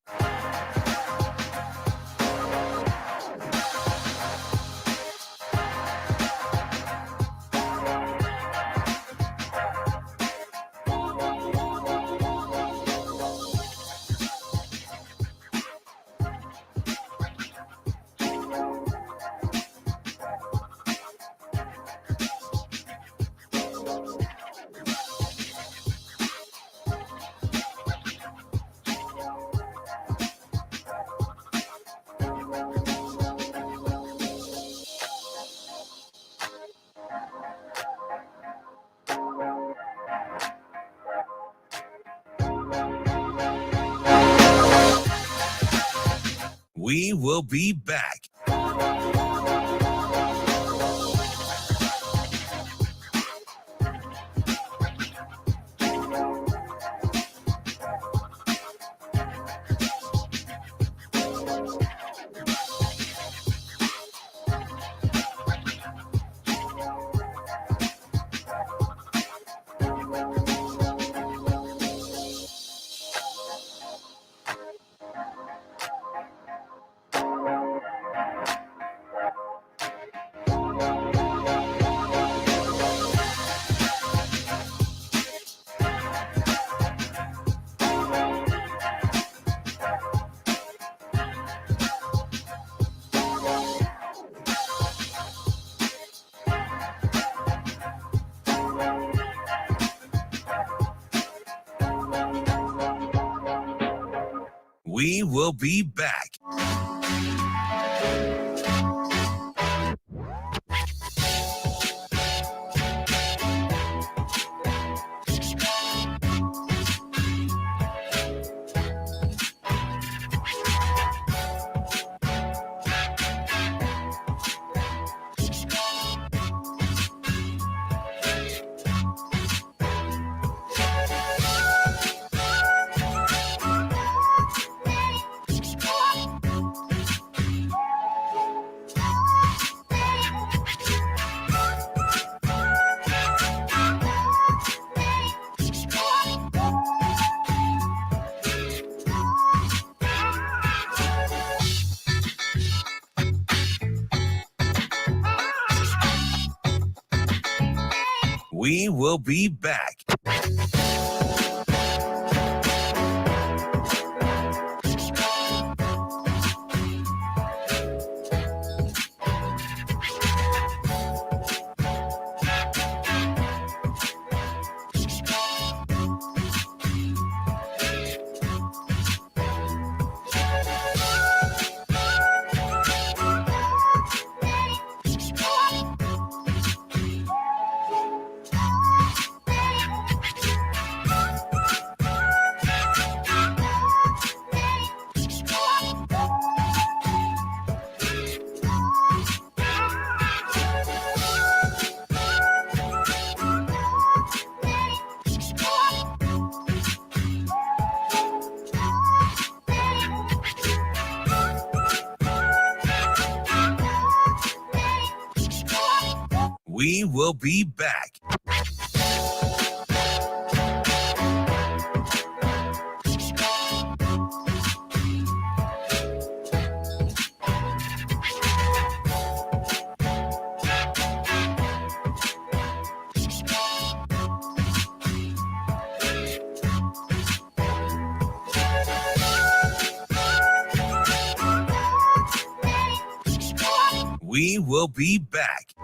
We will be back. We will be back. We will be back. We will be back. We will be back.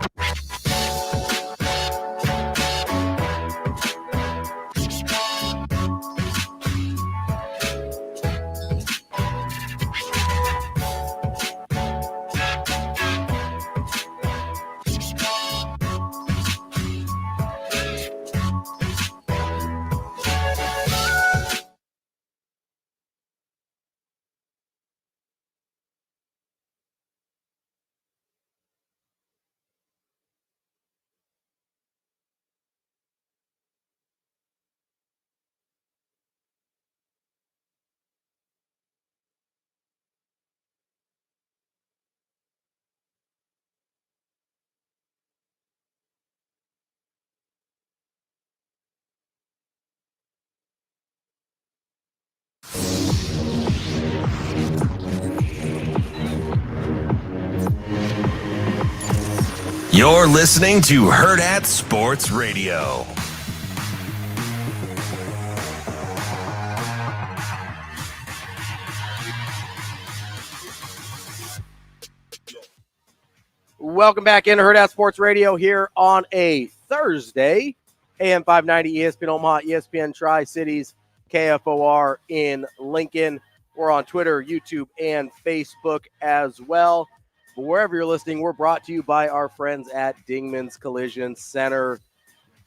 You're listening to Hurrdat Sports Radio. Welcome back into Hurrdat Sports Radio here on a Thursday. AM 590 ESPN Omaha, ESPN Tri-Cities, KFOR in Lincoln. We're on Twitter, YouTube, and Facebook as well. But wherever you're listening, we're brought to you by our friends at Dingman's Collision Center.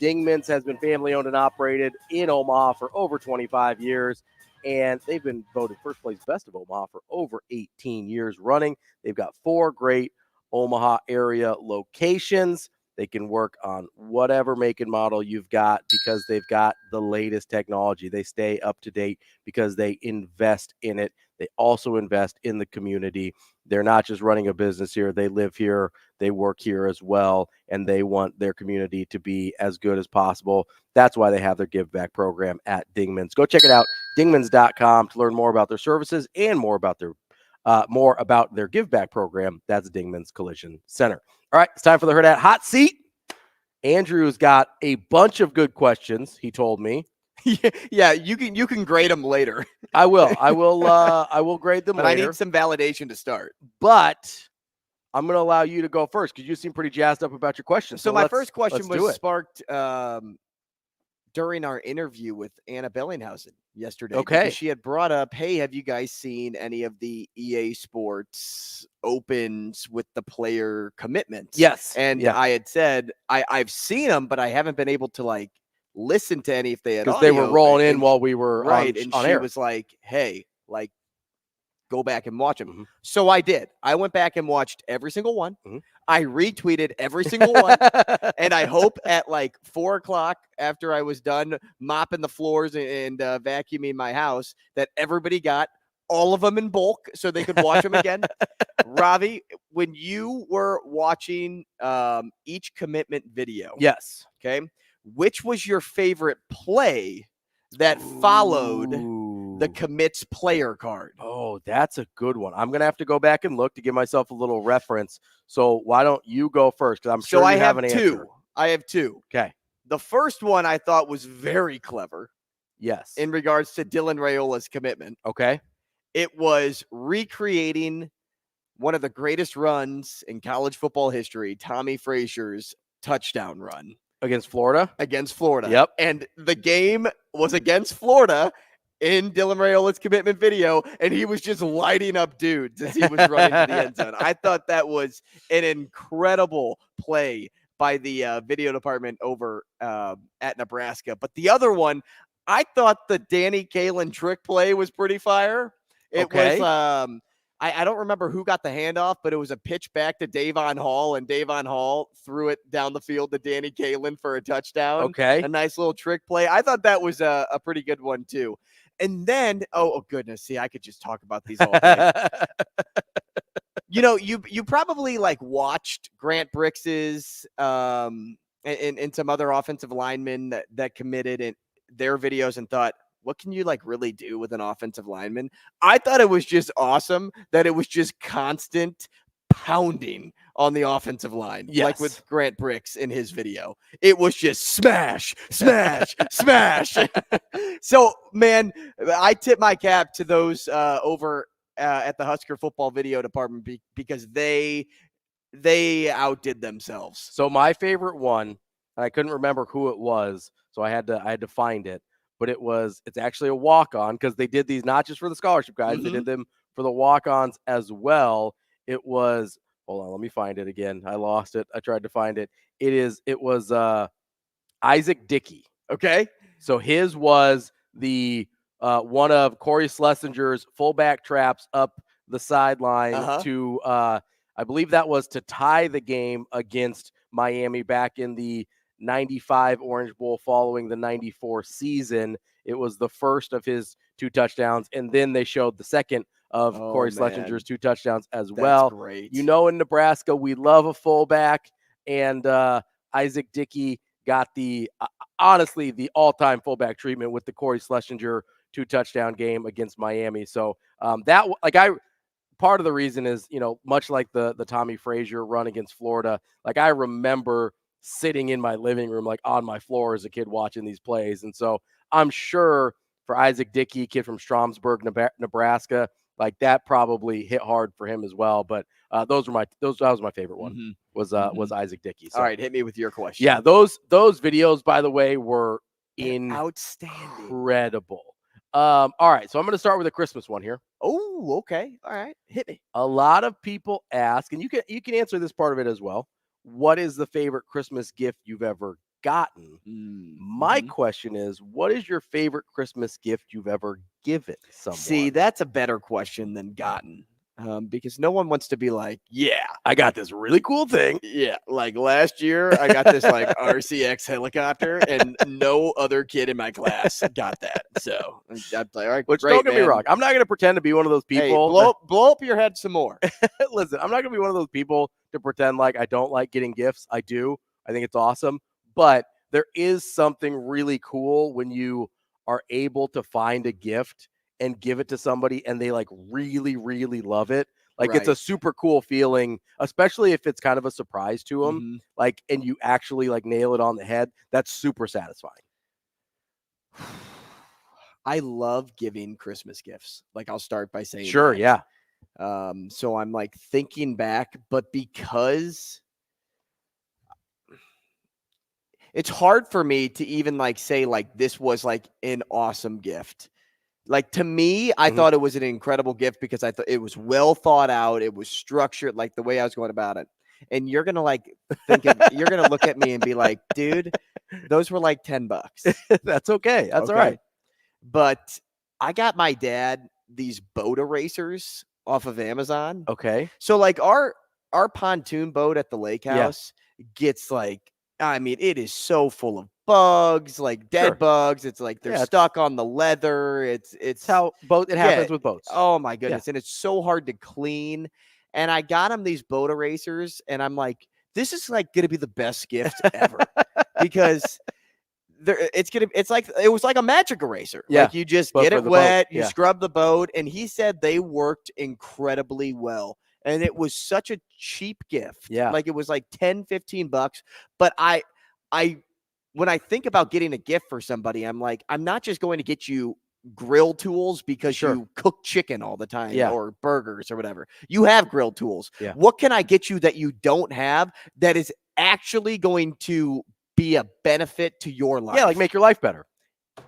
Dingman's has been family-owned and operated in Omaha for over 25 years, and they've been voted first place best of Omaha for over 18 years running. They've got 4 great Omaha area locations. They can work on whatever make and model you've got because they've got the latest technology. They stay up to date because they invest in it. They also invest in the community. They're not just running a business here. They live here. They work here as well, and they want their community to be as good as possible. That's why they have their Give Back program at Dingman's. Go check it out, dingmans.com, to learn more about their services and more about their Give Back program. That's Dingman's Collision Center. All right, it's time for the Hurrdat Hot Seat. Andrew's got a bunch of good questions, he told me. Yeah, you can grade them later. I will grade them but later. I need some validation to start. But I'm going to allow you to go first because you seem pretty jazzed up about your questions. So my first question was sparked during our interview with Anna Bellinghausen yesterday. Okay. Because she had brought up, hey, have you guys seen any of the EA Sports opens with the player commitments? Yes. And I had said, I've seen them, but I haven't been able to listen to any if they had because they were rolling in while we were right. on And on she air. was like, hey, go back and watch them. Mm-hmm. So I did. I went back and watched every single one. Mm-hmm. I retweeted every single one. And I hope at 4:00 after I was done mopping the floors and vacuuming my house that everybody got all of them in bulk so they could watch them again. Ravi, when you were watching each commitment video, Yes. okay, which was your favorite play that followed the commits player card? Oh, that's a good one. I'm going to have to go back and look to give myself a little reference. So why don't you go first? Because I'm sure I you have an two. answer. I have two. Okay. The first one I thought was very clever. Yes. In regards to Dylan Raiola's commitment. Okay. It was recreating one of the greatest runs in college football history, Tommy Frazier's touchdown run. Against Florida? Against Florida. Yep. And the game was against Florida in Dylan Raiola's commitment video, and he was just lighting up dudes as he was running to the end zone. I thought that was an incredible play by the video department over at Nebraska. But the other one, I thought the Danny Kaelin trick play was pretty fire. It was I don't remember who got the handoff, but it was a pitch back to Davon Hall, and Davon Hall threw it down the field to Danny Kaelin for a touchdown. Okay. A nice little trick play. I thought that was a pretty good one, too. And then, oh goodness, see, I could just talk about these all day. You know, you probably like watched Grant Bricks's and some other offensive linemen that committed in their videos and thought, what can you like really do with an offensive lineman? I thought it was just awesome that it was just constant pounding on the offensive line. Yes. Like with Grant Bricks in his video. It was just smash, smash, smash. So, man, I tip my cap to those over at the Husker football video department because they outdid themselves. So my favorite one, and I couldn't remember who it was, so I had to find it. But it's actually a walk-on because they did these not just for the scholarship guys, they did them for the walk-ons as well. It was, hold on, let me find it again. I lost it. I tried to find it. It was Isaac Dickey. Okay. So his was the one of Corey Schlesinger's fullback traps up the sideline to I believe that was to tie the game against Miami back in the 95 Orange Bowl following the 94 season. It was the first of his 2 touchdowns, and then they showed the second of Corey Schlesinger's 2 touchdowns as well. Great. You know, in Nebraska, we love a fullback, and Isaac Dickey got the honestly the all-time fullback treatment with the Corey Schlesinger 2 touchdown game against Miami. So part of the reason is, you know, much like the Tommy Frazier run against Florida, like I remember sitting in my living room, like on my floor as a kid watching these plays. And so I'm sure for Isaac Dickey, kid from Stromsburg, Nebraska, like that probably hit hard for him as well. But that was my favorite one was Isaac Dickey. So, all right. Hit me with your question. Yeah. Those videos, by the way, were outstanding. Incredible. All right. So I'm going to start with a Christmas one here. Oh, okay. All right. Hit me. A lot of people ask, and you can answer this part of it as well. What is the favorite Christmas gift you've ever gotten? My question is, what is your favorite Christmas gift you've ever given someone? See, that's a better question than gotten. Because no one wants to be like, yeah, I got this really cool thing. Yeah, like last year, I got this like RCX helicopter, and no other kid in my class got that. So I'm like, all right, which great, don't get me wrong, I'm not going to pretend to be one of those people. Hey, blow up your head some more. Listen, I'm not going to be one of those people to pretend like I don't like getting gifts. I do. I think it's awesome. But there is something really cool when you are able to find a gift and give it to somebody and they like really, really love it. Like It's a super cool feeling, especially if it's kind of a surprise to them. Like, and you actually like nail it on the head. That's super satisfying. I love giving Christmas gifts. Like I'll start by saying, sure. that. Yeah. So I'm like thinking back, but because it's hard for me to even like say like this was like an awesome gift. Like to me, I thought it was an incredible gift because I thought it was well thought out. It was structured like the way I was going about it. And you're going to like you're going to look at me and be like, dude, those were like $10. That's okay. That's all right. But I got my dad these boat erasers off of Amazon. Okay. So like our pontoon boat at the lake house gets like, I mean, it is so full of bugs, like dead bugs. It's like they're stuck on the leather. It's how it happens with boats. Oh my goodness. And it's so hard to clean. And I got him these boat erasers and I'm like, this is like going to be the best gift ever because it was like a magic eraser. Yeah. Like you just get it wet, you scrub the boat. And he said they worked incredibly well. And it was such a cheap gift. Yeah. Like it was like $10, $15. But I when I think about getting a gift for somebody, I'm like, I'm not just going to get you grill tools because you cook chicken all the time or burgers or whatever. You have grill tools. Yeah. What can I get you that you don't have that is actually going to be a benefit to your life? Yeah, like make your life better.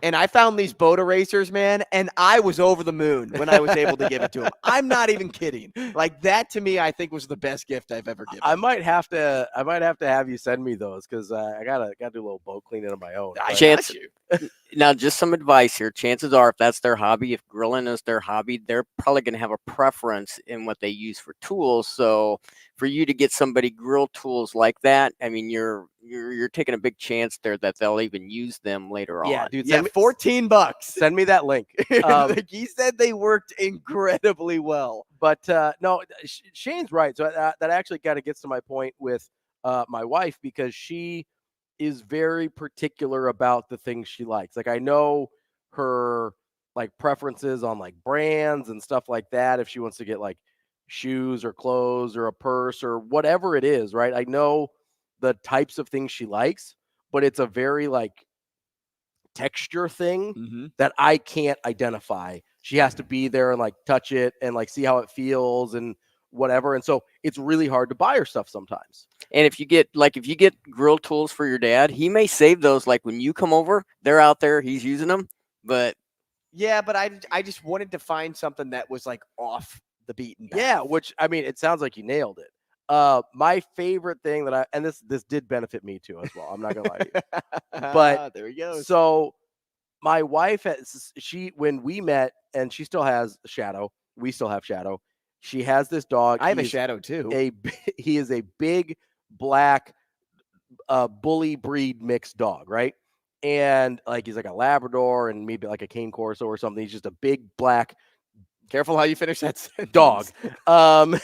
And I found these boat erasers, man, and I was over the moon when I was able to give it to him. I'm not even kidding. Like, that to me, I think was the best gift I've ever given. I might have to have you send me those because I gotta do a little boat cleaning of my own. Now, just some advice here. Chances are, if that's their hobby, if grilling is their hobby, they're probably going to have a preference in what they use for tools. So for you to get somebody grill tools like that, I mean, you're taking a big chance there that they'll even use them later on. Yeah, dude. Yeah, $14. Send me that link. Like he said, they worked incredibly well. But no, Shane's right. So that actually kind of gets to my point with my wife, because she is very particular about the things she likes. Like, I know her like preferences on like brands and stuff like that. If she wants to get like shoes or clothes or a purse or whatever it is, right? I know the types of things she likes, but it's a very like texture thing that I can't identify. She has to be there and like touch it and like see how it feels and whatever. And so it's really hard to buy her stuff sometimes. And if you get grill tools for your dad, he may save those. Like when you come over, they're out there, he's using them. But yeah, but I just wanted to find something that was like off the beaten path. Yeah, which I mean, it sounds like you nailed it. My favorite thing that this did benefit me too as well. I'm not gonna lie to you. But there we go. So my wife when we met, and she still has Shadow. We still have Shadow. She has this dog. I have a Shadow too. He is a big black bully breed mixed dog, right? And like he's like a Labrador and maybe like a Cane Corso or something. He's just a big black. Careful how you finish that sentence. Dog.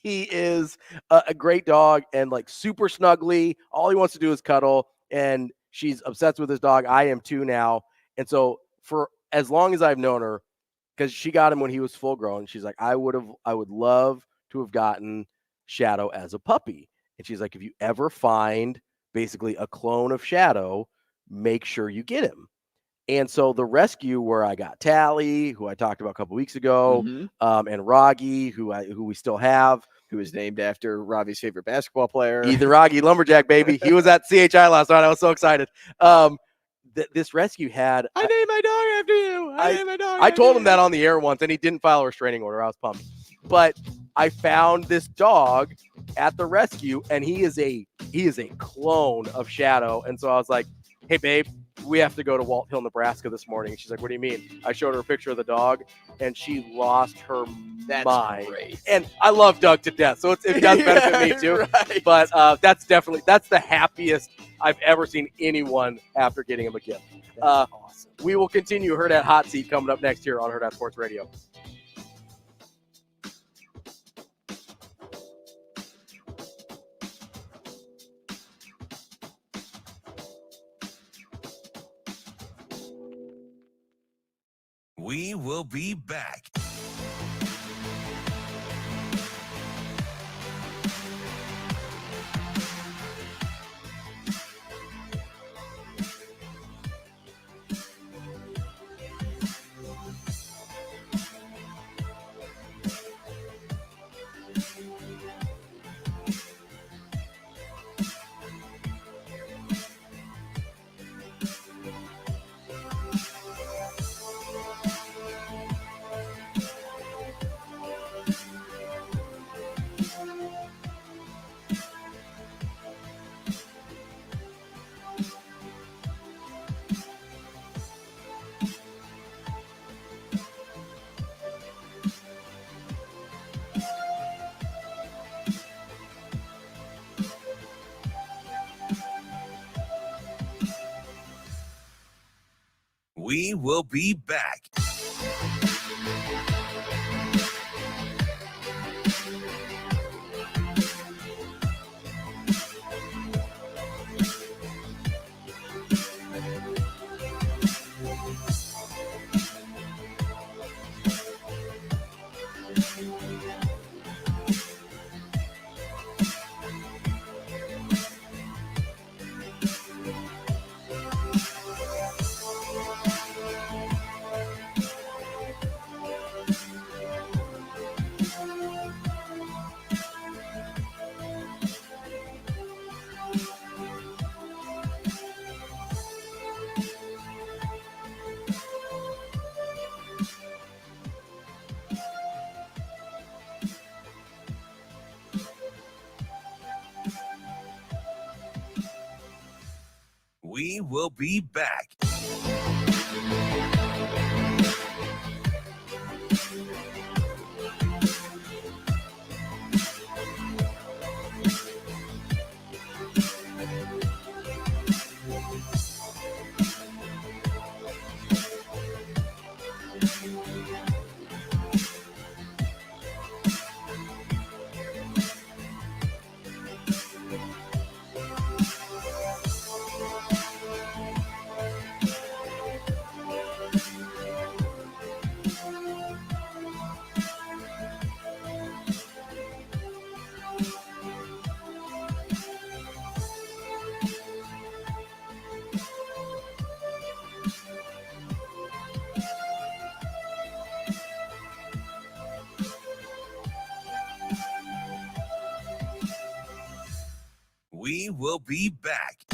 He is a great dog and like super snuggly. All he wants to do is cuddle, and she's obsessed with his dog. I am too now. And so for as long as I've known her, because she got him when he was full grown, she's like, I would love to have gotten Shadow as a puppy. And she's like, if you ever find basically a clone of Shadow, make sure you get him. And so the rescue where I got Tally, who I talked about a couple weeks ago, and Raggy, who we still have, who is named after Ravi's favorite basketball player. Ethan Raggy, Lumberjack, baby. He was at CHI last night. I was so excited. This rescue had. I named my dog after you. I told him that on the air once, and he didn't file a restraining order. I was pumped. But I found this dog at the rescue, and he is a clone of Shadow. And so I was like, hey, babe, we have to go to Walt Hill, Nebraska this morning. She's like, what do you mean? I showed her a picture of the dog, and she lost her mind. Great. And I love Doug to death, so it does benefit me too. Right. But that's the happiest I've ever seen anyone after getting him a gift. Awesome. We will continue Hurrdat Hot Seat coming up next here on Hurrdat Sports Radio. We will be back. We will be back. We will be back. We will be back.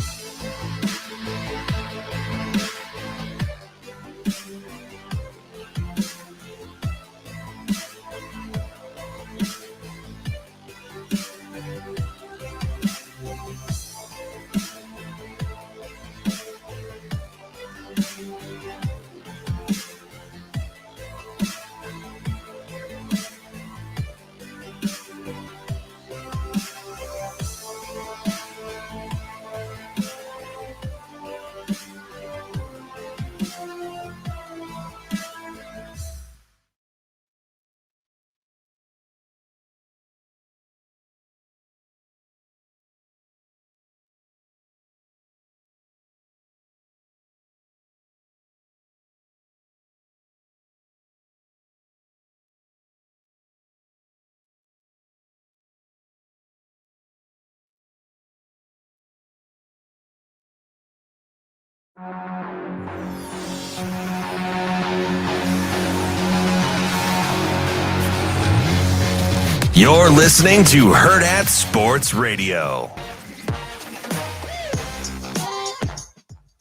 You're listening to Hurrdat Sports Radio.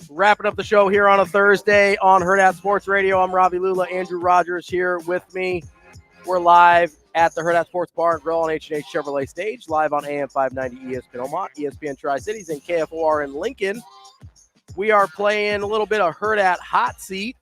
Wrapping up the show here on a Thursday on Hurrdat Sports Radio. I'm Ravi Lulla. Andrew Rogers here with me. We're live at the Hurrdat Sports Bar and Grill on H&H Chevrolet Stage, live on AM 590 ESPN Omaha, ESPN Tri-Cities, and KFOR in Lincoln. We are playing a little bit of Hurrdat Hot Seat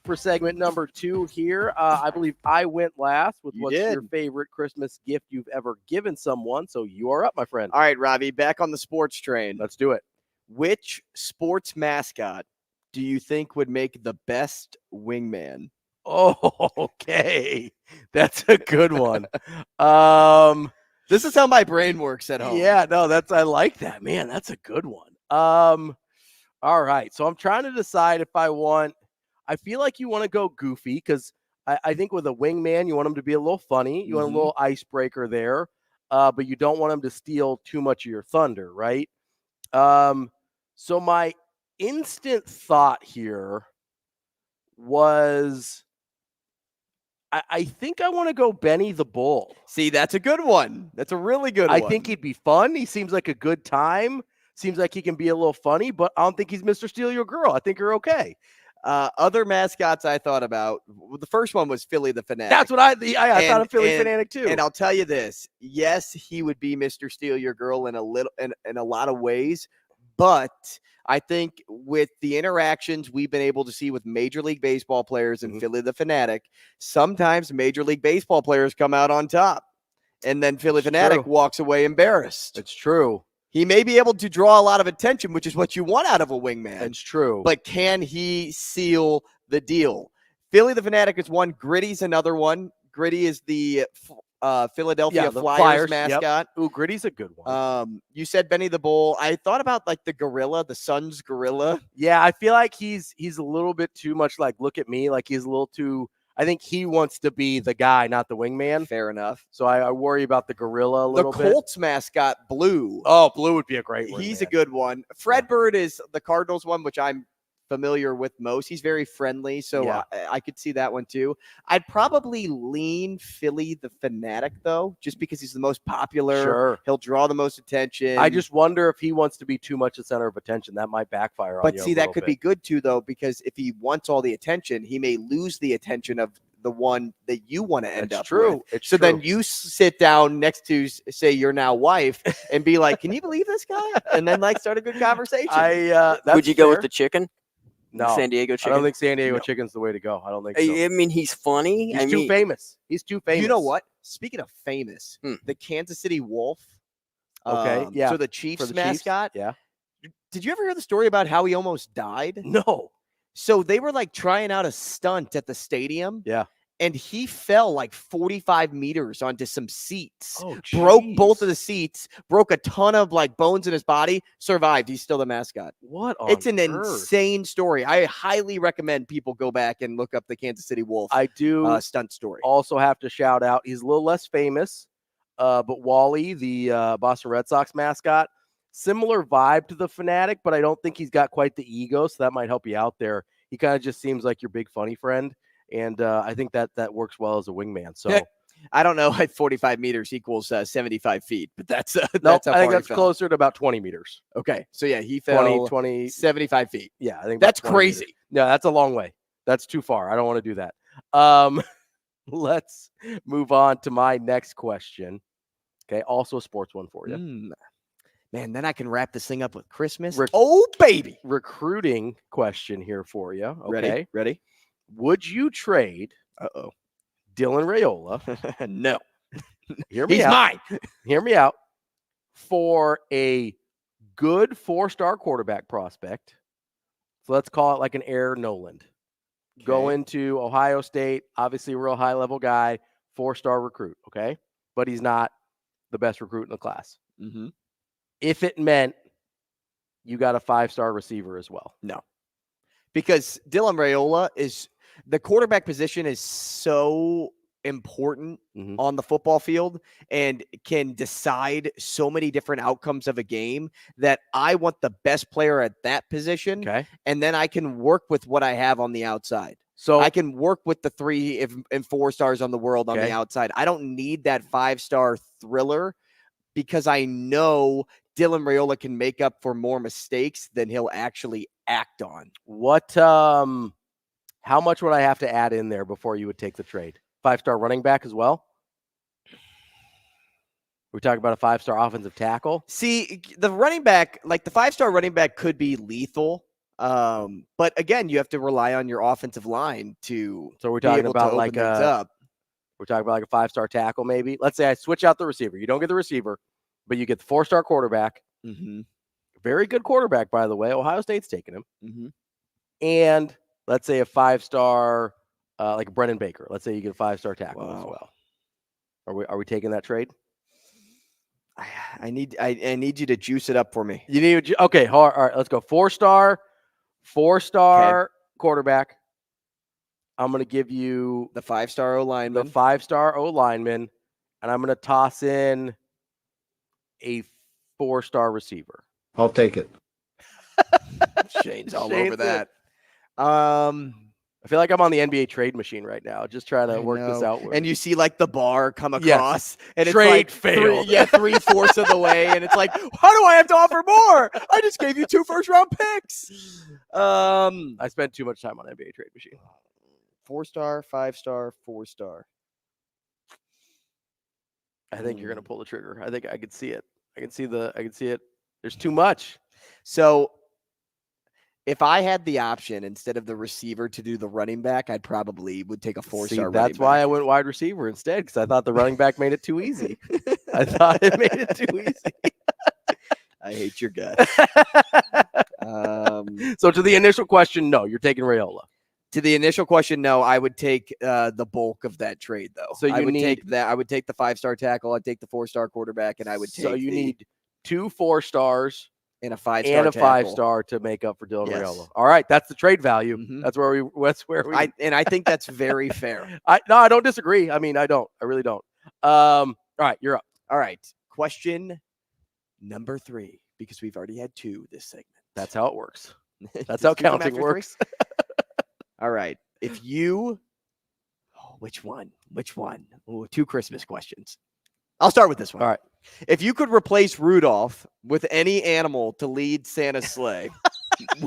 for segment number 2 here. I believe I went last with what's your favorite Christmas gift you've ever given someone. So you are up, my friend. All right, Ravi, back on the sports train. Let's do it. Which sports mascot do you think would make the best wingman? Oh, okay. That's a good one. This is how my brain works at home. Yeah, no, I like that, man. That's a good one. All right. So I'm trying to decide if I feel like you want to go goofy because I think with a wingman, you want him to be a little funny. You want a little icebreaker there, but you don't want him to steal too much of your thunder, right? So my instant thought here was I think I want to go Benny the Bull. See, that's a good one. That's a really good one. I think he'd be fun. He seems like a good time. Seems like he can be a little funny, but I don't think he's Mr. Steal Your Girl. I think you're okay. Other mascots I thought about, the first one was Philly the Fanatic. That's what I thought of Philly Fanatic too. And I'll tell you this, yes, he would be Mr. Steal Your Girl in a lot of ways, but I think with the interactions we've been able to see with Major League Baseball players and Philly the Fanatic, sometimes Major League Baseball players come out on top, and then Philly Fanatic walks away embarrassed. It's true. He may be able to draw a lot of attention, which is what you want out of a wingman. It's true. But can he seal the deal? Philly the Fanatic is one. Gritty's another one. Gritty is the Philadelphia Flyers mascot. Yep. Ooh, Gritty's a good one. You said Benny the Bull. I thought about like the gorilla, the Suns gorilla. Yeah, I feel like he's a little bit too much like look at me. Like he's a little too. I think he wants to be the guy, not the wingman. Fair enough. So I worry about the gorilla a little bit. The Colts mascot, Blue. Oh, Blue would be a great one. He's a good one. Fredbird is the Cardinals one, which I'm familiar with most. He's very friendly, so I could see that one too. I'd probably lean Philly the Fanatic, though, just because he's the most popular. Sure. He'll draw the most attention. I just wonder if he wants to be too much the center of attention. That might backfire on you. But see, that could be good too, though, because if he wants all the attention, he may lose the attention of the one that you want to end It's up true. with. It's so true. then you sit down next to, say, your now wife and be like, can you believe this guy? And then like start a good conversation. Would you go with the chicken? No. San Diego I chicken? don't think San Diego No. chicken's the way to go. I don't think so. I mean, he's funny. He's too famous. He's too famous. You know what? Speaking of famous, the Kansas City Wolf. Okay, yeah. So the For Chiefs the mascot. Yeah. Did you ever hear the story about how he almost died? No. So they were like trying out a stunt at the stadium. Yeah. And he fell like 45 meters onto some seats, Oh, broke jeez. both of the seats, broke a ton of like bones in his body, survived. He's still the mascot. What on It's an earth? insane story. I highly recommend people go back and look up the Kansas City Wolf I do stunt story. also have to shout out, he's a little less famous, but Wally, the Boston Red Sox mascot, similar vibe to the Fanatic, but I don't think he's got quite the ego, so that might help you out there. He kind of just seems like your big funny friend. And I think that works well as a wingman. So I don't know if 45 meters equals 75 feet, but that's no, that's how I think far he that's fell. closer to about 20 meters. Okay, so yeah, he fell 20. 75 feet. Yeah, I think That's about 20 meters. crazy. No, that's a long way. That's too far. I don't want to do that. Let's move on to my next question. Okay, also a sports one for you. Man, then I can wrap this thing up with Christmas. Oh, baby. Recruiting question here for you. Okay. Ready? Would you trade Dylan Raiola? No. Hear me He's out. mine. Hear me out. For a good 4-star quarterback prospect. So let's call it like an Air Noland. Go into Ohio State, obviously a real high-level guy, 4-star recruit, okay? But he's not the best recruit in the class. Mm-hmm. If it meant you got a 5-star receiver as well. No. Because Dylan Raiola the quarterback position is so important on the football field and can decide so many different outcomes of a game that I want the best player at that position. Okay. And then I can work with what I have on the outside. So I can work with the 3 and 4 stars on the world on the outside. I don't need that 5-star thriller because I know Dylan Raiola can make up for more mistakes than he'll actually act on. What how much would I have to add in there before you would take the trade? 5-star running back as well? We're talking about a 5-star offensive tackle. See, the running back, like the 5-star running back could be lethal. But again, you have to rely on your offensive line to So we're talking be able about to like open things up. We're talking about like a 5-star tackle maybe. Let's say I switch out the receiver. You don't get the receiver, but you get the 4-star quarterback. Mm-hmm. Very good quarterback, by the way. Ohio State's taking him. Mm-hmm. And let's say a 5-star like Brennan Baker. Let's say you get a 5-star tackle as well. Are we taking that trade? I need you to juice it up for me. You need okay. All right. Let's go 4-star quarterback. I'm going to give you the 5-star O lineman. The 5-star O lineman, and I'm going to toss in a 4-star receiver. I'll take it. Shane's all over that. I feel like I'm on the NBA trade machine right now, just trying to work this out. And you see like the bar come across, and it's trade like failed. 3/4 of the way, and it's like, how do I have to offer more? I just gave you 2 first-round picks. I spent too much time on NBA trade machine. 4-star, 5-star, 4-star. I think you're gonna pull the trigger. I think I could see it. I can see it. There's too much. So if I had the option instead of the receiver to do the running back, I'd probably would take a 4-star running That's back. why I went wide receiver instead, because I thought the running back made it too easy. I thought it made it too easy. I hate your guts. So to the initial question, no, you're taking Raiola. To the initial question, no, I would take the bulk of that trade, though. So I would take that. I would take the 5-star tackle. I'd take the 4-star quarterback, and I would take. So you need 2 4-stars and a 5-star and a tackle. 5-star to make up for Dylan Yes. Raiola. All right, that's the trade value. Mhm. That's where we. I think that's very fair. I don't disagree. I mean, I really don't. All right, you're up. All right, question number 3, because we've already had 2 this segment. That's how it works. That's Just how do them counting after 3? works. All right. If you, which one? Ooh, 2 Christmas questions. I'll start with this one. All right. If you could replace Rudolph with any animal to lead Santa's sleigh,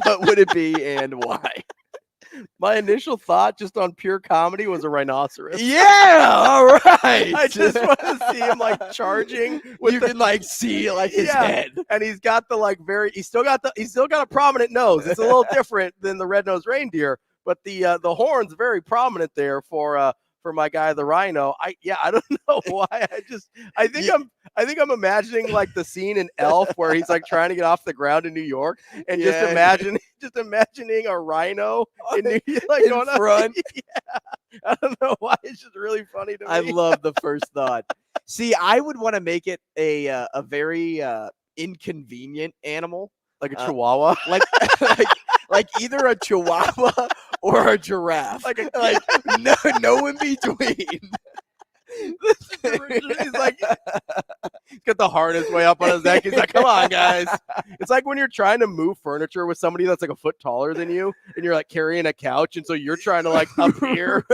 what would it be and why? My initial thought, just on pure comedy, was a rhinoceros. Yeah, all right. I just want to see him like charging. You can like see like his head, and he's got the like he's still got a prominent nose. It's a little different than the red-nosed reindeer, but the horn's very prominent there for my guy the rhino. I don't know why. I think I'm imagining like the scene in Elf where he's like trying to get off the ground in New York, and just imagining a rhino in New York, like going front. Yeah. I don't know why. It's just really funny to me. I love the first thought. See, I would want to make it a very inconvenient animal, like a chihuahua, like either a chihuahua or a giraffe, like no in between. He's like, he's got the harness way up on his neck. He's like, come on, guys. It's like when you're trying to move furniture with somebody that's like a foot taller than you, and you're like carrying a couch, and so you're trying to like up here,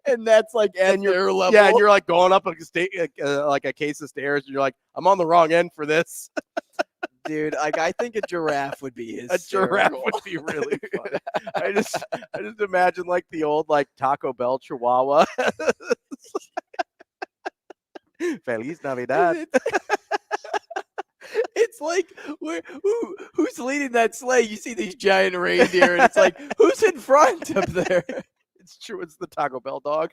and that's like at their level. Yeah, and you're like going up like a case of stairs, and you're like, I'm on the wrong end for this. Dude, like I think a giraffe would be hysterical. A giraffe would be really funny. I just imagine like the old like Taco Bell Chihuahua. Feliz Navidad. It's like who's leading that sleigh? You see these giant reindeer, and it's like who's in front up there? It's true. It's the Taco Bell dog.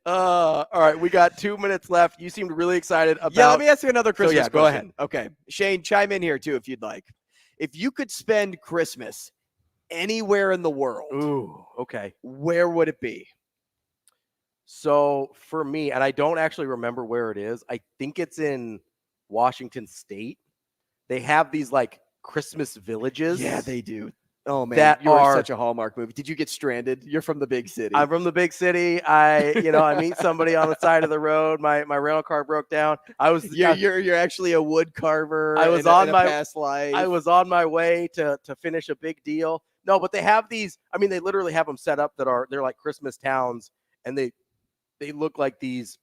All right, we got 2 minutes left. You seemed really excited about. Yeah, let me ask you another Christmas question. Go ahead. Okay, Shane, chime in here too if you'd like. If you could spend Christmas anywhere in the world, ooh, okay, where would it be? So for me, and I don't actually remember where it is. I think it's in Washington State. They have these like Christmas villages. Yeah, they do. Oh man, you're such a Hallmark movie. Did you get stranded? You're from the big city. I'm from the big city. I meet somebody on the side of the road. My rental car broke down. You're actually a wood carver. I was in my past life. I was on my way to finish a big deal. No, but they have these. I mean, they literally have them set up they're like Christmas towns, and they look like these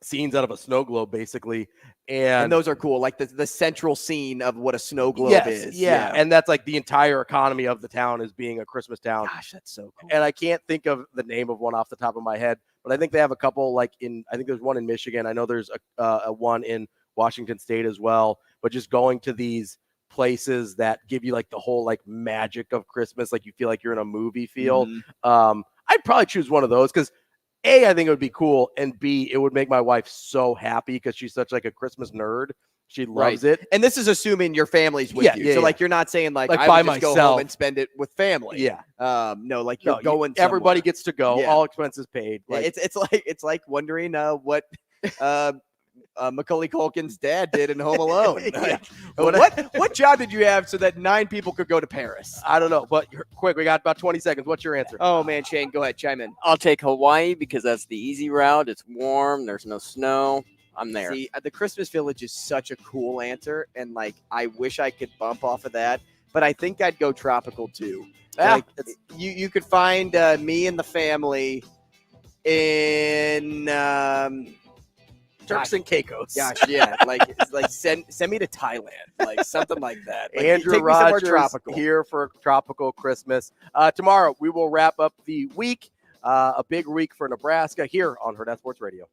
scenes out of a snow globe, basically. And those are cool, like the central scene of what a snow globe is. Yeah, and that's like the entire economy of the town is being a Christmas town. Gosh, that's so cool. And I can't think of the name of one off the top of my head, but I think they have a couple I think there's one in Michigan. I know there's a one in Washington State as well. But just going to these places that give you like the whole like magic of Christmas, like you feel like you're in a movie feel. Mm-hmm. I'd probably choose one of those because A, I think it would be cool, and B, it would make my wife so happy because she's such like a Christmas nerd. She loves it. And this is assuming your family's with you. So like you're not saying like I by would just myself. go home and spend it with family. Yeah. No, like you're going everybody somewhere. gets to go, all expenses paid. Like, it's like wondering what Macaulay Culkin's dad did in Home Alone. What job did you have so that 9 people could go to Paris? I don't know, but quick, we got about 20 seconds. What's your answer? Oh man, Shane, go ahead, chime in. I'll take Hawaii because that's the easy route. It's warm. There's no snow. I'm there. See, the Christmas Village is such a cool answer, and like I wish I could bump off of that, but I think I'd go tropical too. Yeah, like, you could find me and the family in Turks and Caicos. Gosh, yeah, like send me to Thailand, like something like that. Like, Andrew Rogers here for tropical Christmas. Tomorrow we will wrap up the week, a big week for Nebraska here on Hurrdat Sports Radio.